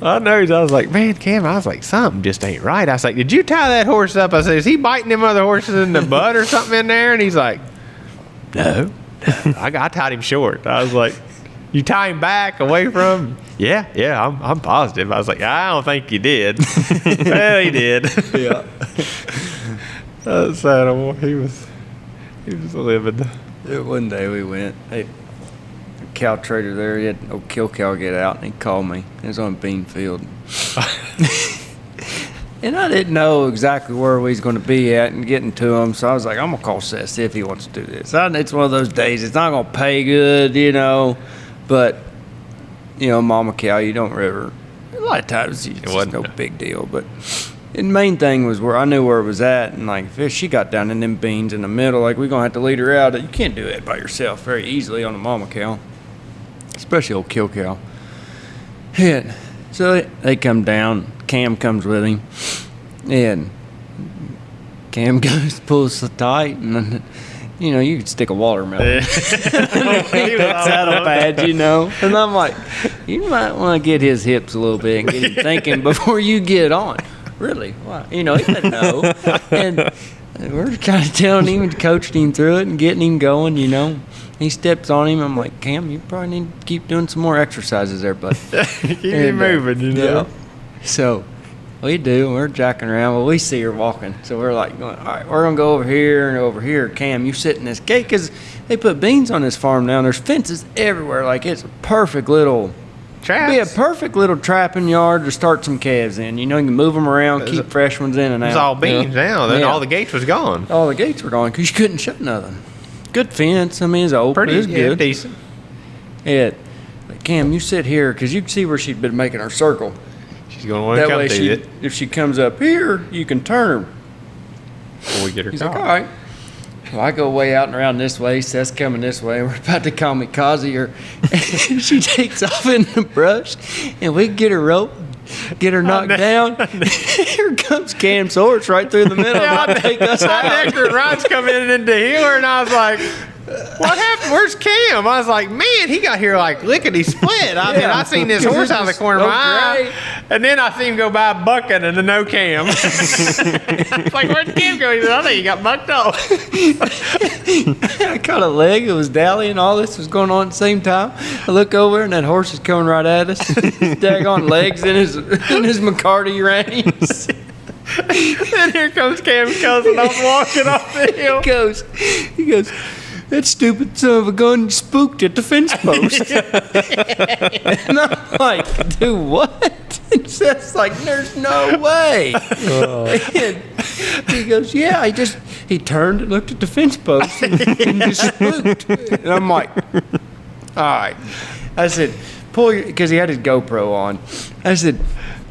I know. I was like, man, Cam, I was like, something just ain't right. I was like, did you tie that horse up? I said, is he biting them other horses in the butt or something in there? And he's like, no. I tied him short. I was like, you tie him back away from him? Yeah, I'm positive. I was like, I don't think you did. Well, he did. Yeah. That animal, he was living. One day we went, hey, cow trader there, he had no kill cow get out, and he called me. It was on a bean field. And I didn't know exactly where we was going to be at and getting to him, so I was like, I'm going to call Seth, see if he wants to do this. It's one of those days, it's not going to pay good, you know, but, you know, mama cow, you don't ever, a lot of times it's just no big deal, but the main thing was where I knew where it was at, and like, if she got down in them beans in the middle, like, we're going to have to lead her out. You can't do that by yourself very easily on a mama cow, especially old kill cow. And so they come down, Cam comes with him, and Cam goes, pulls so tight, and you know, you could stick a watermelon. That saddle pad, you know. And I'm like, you might want to get his hips a little bit and get him thinking before you get on. Really? Why? You know, he didn't know. And we're trying to tell him and coaching him through it and getting him going, you know. He steps on him. I'm like, Cam, you probably need to keep doing some more exercises there, bud. Keep him moving, you know. Yeah. So we do, and we're jacking around. Well, we see her walking, so we're like, all right, we're going to go over here and over here. Cam, you sit in this gate, because they put beans on this farm now. There's fences everywhere. Like, it's a perfect little, Traps. be a perfect little trapping yard to start some calves in. You know, you can move them around, keep fresh ones in and out. It's all beans now. Then Yeah. all the gates was gone. All the gates were gone because you couldn't shut nothing. Good fence. I mean, it's open. Pretty It's good. decent. Yeah. like, Cam, you sit here, because you can see where she'd been making her circle. She's going to want to That come way, to it if she comes up here, you can turn her. before we get her He's caught. like, all right. Well, I go way out and around this way. Seth's coming this way. We're about to call me Kazi her. She takes off in the brush, and we get her rope, get her knocked down. Here comes Cam's horse right through the middle. About to take us out. Rod's coming into here, and I was like, what happened? Where's Cam? I was like, man, he got here like lickety split. I mean, I seen this horse out of the corner of my eye, and then I seen him go by bucking and then no Cam. I was like, where'd Cam go? He said, I think he got bucked off. I caught a leg. It was dallying. All this was going on at the same time. I look over, and that horse is coming right at us. His daggone legs in his McCarty reins. And here comes Cam's cousin. I'm walking off the hill. He goes, that stupid son of a gun spooked at the fence post. And I'm like, do what? And Seth's like, there's no way. And he goes, yeah, he turned and looked at the fence post and just spooked. And I'm like, all right. I said, because he had his GoPro on. I said,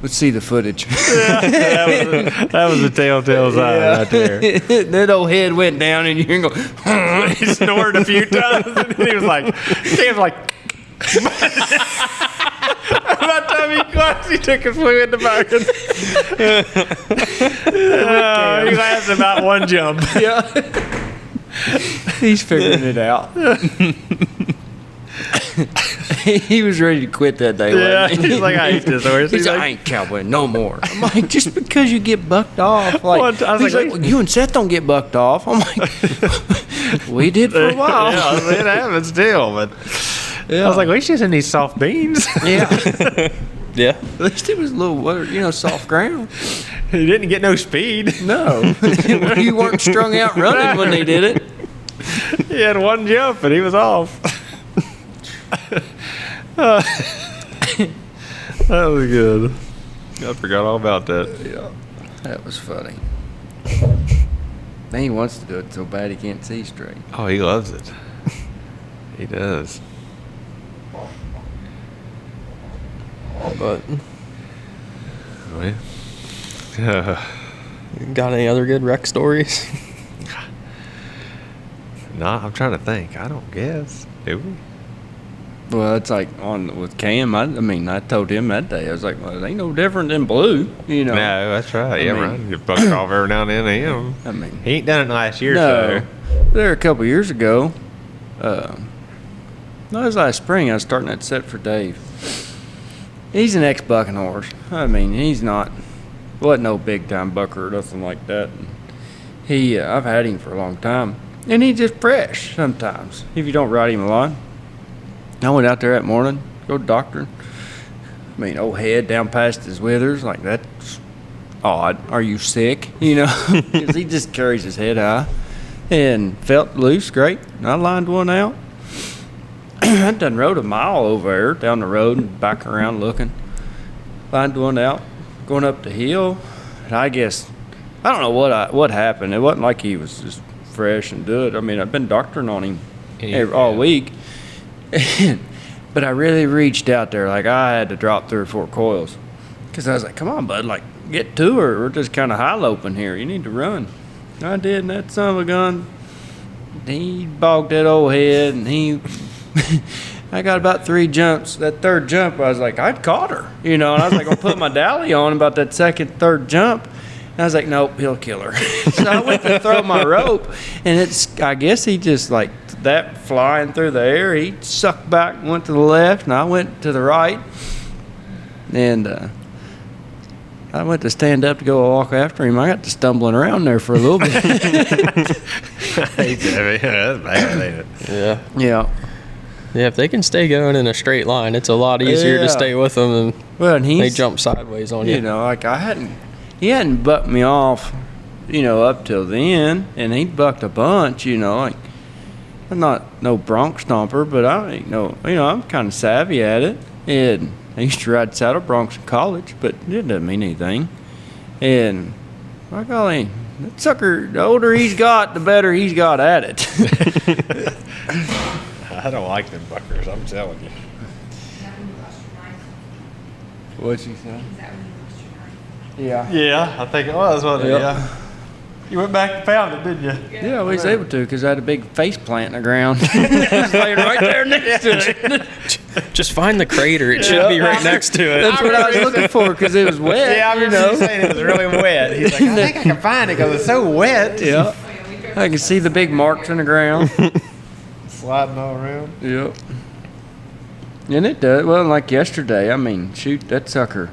let's see the footage. That was a telltale sign right there. That old head went down, and you're going, He snored a few times, and he was like, Cam's like, by the time he closed, he took a flew in the bargain. He lasted about one jump. yeah. He's figuring it out. He was ready to quit that day. Yeah, wasn't he? he's like, I hate this horse. He's like, I ain't cowboying no more. I'm like, just because you get bucked off. Like, I was he's like, well, you and Seth don't get bucked off. I'm like, we did for a while. Yeah, it happens still, but Yeah. I was like, at least she's in these soft beans. Yeah. Yeah. At least it was a little, soft ground. He didn't get no speed. No. You weren't strung out running when they did it. He had one jump, and he was off. That was good. I forgot all about that. Yeah. That was funny. Then he wants to do it so bad he can't see straight. Oh, he loves it. He does. But Well, got any other good wreck stories? nah, I'm trying to think. I don't guess. Do we? Well, it's like with Cam. I mean, I told him that day. I was like, well, it ain't no different than Blue, No, that's right. Yeah, mean- Ryan get bucked off every now and then. Him. I mean, He ain't done it last year, no. so. There a couple years ago. No, it was last spring. I was starting that set for Dave. He's an ex-bucking horse. I mean, wasn't no big-time bucker or nothing like that. I've had him for a long time. And he's just fresh sometimes, if you don't ride him a lot. I went out there that morning, go to the doctor. I mean, old head down past his withers, like that's odd. Are you sick? Because he just carries his head high. And felt loose, great. And I lined one out. I done rode a mile over there down the road and back around looking. Lined one out, going up the hill. And I guess, I don't know what happened. It wasn't like he was just fresh and good. I mean, I've been doctoring on him all week. But I really reached out there. Like, I had to drop 3 or 4 coils. Because I was like, come on, bud. Like, get to her. We're just kind of high-loping here. You need to run. I did, and that son of a gun, he bogged that old head, and I got about 3 jumps. That 3rd jump, I was like, I'd caught her. And I was like, I'll put my dally on about that 2nd, 3rd jump. And I was like, nope, he'll kill her. So I went to throw my rope, and I guess he just like that flying through the air. He sucked back and went to the left, and I went to the right. And I went to stand up to go walk after him. I got to stumbling around there for a little bit. That's bad, ain't it? Yeah. Yeah. Yeah, if they can stay going in a straight line, it's a lot easier Yeah. to stay with them than Well, and they jump sideways on you. Like he hadn't bucked me off, up till then, and he bucked a bunch, like, I'm not no bronc stomper, but I ain't I'm kind of savvy at it, and I used to ride saddle broncs in college, but it doesn't mean anything, and by golly, that sucker, the older he's got, the better he's got at it. I don't like them buckers, I'm telling you. What'd she say? Is that when you lost your knife? Yeah. Yeah, I think it was, wasn't Yep. it? Yeah. You went back and found it, didn't you? Yeah, we was able to because I had a big face plant in the ground. It was laying right there next to it. Just find the crater. It should be right next to it. That's what I was looking for because it was wet. Yeah, I remember you saying it was really wet. He's like, I think I can find it because it's so wet. Yeah. I can see the big marks in the ground. Sliding all around. Yep. And it does. Well, like yesterday, I mean, shoot, that sucker.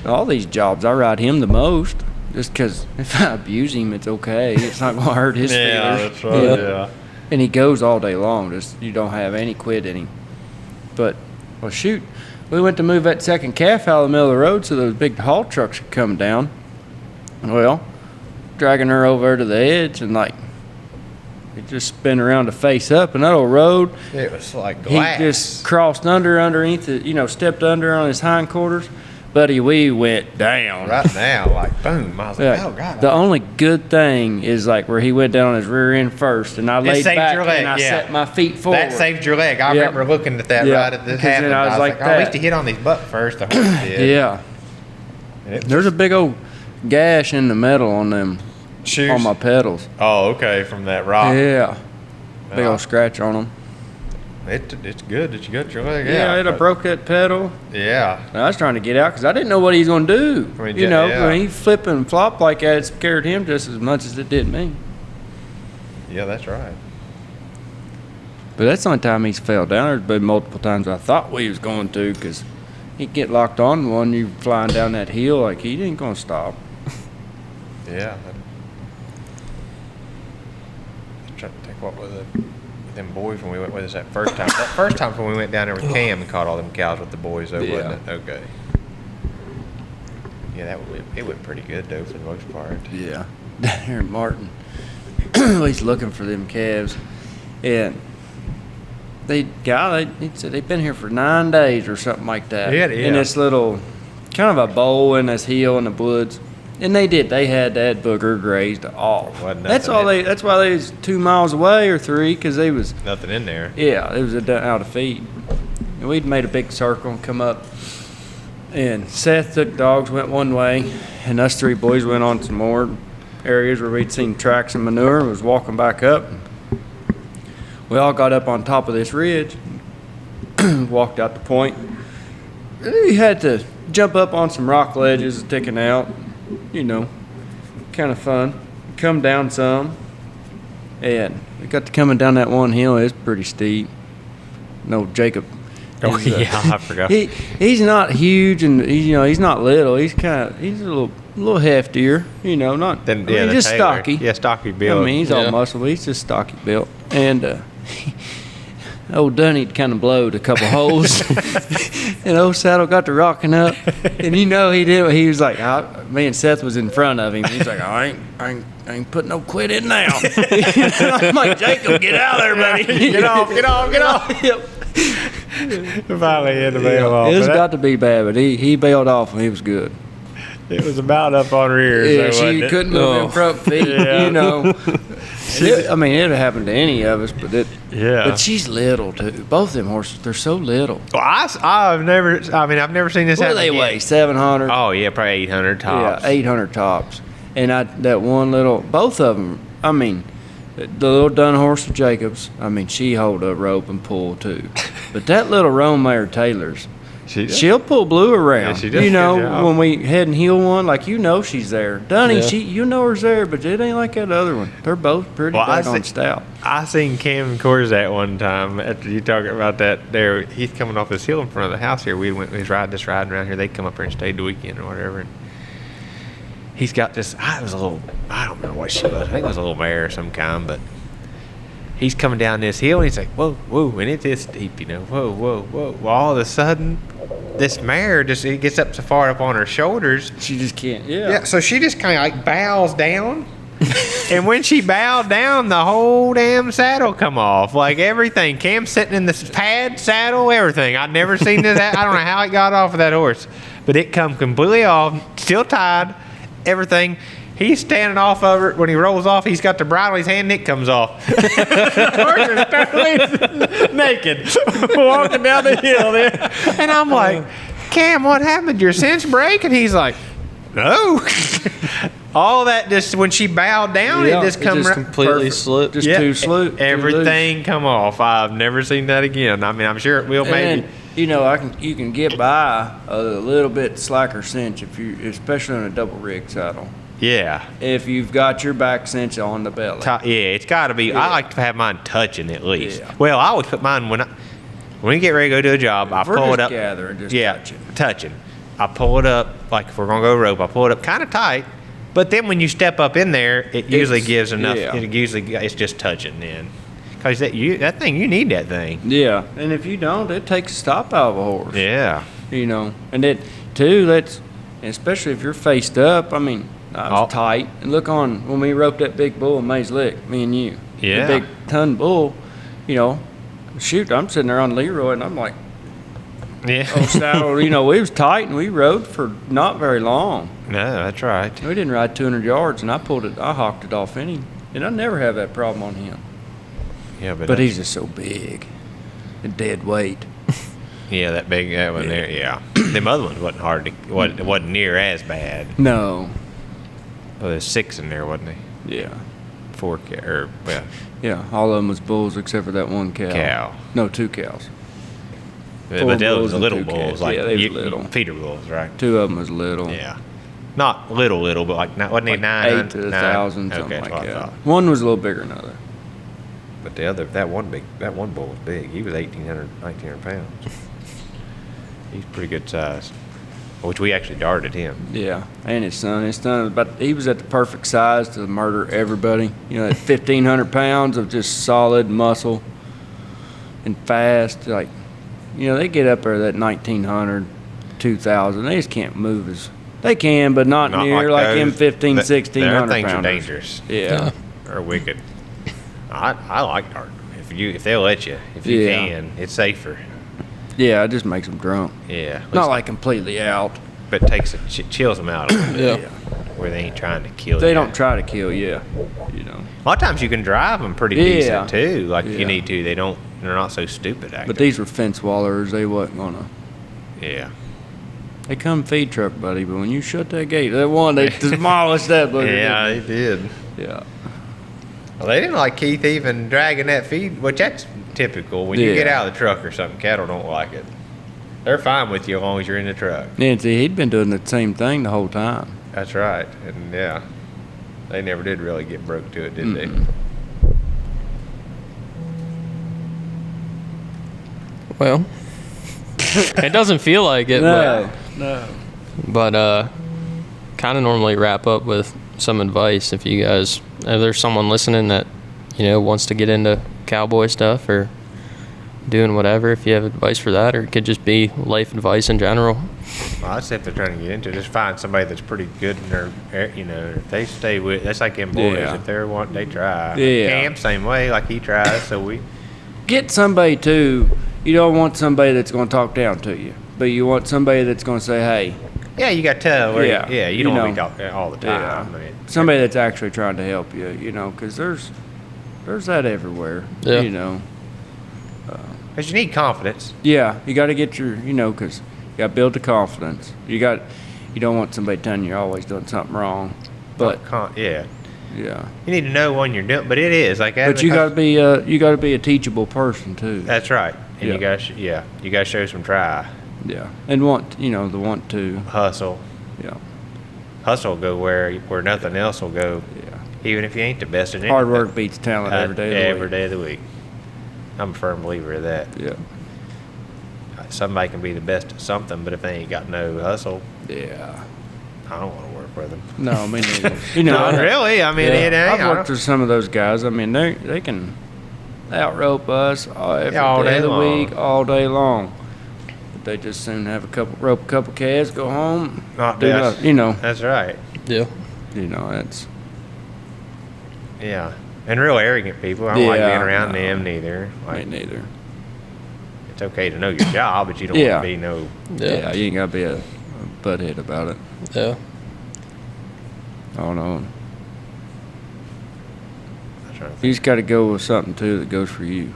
All these jobs, I ride him the most. Just because if I abuse him, it's okay. It's not going to hurt his feelings. Yeah, that's right. Yeah. And he goes all day long. Just you don't have any quit in him. But, well, shoot, we went to move that second calf out of the middle of the road so those big haul trucks could come down. Well, dragging her over to the edge and like it just spin around to face up, and that old road. It was like glass. He just crossed underneath it, stepped under on his hindquarters. Buddy, we went down. Right now, like boom. I was like, Yeah. oh God. The only good thing is like where he went down on his rear end first, and I laid saved back your leg, and I yeah. set my feet forward. That saved your leg. I Yep. remember looking at that Yeah. right at this Because then happened. I was like oh, at least that. he hit on his butt first. The horse did. Yeah. And it There's a big old gash in the metal on them, shoes. on my pedals. Oh, okay, from that rock. Yeah. Big Yeah. old scratch on them. It's good that you got your leg. Yeah, I'd have broke that pedal. Yeah. I was trying to get out because I didn't know what he was going to do. I mean, When he flipped and flopped like that, it scared him just as much as it did me. Yeah, that's right. But that's the only time he's fell down. There's been multiple times I thought we was going to because he'd get locked on one. You flying down that hill like he ain't going to stop. Yeah. I'm trying to think what was it. Them boys when we went with us that first time. That first time when we went down there with Cam and caught all them cows with the boys, though, Yeah. wasn't it? Okay. Yeah, it went pretty good though for the most part. Yeah. Down here in Martin, he's looking for them calves, and he said they've been here for 9 days or something like that. Yeah. In this little, kind of a bowl in this hill in the woods. And they did. They had that booger grazed off. Wasn't That's nothing all in- That's why they was 2 miles away or 3, because they was. Nothing in there. Yeah, it was out of feed. And we'd made a big circle and come up. And Seth took dogs, went one way, and us 3 boys went on some more areas where we'd seen tracks and manure and was walking back up. We all got up on top of this ridge, walked out the point. We had to jump up on some rock ledges sticking out, kind of fun. Come down some, and we got to coming down that one hill. It's pretty steep. No, Jacob. Oh he's, yeah, I forgot. He's not huge, and he's not little. He's a little heftier. Not. Then he's just Taylor. stocky. Yeah, stocky build. I mean, he's all Yeah. muscle, but he's just stocky built. And old Dunny'd kind of blowed a couple holes, and old Saddle got to rocking up. And he did. He was like, me and Seth was in front of him. He's like, I ain't putting no quit in now. I'm like, Jacob, get out there, buddy. Get off. Yep. Finally had to bail off. It was But got to be bad, but he bailed off and he was good. it was about up on rears. Yeah, though, she wasn't it? couldn't move them front feet, Yeah. It would have happened to any of us, Yeah. but she's little too. Both them horses, they're so little. Well, I've never seen this What do happen they again. weigh? 700. Oh yeah, probably 800 tops. Yeah, 800 tops. And that one little, both of them. I mean, the little dun horse of Jacobs. I mean, she hold a rope and pull too. But that little roan mare Taylor's, she'll pull Blue around. Yeah, she does a good job. When we head and heel one, like she's there. Dunny, Yeah. her's there, but it ain't like that other one. They're both pretty Well, on stout. I seen Cam and Corzat one time after you talking about that. There, he's coming off this hill in front of the house here. We was riding around here. They come up here and stayed the weekend or whatever. And he's got this. It was a little. I don't remember what she was. I think it was a little mare of some kind, but. He's coming down this hill, and he's like, whoa, whoa, and it's steep, whoa, whoa, whoa. Well, all of a sudden, this mare it gets up so far up on her shoulders. She just can't. Yeah, so she just kind of like bows down. And when she bowed down, the whole damn saddle come off. Like everything. Cam's sitting in the pad, saddle, everything. I'd never seen this. I don't know how it got off of that horse. But it come completely off, still tied, everything. He's standing off of it. When he rolls off, he's got the bridle in his hand. Nick comes off. We're just naked, walking down the hill there. And I'm like, Cam, what happened? Your cinch break? And he's like, no. All that just when she bowed down, it just comes completely slipped. Just too slow. Everything come off. I've never seen that again. I mean, I'm sure it will maybe. And, you know, you can get by a little bit slacker cinch especially on a double rig saddle. Yeah. If you've got your back cinch on the belly. Yeah, it's got to be. Yeah. I like to have mine touching at least. Yeah. Well, I always put mine when we get ready to go do a job. I pull it up. Gather and just touching. I pull it up like if we're gonna go rope. I pull it up kind of tight, but then when you step up in there, it usually gives enough. Yeah. It's just touching then. Because that thing, you need that thing. Yeah, and if you don't, it takes a stop out of a horse. Yeah. You know, and it too. Especially if you're faced up. I mean, I was tight. And look on when we roped that big bull in Mays Lick, me and you. Yeah. The big ton bull. You know, shoot, I'm sitting there on Leroy, and I'm like, yeah. Oh, saddle. You know, we was tight, and we rode for not very long. No, that's right. We didn't ride 200 yards, and I hawked it off any, and I never have that problem on him. Yeah, but he's just so big and dead weight. Yeah, that one there. Yeah, them other ones wasn't near as bad. No. Well, there's 6 in there, wasn't there? Yeah. 4 Yeah, all of them was bulls except for that one cow. No, 2 cows. But those were little bulls, like they were little feeder bulls, right? 2 of them was little. Yeah. Not little, but like wasn't he 9? 8 to 1,000, something like that. One was a little bigger than the other. But that one bull was big. He was 1,900 pounds. He's pretty good size. Which we actually darted him. Yeah, and his son he was at the perfect size to murder everybody. You know, at 1,500 pounds of just solid muscle and fast. Like, you know, they get up there that 1,900, 2,000. They just can't move they can, but not near like them 1,500, 1,600 things pounders. Are dangerous. Yeah. Or wicked. I like darting. If they'll let you, if you can, it's safer. Yeah, it just makes them drunk. Yeah. Not like completely out. But chills them out a little bit. Yeah. Where they ain't trying to kill you. They don't try to kill you, you know. A lot of times you can drive them pretty decent too. Like if you need to, they're not so stupid actually. But these were fence wallers. They wasn't gonna. Yeah. They come feed truck, buddy, but when you shut that gate, they demolished that, buddy. Yeah, they did. Yeah. Well, they didn't like Keith even dragging that feed, which that's typical. When you get out of the truck or something, cattle don't like it. They're fine with you as long as you're in the truck. Yeah, see, he'd been doing the same thing the whole time. That's right. And, yeah, they never did really get broke to it, did they? Well, it doesn't feel like it. No. But kind of normally wrap up with some advice if there's someone listening that, wants to get into cowboy stuff or doing whatever, if you have advice for that, or it could just be life advice in general. Well, I'd say if they're trying to get into it, just find somebody that's pretty good in their, if they stay with, that's like them boys. Yeah. If they're wanting, they try. Yeah. Cam, same way, like he tries, so we. Get somebody too. You don't want somebody that's going to talk down to you, but you want somebody that's going to say, hey. Yeah, you got to tell. You don't want to be talking all the time. Yeah. I mean, somebody that's actually trying to help you, because there's that everywhere, Because you need confidence. Yeah, you got to get your, because you got to build the confidence. You don't want somebody telling you're always doing something wrong. But yeah. You need to know when you're doing, but it is like. But you got to be a teachable person too. That's right, and you got to show some try. Yeah, and the want to hustle. Yeah, hustle will go where nothing else will go. Yeah, even if you ain't the best in anything. Hard work beats talent every day of the week. I'm a firm believer of that. Yeah. Somebody can be the best at something, but if they ain't got no hustle, I don't want to work with them. No, me neither. Not really. I mean, it ain't. I've worked with some of those guys. I mean, they can outrope us every day of the week, all day long. But they just soon have rope a couple calves, go home, do nothing. That's right. Yeah. It's. Yeah. And real arrogant people. I don't like being around them neither. Me neither. It's okay to know your job, but you don't want to be no. Yeah, you ain't got to be a butthead about it. Yeah. Oh no. I'm trying to think. You just got to go with something too that goes for you.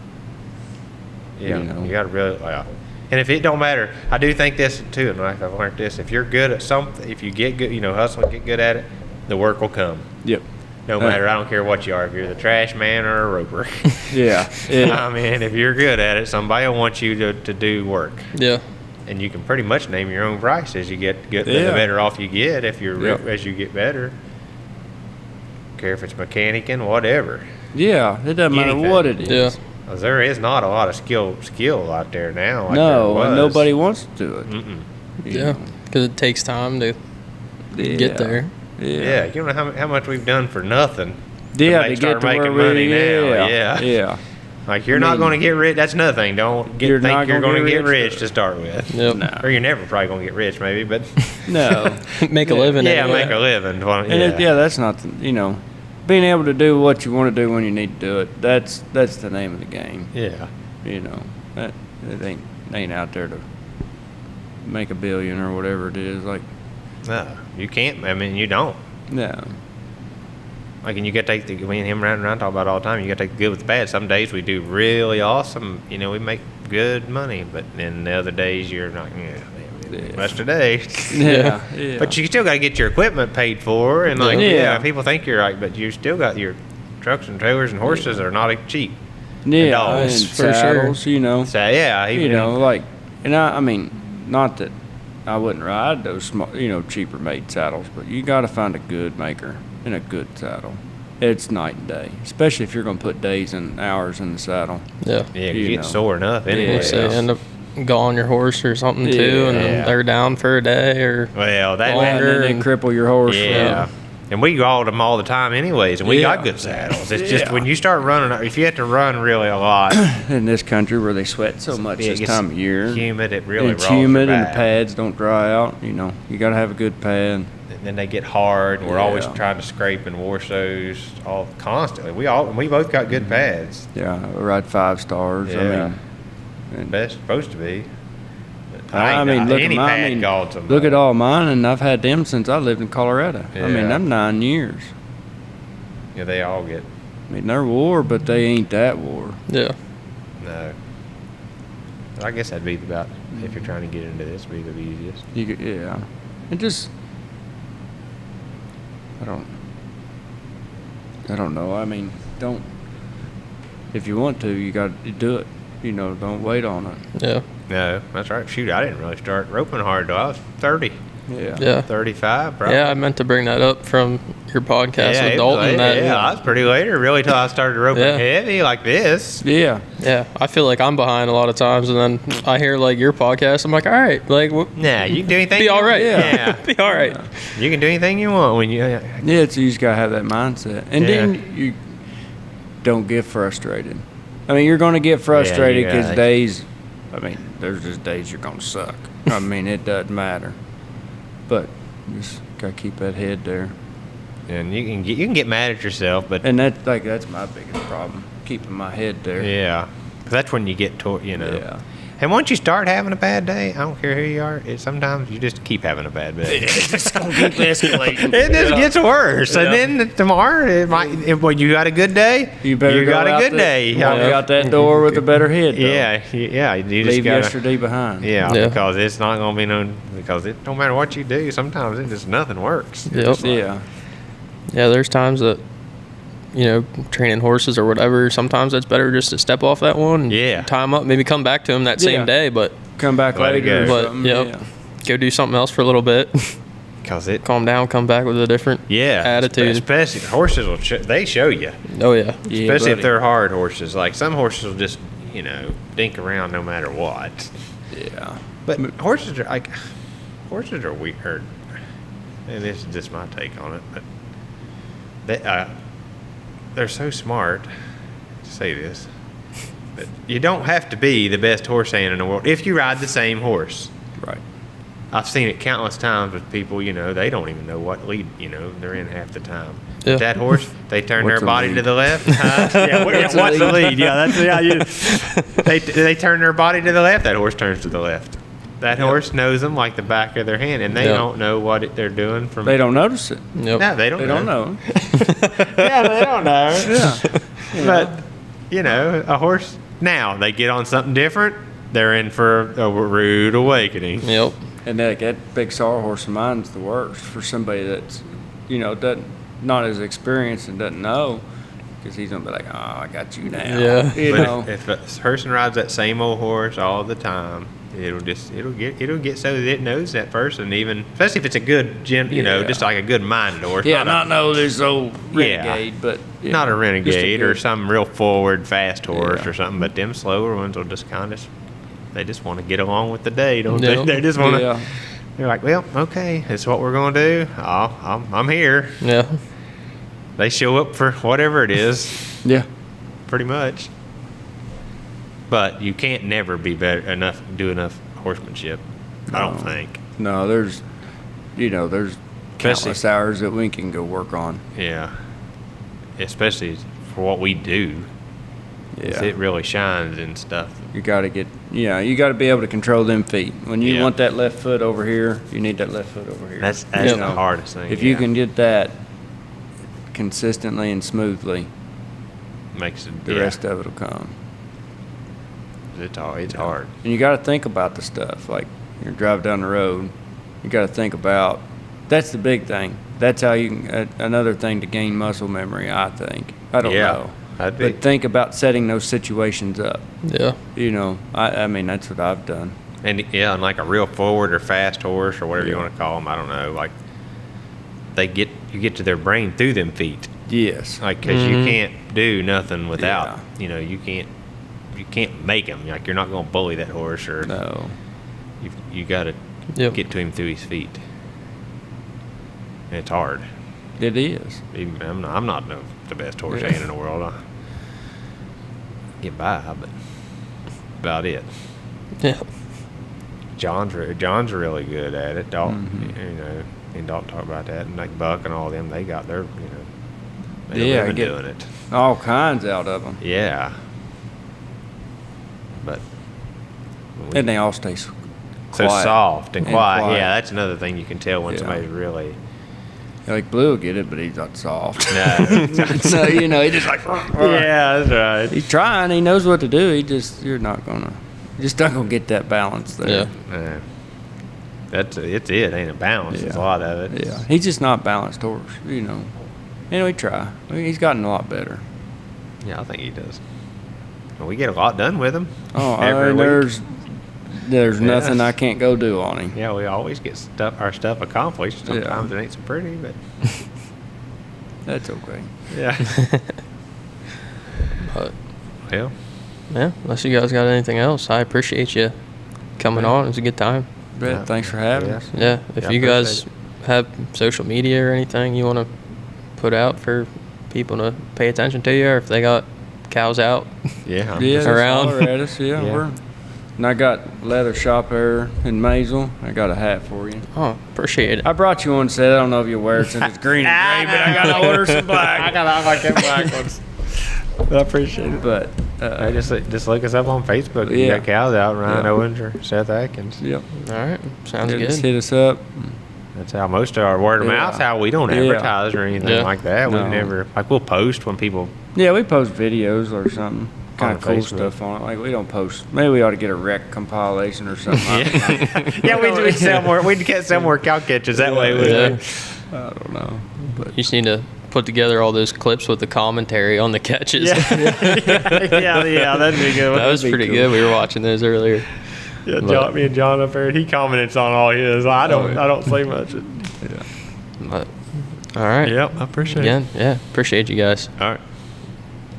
Yeah, you know. you got to really. Well, and if it don't matter, I do think this too, and I've learned this: if you're good at something, if you get good, hustle and get good at it, the work will come. Yep. No matter, I don't care what you are. If you're the trash man or a roper. Yeah. I mean, if you're good at it, somebody will want you to do work. Yeah. And you can pretty much name your own price as you get the Yeah. better off you get. If you're Yep. as you get better. Care if it's mechanicking, whatever. Yeah. It doesn't matter Anything. what it is. Yeah. 'Cause there is not a lot of skill out there now. Like No, there and was. nobody wants to do it. Mm-mm. you Yeah. know. Because it takes time to get there. Yeah, you know how much we've done for nothing. Yeah, to make- get start to where making we money now. Yeah. Yeah. Like you're I not mean, going to get rich. That's another thing. Don't you're think not you're gonna going to get get rich rich to start with. Yep. No. Or you're never probably going to get rich, maybe. But No. Make a living. yeah, anyway. make a living. Well, And that's not being able to do what you want to do when you need to do it. That's the name of the game. Yeah. That it ain't out there to make $1 billion or whatever it is. Like, No, you can't. I mean, you don't. no. Like, and you got to take me and him around talk about it all the time. You got to take the good with the bad. Some days we do really awesome. We make good money, but then the other days you're not. That's today. Yeah. But you still got to get your equipment paid for, and people think you're right, but you still got your trucks and trailers and horses are not cheap. Yeah, dogs, and for saddles, So yeah, even and I mean, not that I wouldn't ride those small, cheaper made saddles, but you got to find a good maker and a good saddle. It's night and day, especially if you're going to put days and hours in the saddle. Yeah. yeah, you get sore enough anyway. Yeah. So you end up gone your horse or something too, and Yeah. then they're down for a day or Well, that Longer. And then and- they cripple your horse. yeah. And we rode them all the time anyways, and we Yeah. got good saddles. It's just Yeah. when you start running, if you have to run really a lot, In this country where they sweat so much it this gets time of year, humid, it really it's rolls your humid and the back. pads don't dry out. You got to have a good pad. And then they get hard. We're always Yeah. trying to scrape and wash those all constantly. We both got good pads. Yeah, I ride 5 stars. Yeah. I mean, and Best supposed to be. I mean, look at any mine. pad called somebody. Look at all mine, and I've had them since I lived in Colorado. I mean, Yeah. I'm 9 years. Yeah, they all get I mean, they're war, but they ain't that war. yeah. no. But I guess that'd be about if you're trying to get into this, be the easiest. Yeah, it just I don't know. I mean, don't if you want to, you got to do it. Don't wait on it. Yeah. No, that's right. Shoot, I didn't really start roping hard till I was 30, Yeah. Yeah. 35 probably. Yeah, I meant to bring that up from your podcast Yeah, with it was Dalton. later. I was pretty later, really, till I started roping Yeah. heavy like this. Yeah. Yeah, I feel like I'm behind a lot of times, and then I hear like your podcast. I'm like, all right, like Nah, you can do anything. be all right. Yeah, be all right. you can do anything you want when you. Yeah, so you just gotta have that mindset, and Yeah. then you don't get frustrated. I mean, you're gonna get frustrated because gotta- days. I mean, there's just days you're gonna suck. I mean, it doesn't matter, but you just gotta keep that head there. And you can get mad at yourself, but And that's my biggest problem, keeping my head there. yeah, 'cause that's when you get to Yeah. And once you start having a bad day, I don't care who you are. Sometimes you just keep having a bad day. It's gonna keep escalating. It just gets worse, and then tomorrow it might. When you got a good day, You better go got a out good the- day. Walk out that door with a better head. Though. Yeah, yeah. You just Leave gotta, yesterday behind. Yeah, Yeah. because it's not gonna be because it don't matter what you do. Sometimes it just nothing works. Yep. Just like- Yeah. Yeah, there's times that, training horses or whatever, sometimes it's better just to step off that one and Yeah. tie 'em up, maybe come back to him that Yeah. same day, but Come back Let it later. go. Or But, something. yep. Yeah. go do something else for a little bit, Cause it. calm down, come back with a different attitude. Especially horses they show you. Oh, yeah. Yeah, Especially if buddy. they're hard horses. Like some horses will just dink around no matter what. Yeah. But horses are weird. And this is just my take on it, but they're so smart to say this. But you don't have to be the best horse hand in the world if you ride the same horse. Right. I've seen it countless times with people, they don't even know what lead, they're in half the time. Yeah. That horse, they turn What's their a body lead? to the left. What's the lead? Yeah, that's you. They turn their body to the left. That horse turns to the left. That horse knows them like the back of their hand, and they don't know what they're doing from. They don't notice it. Yep. No, they don't. They don't know. Yeah, they don't know. Yeah. But a horse now they get on something different, they're in for a rude awakening. Yep. And that big sawhorse of mine's the worst for somebody that's, doesn't not as experienced and doesn't know, because he's gonna be like, "Oh, I got you now." Yeah. But if a person rides that same old horse all the time, it'll get so that it knows that person, even especially if it's a good just like a good minded horse. Yeah, not know this old renegade, but not a renegade or good, some real forward fast horse or something. But them slower ones will just they just want to get along with the day, don't they? They just want to. Yeah. They're like, well, okay, that's what we're going to do. I'm here. Yeah. They show up for whatever it is. Yeah. Pretty much. But you can't never be do enough horsemanship. I don't think. No, there's countless hours that we can go work on. Yeah. Especially for what we do. Yeah. It really shines and stuff. You got to you got to be able to control them feet. When you want that left foot over here, you need that left foot over here. That's the hardest thing. If you can get that consistently and smoothly, makes it the rest of it'll come. It's hard. And you got to think about the stuff. Like you're driving down the road, you got to think about. That's the big thing. That's how you can. Another thing to gain muscle memory, I think. I don't know. But think about setting those situations up. Yeah. I mean, that's what I've done. And and like a real forward or fast horse or whatever you want to call them, I don't know. Like you get to their brain through them feet. Yes. Like because you can't do nothing without. You can't make him. Like you're not going to bully that horse or. No. You got to get to him through his feet. And it's hard. It is. Even, I'm not the best horse hand in the world. I get by, but about it. Yeah. John's really good at it. Dalton, and Dalton talked about that, and like Buck and all of them, they got their, they're living doing it. All kinds out of them. Yeah. But. And they all stay so quiet soft and quiet. Yeah, that's another thing you can tell when somebody's really. Like Blue will get it, but he's not soft. No. So he just like. Yeah, that's right. He's trying. He knows what to do. You're not gonna get that balance there. Yeah. It's it, ain't it? Balance. It's a lot of it. Yeah. He's just not balanced horse. We try. He's gotten a lot better. Yeah, I think he does. And we get a lot done with him. Oh, every week. There's nothing I can't go do on him. Yeah, we always get our stuff accomplished. Sometimes it ain't so pretty, but that's okay. Yeah. But yeah, unless you guys got anything else, I appreciate you coming on. It was a good time. Brett, thanks for having us. Yeah, if you guys have social media or anything you want to put out for people to pay attention to you, or if they got cows out around. At us. And I got leather shop hair in Maisel. I got a hat for you. Oh, appreciate it. I brought you one set. I don't know if you wear it since it's green and gray, but I got to order some black. I like them black ones. I appreciate it. But just look us up on Facebook. You got cows out, Ryan Owens or Seth Atkins. Yep. All right. Sounds good. Just hit us up. That's how most of our word of mouth. How we don't advertise or anything like that. No. We never we'll post when people. Yeah, we post videos or something. Kind of cool stuff on it. Like we don't post. Maybe we ought to get a wreck compilation or something. We'd sell more. We'd get some more cow catches that way. I don't know. But you just need to put together all those clips with the commentary on the catches. Yeah, that'd be good. That was pretty good. We were watching those earlier. Yeah, me and John up there, he comments on all his. I don't say much. But all right. Yep, I appreciate it. Again, appreciate you guys. All right.